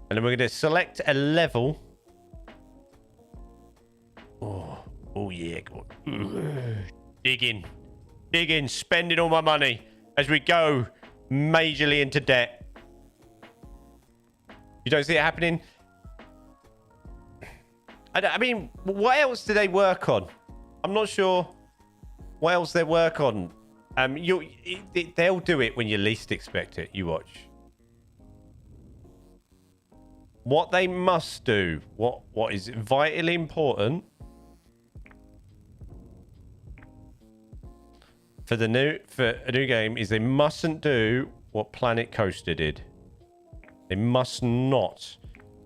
And then we're going to select a level. Oh yeah. Dig in, spending all my money as we go majorly into debt. You don't see it happening? I mean, what else do they work on? I'm not sure what else they work on. They'll do it when you least expect it. You watch. What they must do, what is vitally important for a new game is they mustn't do what Planet Coaster did. They must not,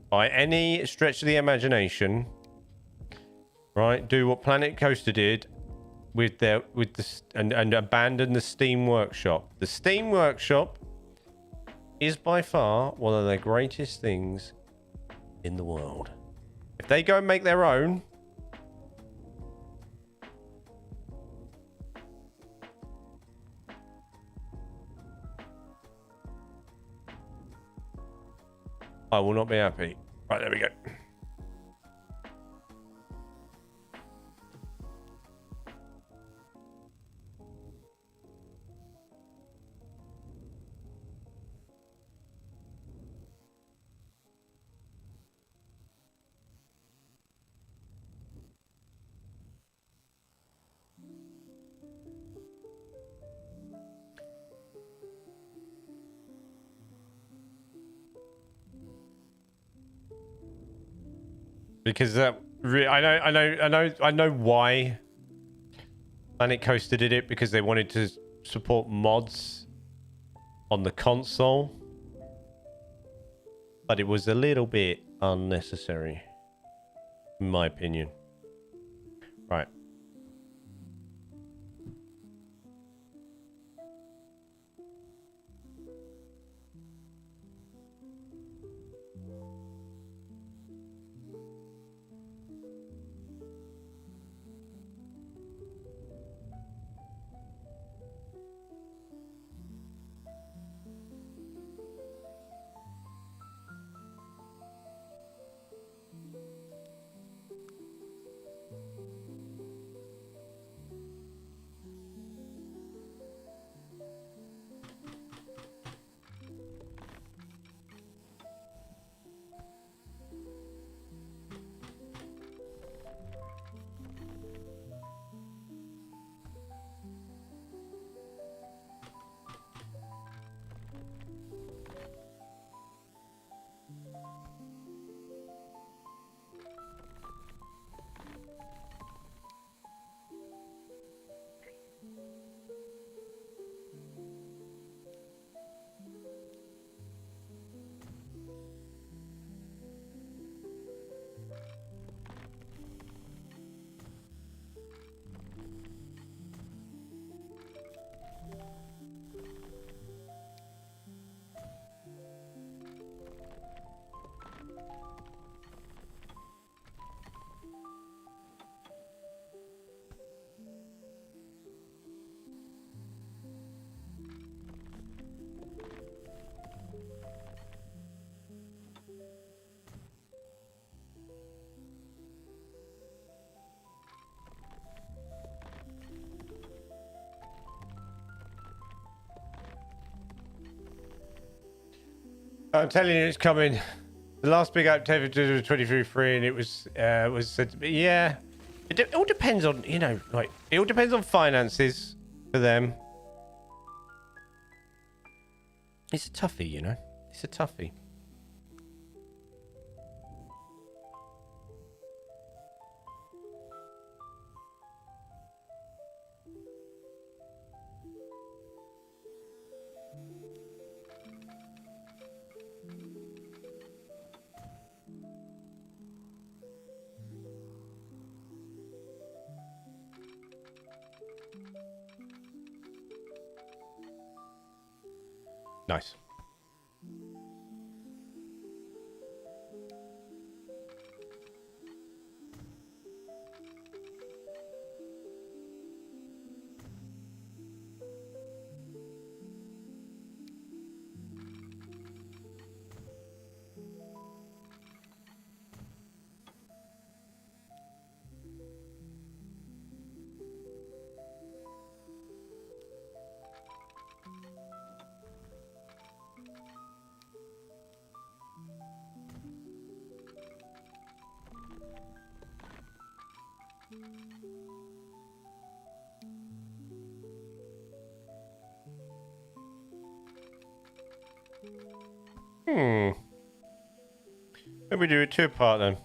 by any stretch of the imagination, right, do what Planet Coaster did and abandon the Steam Workshop. The Steam Workshop is by far one of the greatest things in the world. If they go and make their own, I will not be happy. Right, there we go. Because I know why Planet Coaster did it, because they wanted to support mods on the console, but it was a little bit unnecessary, in my opinion. Right. I'm telling you, it's coming. The last big update was 23.3, and it was said to be, yeah. It all depends on, you know, like, it all depends on finances for them. It's a toughie, you know. It's a toughie. Nice. Maybe we do it two-part then.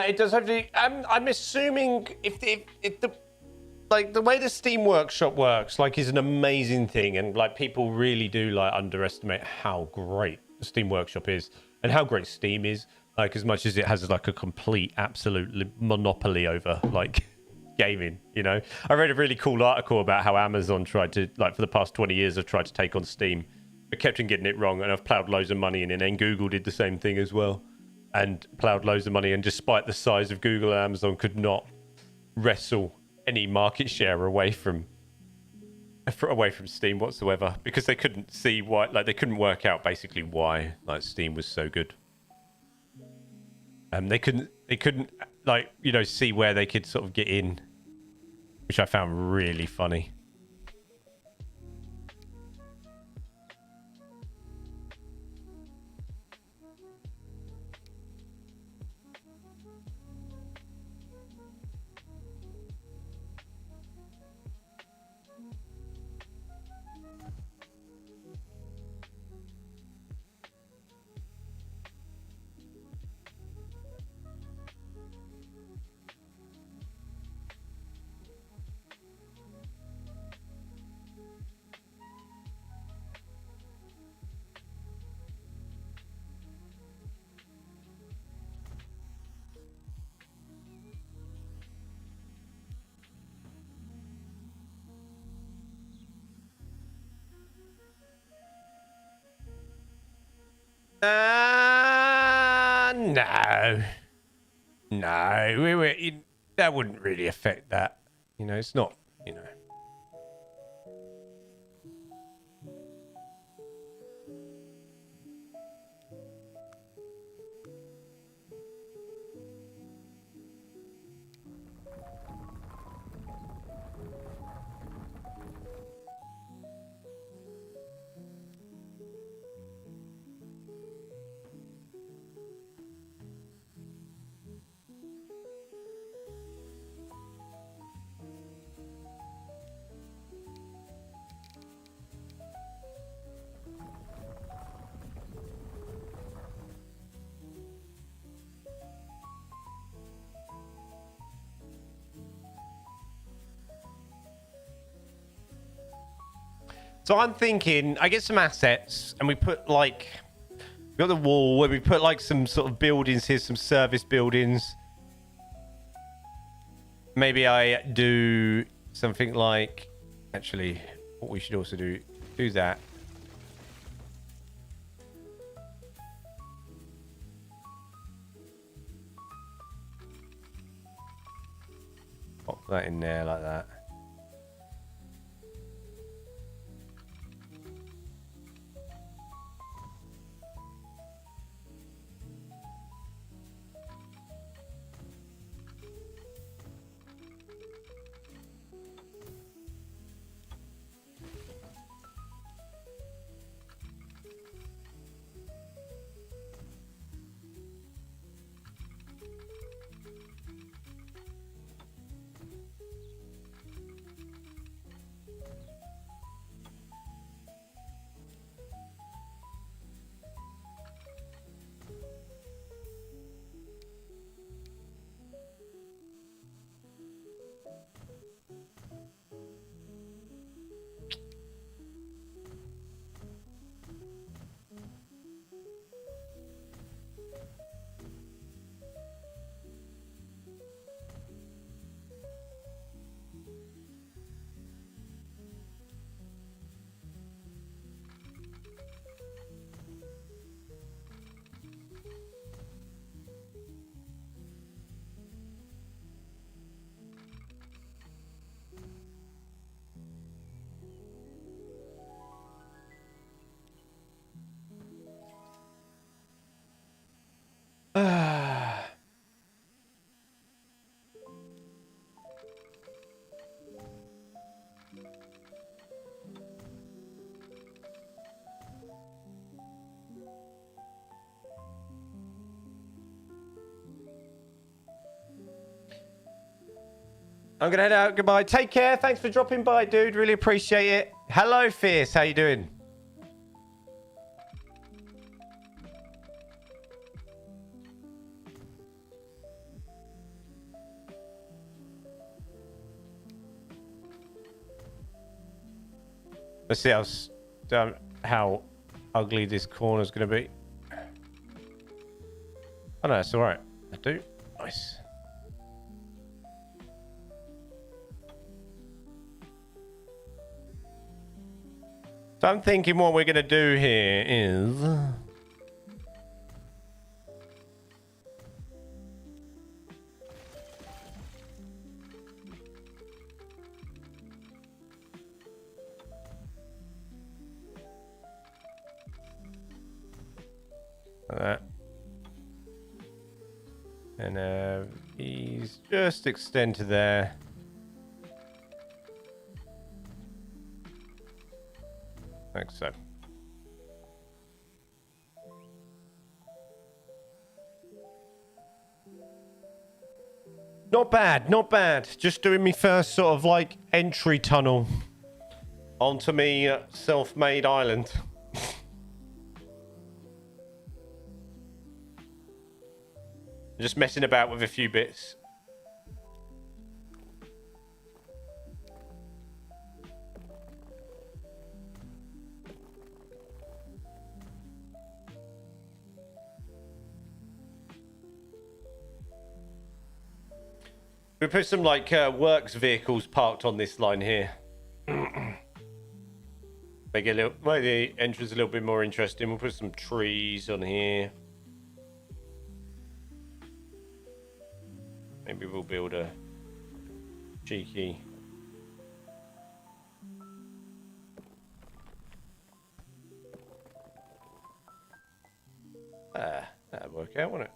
It does have to. I'm assuming if the like the way the Steam Workshop works, like, is an amazing thing, and like people really do like underestimate how great the Steam Workshop is and how great Steam is. Like, as much as it has like a complete, absolute monopoly over like gaming, you know. I read a really cool article about how Amazon tried to, like, for the past 20 years, have tried to take on Steam, but kept on getting it wrong, and I've plowed loads of money in, and then Google did the same thing as well. And plowed loads of money, and despite the size of Google and Amazon, could not wrestle any market share away from Steam whatsoever, because they couldn't see why, like, they couldn't work out basically why, like, Steam was so good. They couldn't like, you know, see where they could sort of get in, which I found really funny. No. No, that wouldn't really affect that. You know, it's not, you know. So I'm thinking, I get some assets, and we put like, we got the wall where we put like some sort of buildings here, some service buildings. Maybe I do something like, actually, what we should also do that. Pop that in there like that. I'm gonna head out. Goodbye. Take care. Thanks for dropping by, dude. Really appreciate it. Hello, Fierce. How you doing? Let's see how ugly this corner's gonna be. Oh no, it's all right. I do. Nice. So I'm thinking what we're gonna do here is that. And he's just extend to there. Like so. Not bad, not bad. Just doing me first sort of like entry tunnel onto me self-made island. Just messing about with a few bits. We put some like works vehicles parked on this line here. Make the entrance a little bit more interesting. We'll put some trees on here. Maybe we'll build a cheeky. That'll work out, won't it?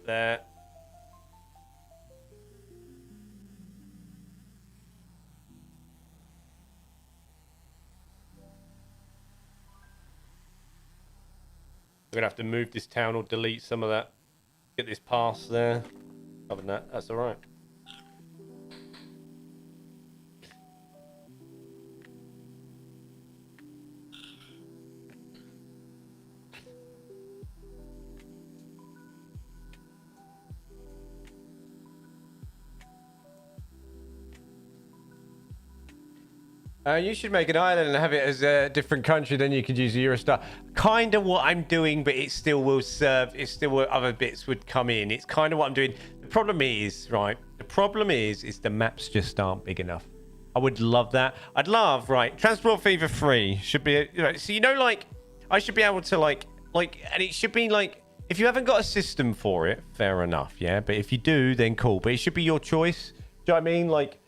There. We're gonna have to move this town or delete some of that. Get this pass there. Other than that, that's all right. You should make an island and have it as a different country. Then you could use Eurostar. Kind of what I'm doing, but it still will serve. It's still where other bits would come in. It's kind of what I'm doing. The problem is, right? The problem is the maps just aren't big enough. I would love that. I'd love, right? Transport Fever 3 should be, so like, I should be able to like, and it should be like, if you haven't got a system for it, fair enough, yeah. But if you do, then cool. But it should be your choice. Do you know what I mean? Like,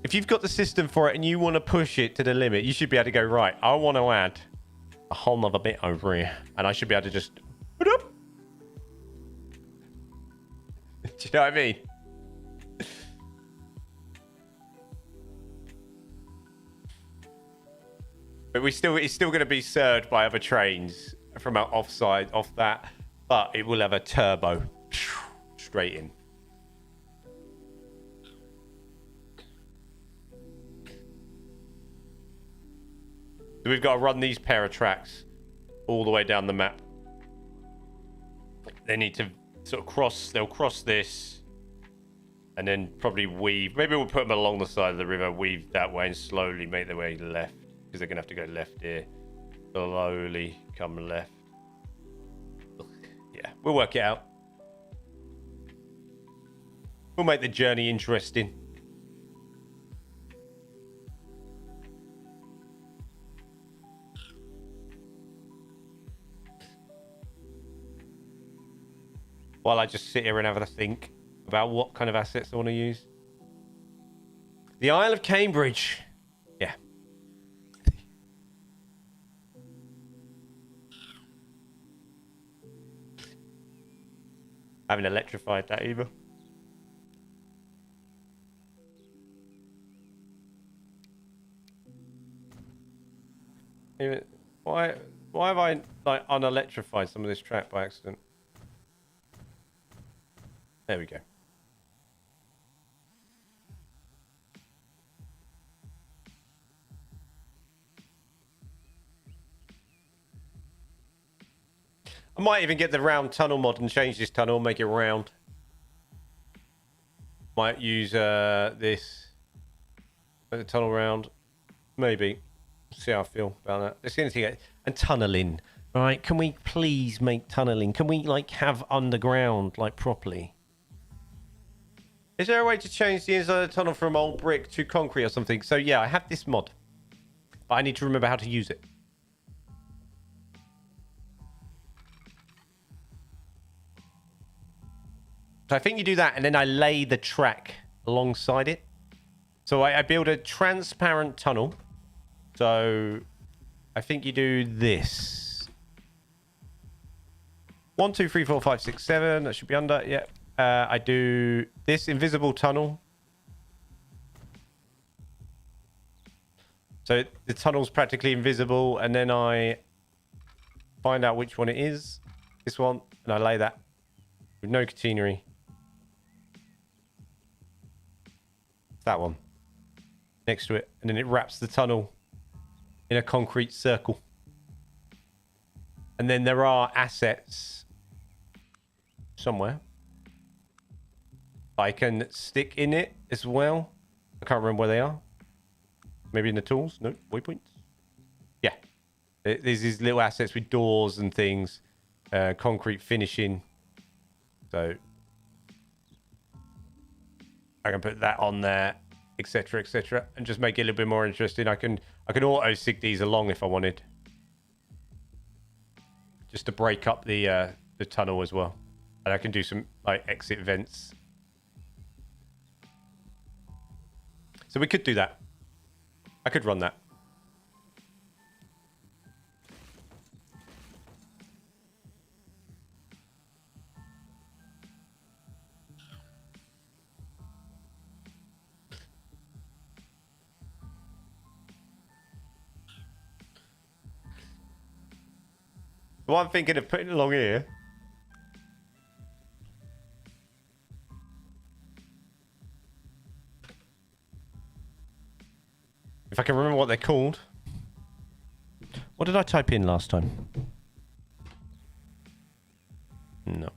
if you've got the system for it and you want to push it to the limit, you should be able to go, right, I want to add a whole nother bit over here. And I should be able to just... Do you know what I mean? But it's still going to be served by other trains from our offside, off that. But it will have a turbo straight in. So we've got to run these pair of tracks all the way down the map. They need to sort of cross, they'll cross this and then probably weave. Maybe we'll put them along the side of the river, weave that way and slowly make their way left because they're going to have to go left here. Slowly come left. Yeah, we'll work it out. We'll make the journey interesting. While I just sit here and have a think about what kind of assets I want to use. The Isle of Cambridge. Yeah. I haven't electrified that either. Why have I like unelectrified some of this track by accident? There we go. I might even get the round tunnel mod and change this tunnel, make it round. Might use this. Make the tunnel round. Maybe. See how I feel about that. Let's get into it. And tunneling. Right? Can we please make tunneling? Can we like have underground like properly? Is there a way to change the inside of the tunnel from old brick to concrete or something? So yeah, I have this mod. But I need to remember how to use it. So I think you do that and then I lay the track alongside it. So I build a transparent tunnel. So I think you do this. 1, 2, 3, 4, 5, 6, 7. That should be under. Yeah. I do this invisible tunnel. So the tunnel's practically invisible. And then I find out which one it is. This one. And I lay that with no catenary. That one. Next to it. And then it wraps the tunnel in a concrete circle. And then there are assets somewhere I can stick in it as well. I can't remember where they are. Maybe in the tools? No, waypoints? Yeah. There's these little assets with doors and things. Concrete finishing. So I can put that on there, etc., etc., and just make it a little bit more interesting. I can I can auto sig these along if I wanted. Just to break up the tunnel as well. And I can do some like exit vents. So we could do that. I could run that. What I'm thinking of putting along here. If I can remember what they're called. What did I type in last time? No.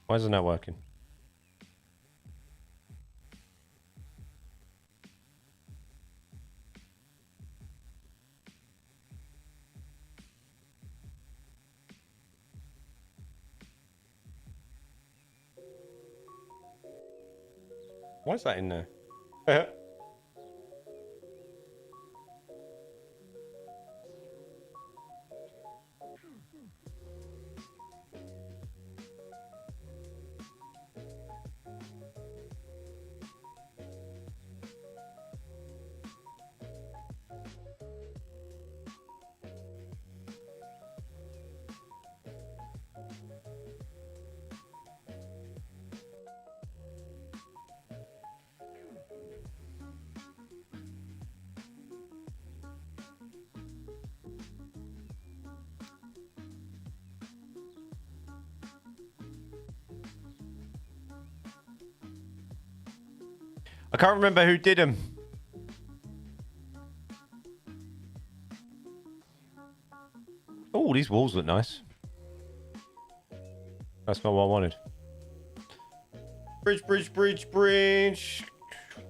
Why isn't that working? Why is that in there? I can't remember who did them. Oh, these walls look nice. That's not what I wanted. Bridge, bridge, bridge, bridge.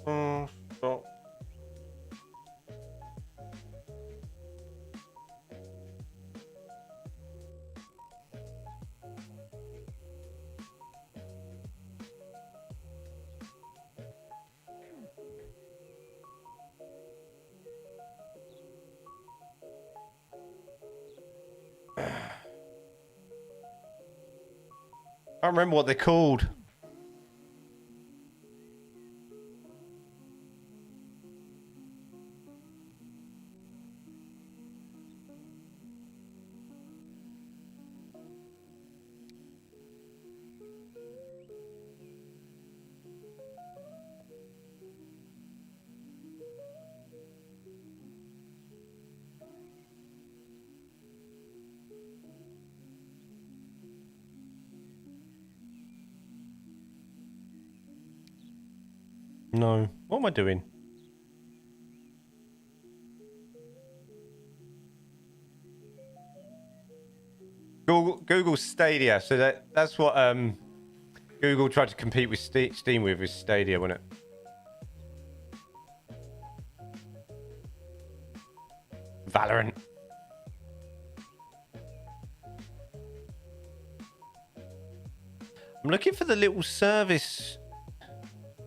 Stop. I don't remember what they're called. No. What am I doing? Google Stadia. So that's what Google tried to compete with Steam with Stadia, wasn't it? Valorant. I'm looking for the little service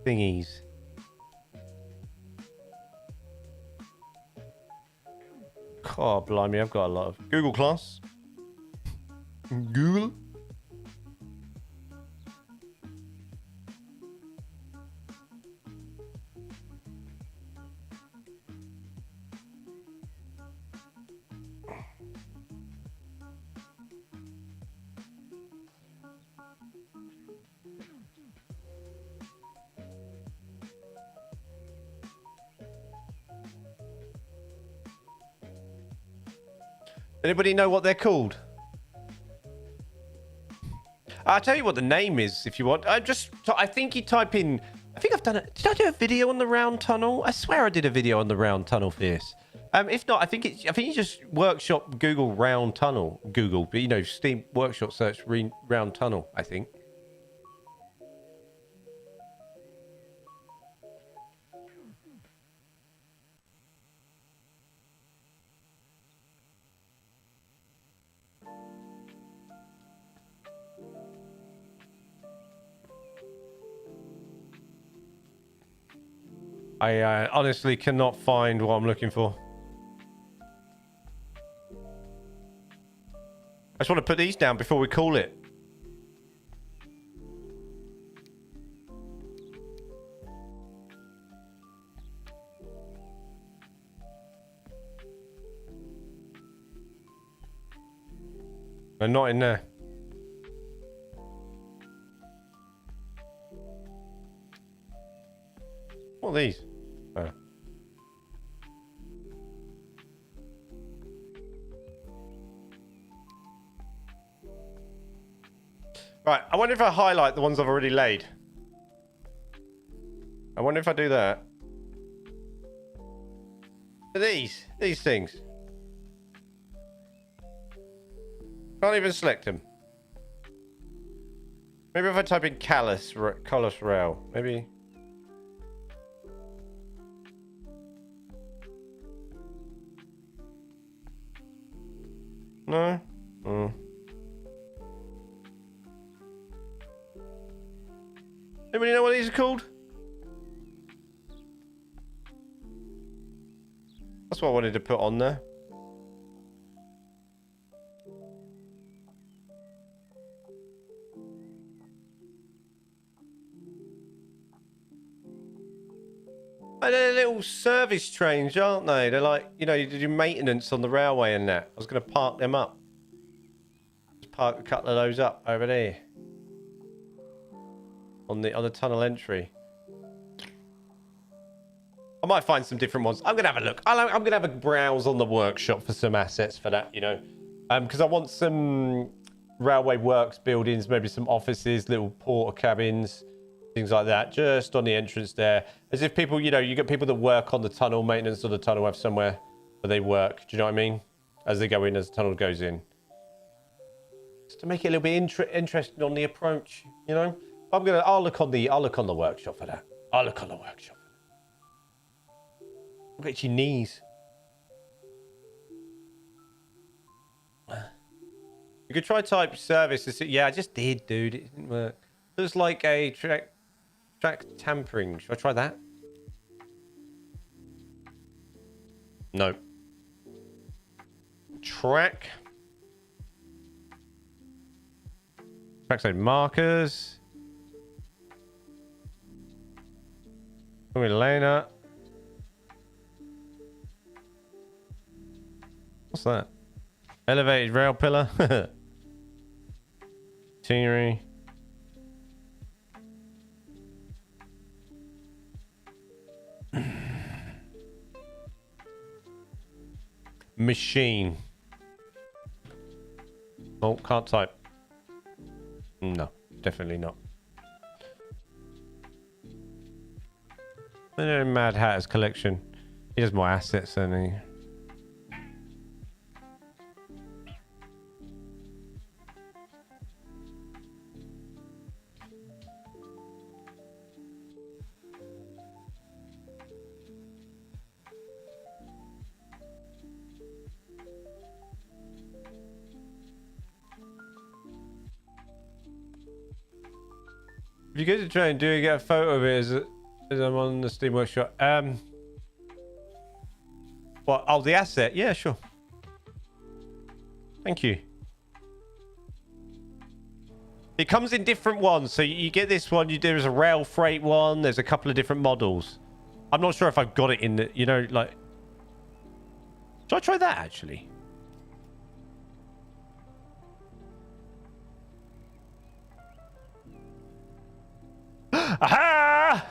thingies. God, blimey, I've got a lot of Google Class. Google. Anybody know what they're called? I'll tell you what the name is if you want. I think you type in. I think I've done it. Did I do a video on the round tunnel? I swear I did a video on the round tunnel for this. If not, I think you just workshop Google round tunnel. Google, but you know, Steam workshop search round tunnel. I think. I honestly cannot find what I'm looking for. I just want to put these down before we call it. They're not in there. What are these? Oh. Right, I wonder if I highlight the ones I've already laid. I wonder if I do that. These things. Can't even select them. Maybe if I type in callus rail, maybe. No? Oh. Anybody know what these are called? That's what I wanted to put on there. And they're little service trains, aren't they? They're like, you know, you do maintenance on the railway and that. I was going to park them up. Just park a couple of those up over there. On the tunnel entry. I might find some different ones. I'm going to have a look. I'm going to have a browse on the workshop for some assets for that, you know. Because I want some railway works buildings, maybe some offices, little porter cabins, things like that, just on the entrance there. As if people, you know, you get people that work on the tunnel, maintenance of the tunnel, have somewhere where they work. Do you know what I mean? As they go in, as the tunnel goes in. Just to make it a little bit interesting on the approach, you know. I'll look on the workshop for that. I'll look on the workshop. Look at your knees. You could try type service. Yeah, I just did, dude. It didn't work. Looks like a track tampering. Should I try that? No. Trackside markers. Elena. What's that? Elevated rail pillar. Machinery. Machine. Oh, can't type. No, definitely not. Mad Hatter's collection. He has more assets than he. If you go to train, do you get a photo of it as I'm on the Steam Workshop? What? Oh, the asset? Yeah, sure. Thank you. It comes in different ones. So you get this one. There's a rail freight one. There's a couple of different models. I'm not sure if I've got it in the, you know, like. Should I try that actually? Aha!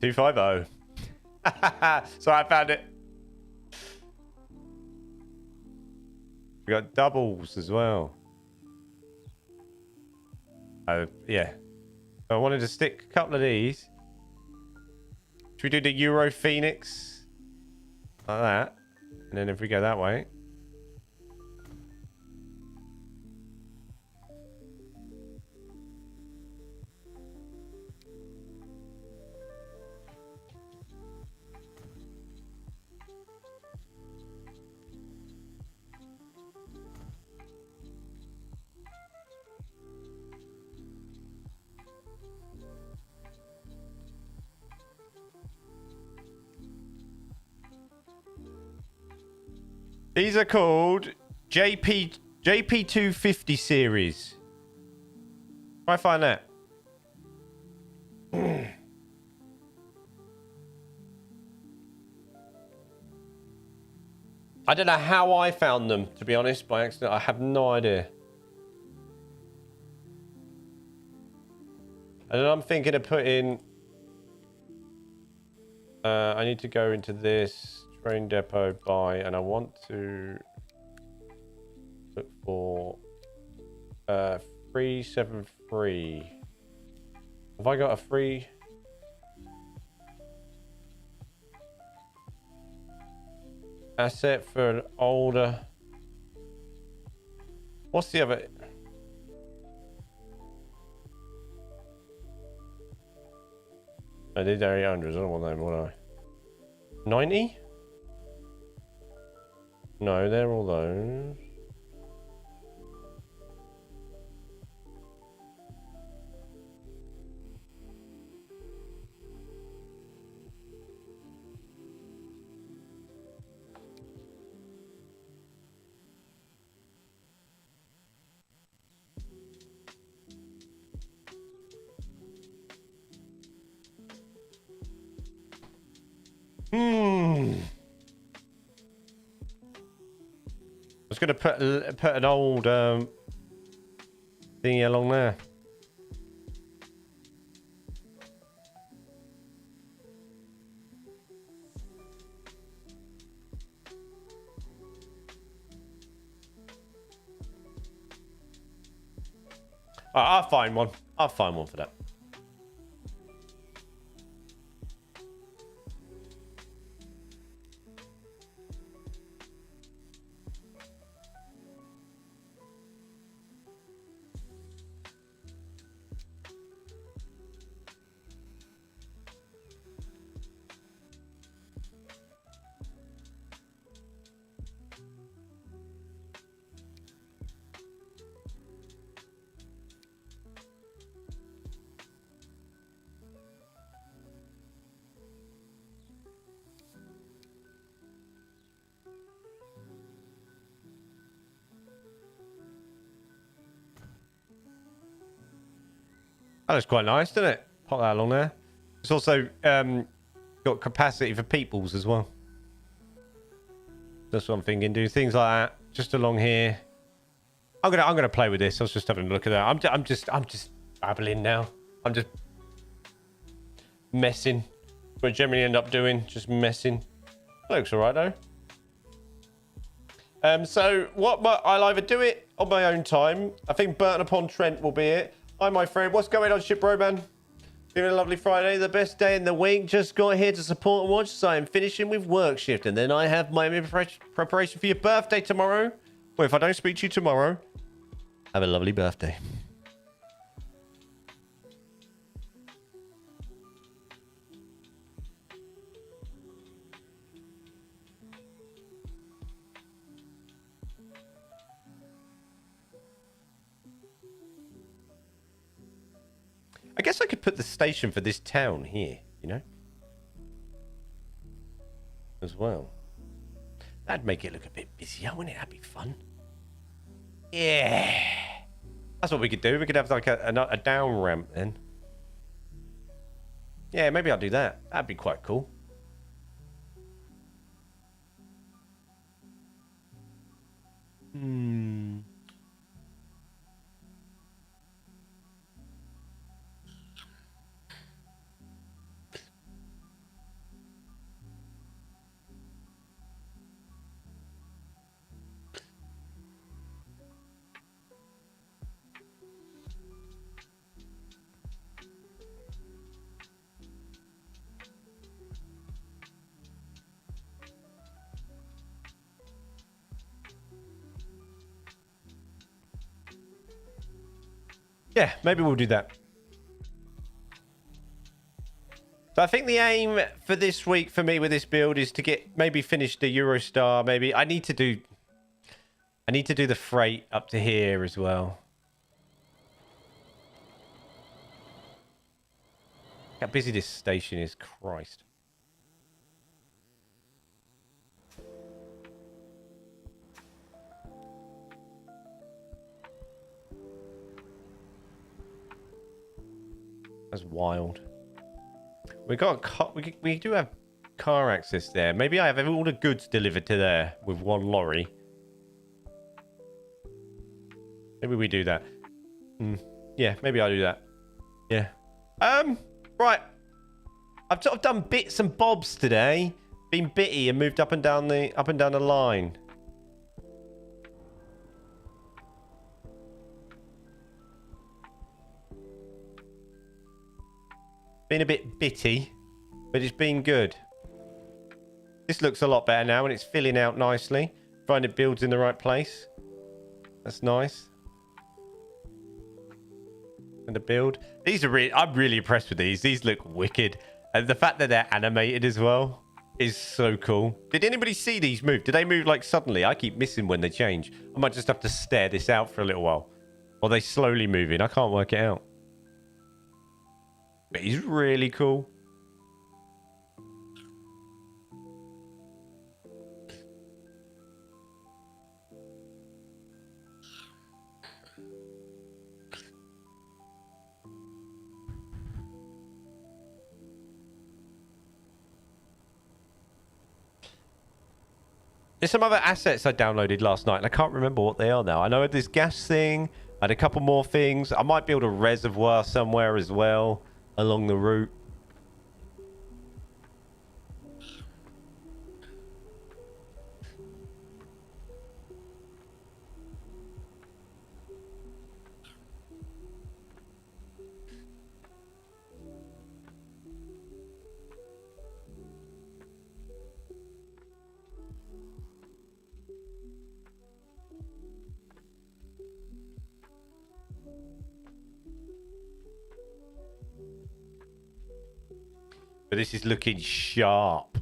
250. So I found it. We got doubles as well. Yeah. So I wanted to stick a couple of these. Should we do the Euro Phoenix? Like that. And then if we go that way. These are called JP250 series. Try find that. I don't know how I found them, to be honest, by accident. I have no idea. And then I'm thinking of putting... I need to go into this train depot buy, and I want to look for 373. Have I got a free... asset for an older... What's the other... I did 800s. I don't want them, would I? 90? No, they're all those. I was going to put an old thingy along there. I'll find one. I'll find one for that. That looks quite nice, doesn't it? Pop that along there. It's also got capacity for peoples as well. That's what I'm thinking. Do things like that just along here. I'm gonna play with this. I was just having a look at that. I'm just babbling now. I'm just messing. What I generally end up doing, just messing. That looks alright though. So I'll either do it on my own time. I think Burton upon Trent will be it. Hi, my friend. What's going on, Ship Roman? Feeling a lovely Friday, the best day in the week. Just got here to support and watch, so I'm finishing with work shift, and then I have my preparation for your birthday tomorrow. Well, if I don't speak to you tomorrow, have a lovely birthday. I guess I could put the station for this town here, you know? As well. That'd make it look a bit busier, wouldn't it? That'd be fun. Yeah. That's what we could do. We could have like a down ramp then. Yeah, maybe I'll do that. That'd be quite cool. Yeah, maybe we'll do that. So I think the aim for this week for me with this build is to get maybe finish the Eurostar. Maybe I need to do the freight up to here as well. How busy this station is, Christ. That's wild. We got a car, we do have car access there. Maybe I have all the goods delivered to there with one lorry. Maybe we do that. Yeah, maybe I'll do that. Yeah. Right. I've sort of done bits and bobs today. Been bitty and moved up and down the line. Been a bit bitty, but it's been good. This looks a lot better now and it's filling out nicely. Find it builds in the right place. That's nice. And the build. These are really, I'm really impressed with these. These look wicked. And the fact that they're animated as well is so cool. Did anybody see these move? Did they move like suddenly? I keep missing when they change. I might just have to stare this out for a little while. Or they slowly moving. I can't work it out. But he's really cool. There's some other assets I downloaded last night, and I can't remember what they are now. I know this gas thing. I had a couple more things. I might build a reservoir somewhere as well along the route. But this is looking sharp.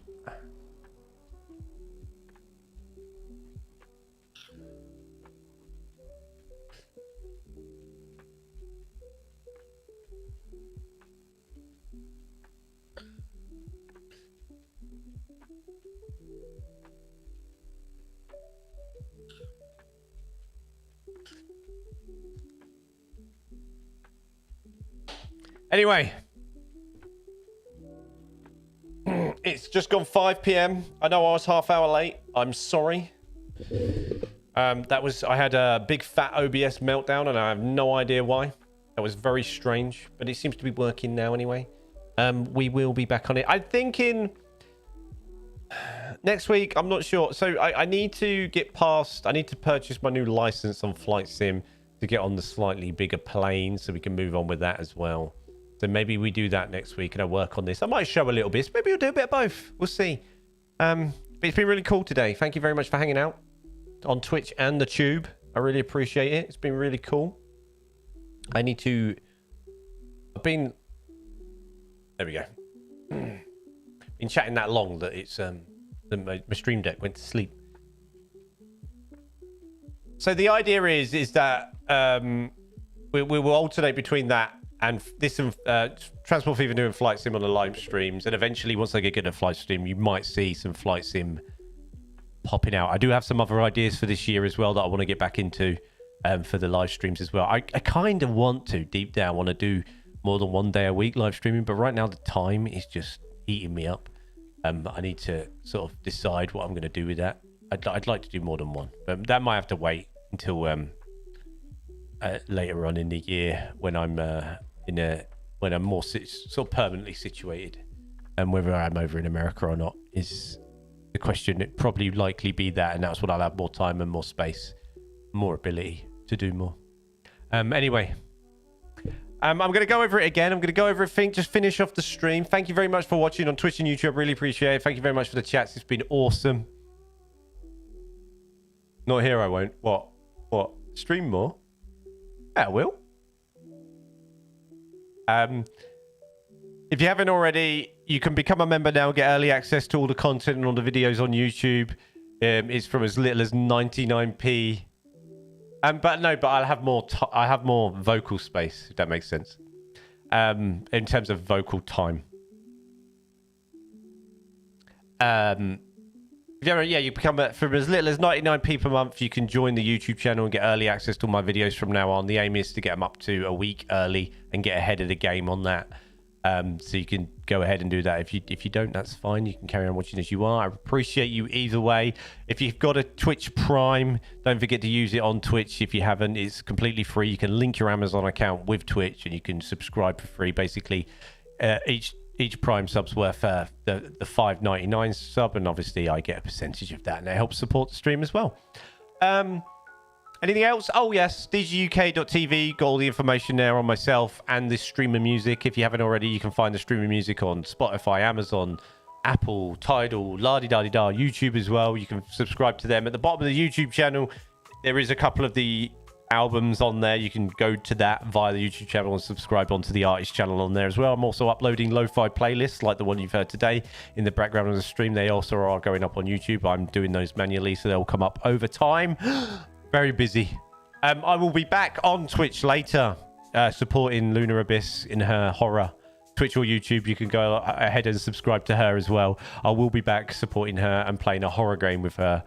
Anyway. It's just gone 5 p.m. I know I was half hour late. I'm sorry. I had a big fat OBS meltdown and I have no idea why. That was very strange, but it seems to be working now anyway. We will be back on it. I'm thinking next week. I'm not sure. So I need to get past. I need to purchase my new license on Flight Sim to get on the slightly bigger plane so we can move on with that as well. So maybe we do that next week and I work on this. I might show a little bit. Maybe we'll do a bit of both. We'll see. But it's been really cool today. Thank you very much for hanging out on Twitch and the Tube. I really appreciate it. It's been really cool. I need to... There we go. Been chatting that long that it's... my stream deck went to sleep. So the idea is that we will alternate between that and this and Transport Fever doing Flight Sim on the live streams, and eventually once I get good at Flight Sim, you might see some Flight Sim popping out. I do have some other ideas for this year as well that I want to get back into for the live streams as well. I kind of want to, deep down, want to do more than 1 day a week live streaming, but right now the time is just eating me up. I need to sort of decide what I'm going to do with that. I'd like to do more than one, but that might have to wait until later on in the year when I'm when I'm more sort of permanently situated, and whether I'm over in America or not is the question. It probably likely be that, and that's what I'll have more time and more space, more ability to do more. Anyway, I'm going to go over it again. I'm going to go over everything, just finish off the stream. Thank you very much for watching on Twitch and YouTube. Really appreciate it. Thank you very much for the chats. It's been awesome. Not here, I won't. What? Stream more? Yeah, I will. If you haven't already, you can become a member now, get early access to all the content and all the videos on YouTube. It's from as little as 99p. But I'll have more. I have more vocal space, if that makes sense. In terms of vocal time. You become from as little as 99p per month. You can join the YouTube channel and get early access to all my videos from now on. The aim is to get them up to a week early and get ahead of the game on that. So you can go ahead and do that. If you don't, that's fine. You can carry on watching as you are. I appreciate you either way. If you've got a Twitch Prime, don't forget to use it on Twitch. If you haven't, it's completely free. You can link your Amazon account with Twitch and you can subscribe for free. Basically, each Prime sub's worth the $5.99 sub, and obviously I get a percentage of that, and it helps support the stream as well. Anything else? Oh, yes. DGUK.tv. Got all the information there on myself and the streamer music. If you haven't already, you can find the streamer music on Spotify, Amazon, Apple, Tidal, la-di-da-di-da, YouTube as well. You can subscribe to them. At the bottom of the YouTube channel, there is a couple of the albums on there. You can go to that via the YouTube channel and subscribe onto the artist channel on there as well. I'm also uploading lo-fi playlists like the one you've heard today in the background of the stream. They also are going up on YouTube. I'm doing those manually, so they'll come up over time. Very busy. I will be back on Twitch later, supporting Luna Abyss in her horror. Twitch or YouTube, you can go ahead and subscribe to her as well. I will be back supporting her and playing a horror game with her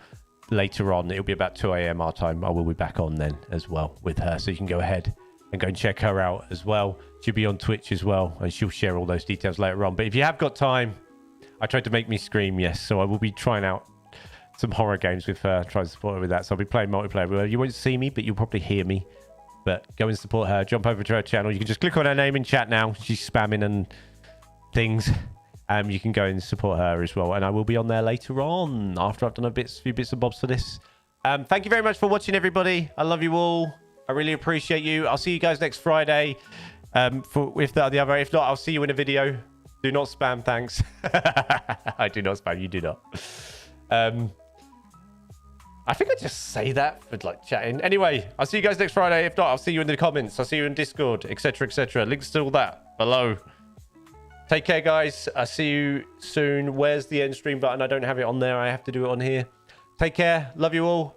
later on. It'll be about 2 a.m. our time. I will be back on then as well with her, so you can go ahead and go and check her out as well. She'll be on Twitch as well, and she'll share all those details later on. But if you have got time, I tried to make me scream, yes, so I will be trying out some horror games with her, try to support her with that. So I'll be playing multiplayer with her. You won't see me, but you'll probably hear me. But go and support her. Jump over to her channel. You can just click on her name in chat now. She's spamming and things. You can go and support her as well. And I will be on there later on after I've done a few bits and bobs for this. Thank you very much for watching, everybody. I love you all. I really appreciate you. I'll see you guys next Friday. If not, I'll see you in a video. Do not spam, thanks. I do not spam. You do not. I think I just say that for like chatting. Anyway, I'll see you guys next Friday. If not, I'll see you in the comments. I'll see you in Discord, etc., etc. Links to all that below. Take care, guys. I'll see you soon. Where's the end stream button? I don't have it on there. I have to do it on here. Take care. Love you all.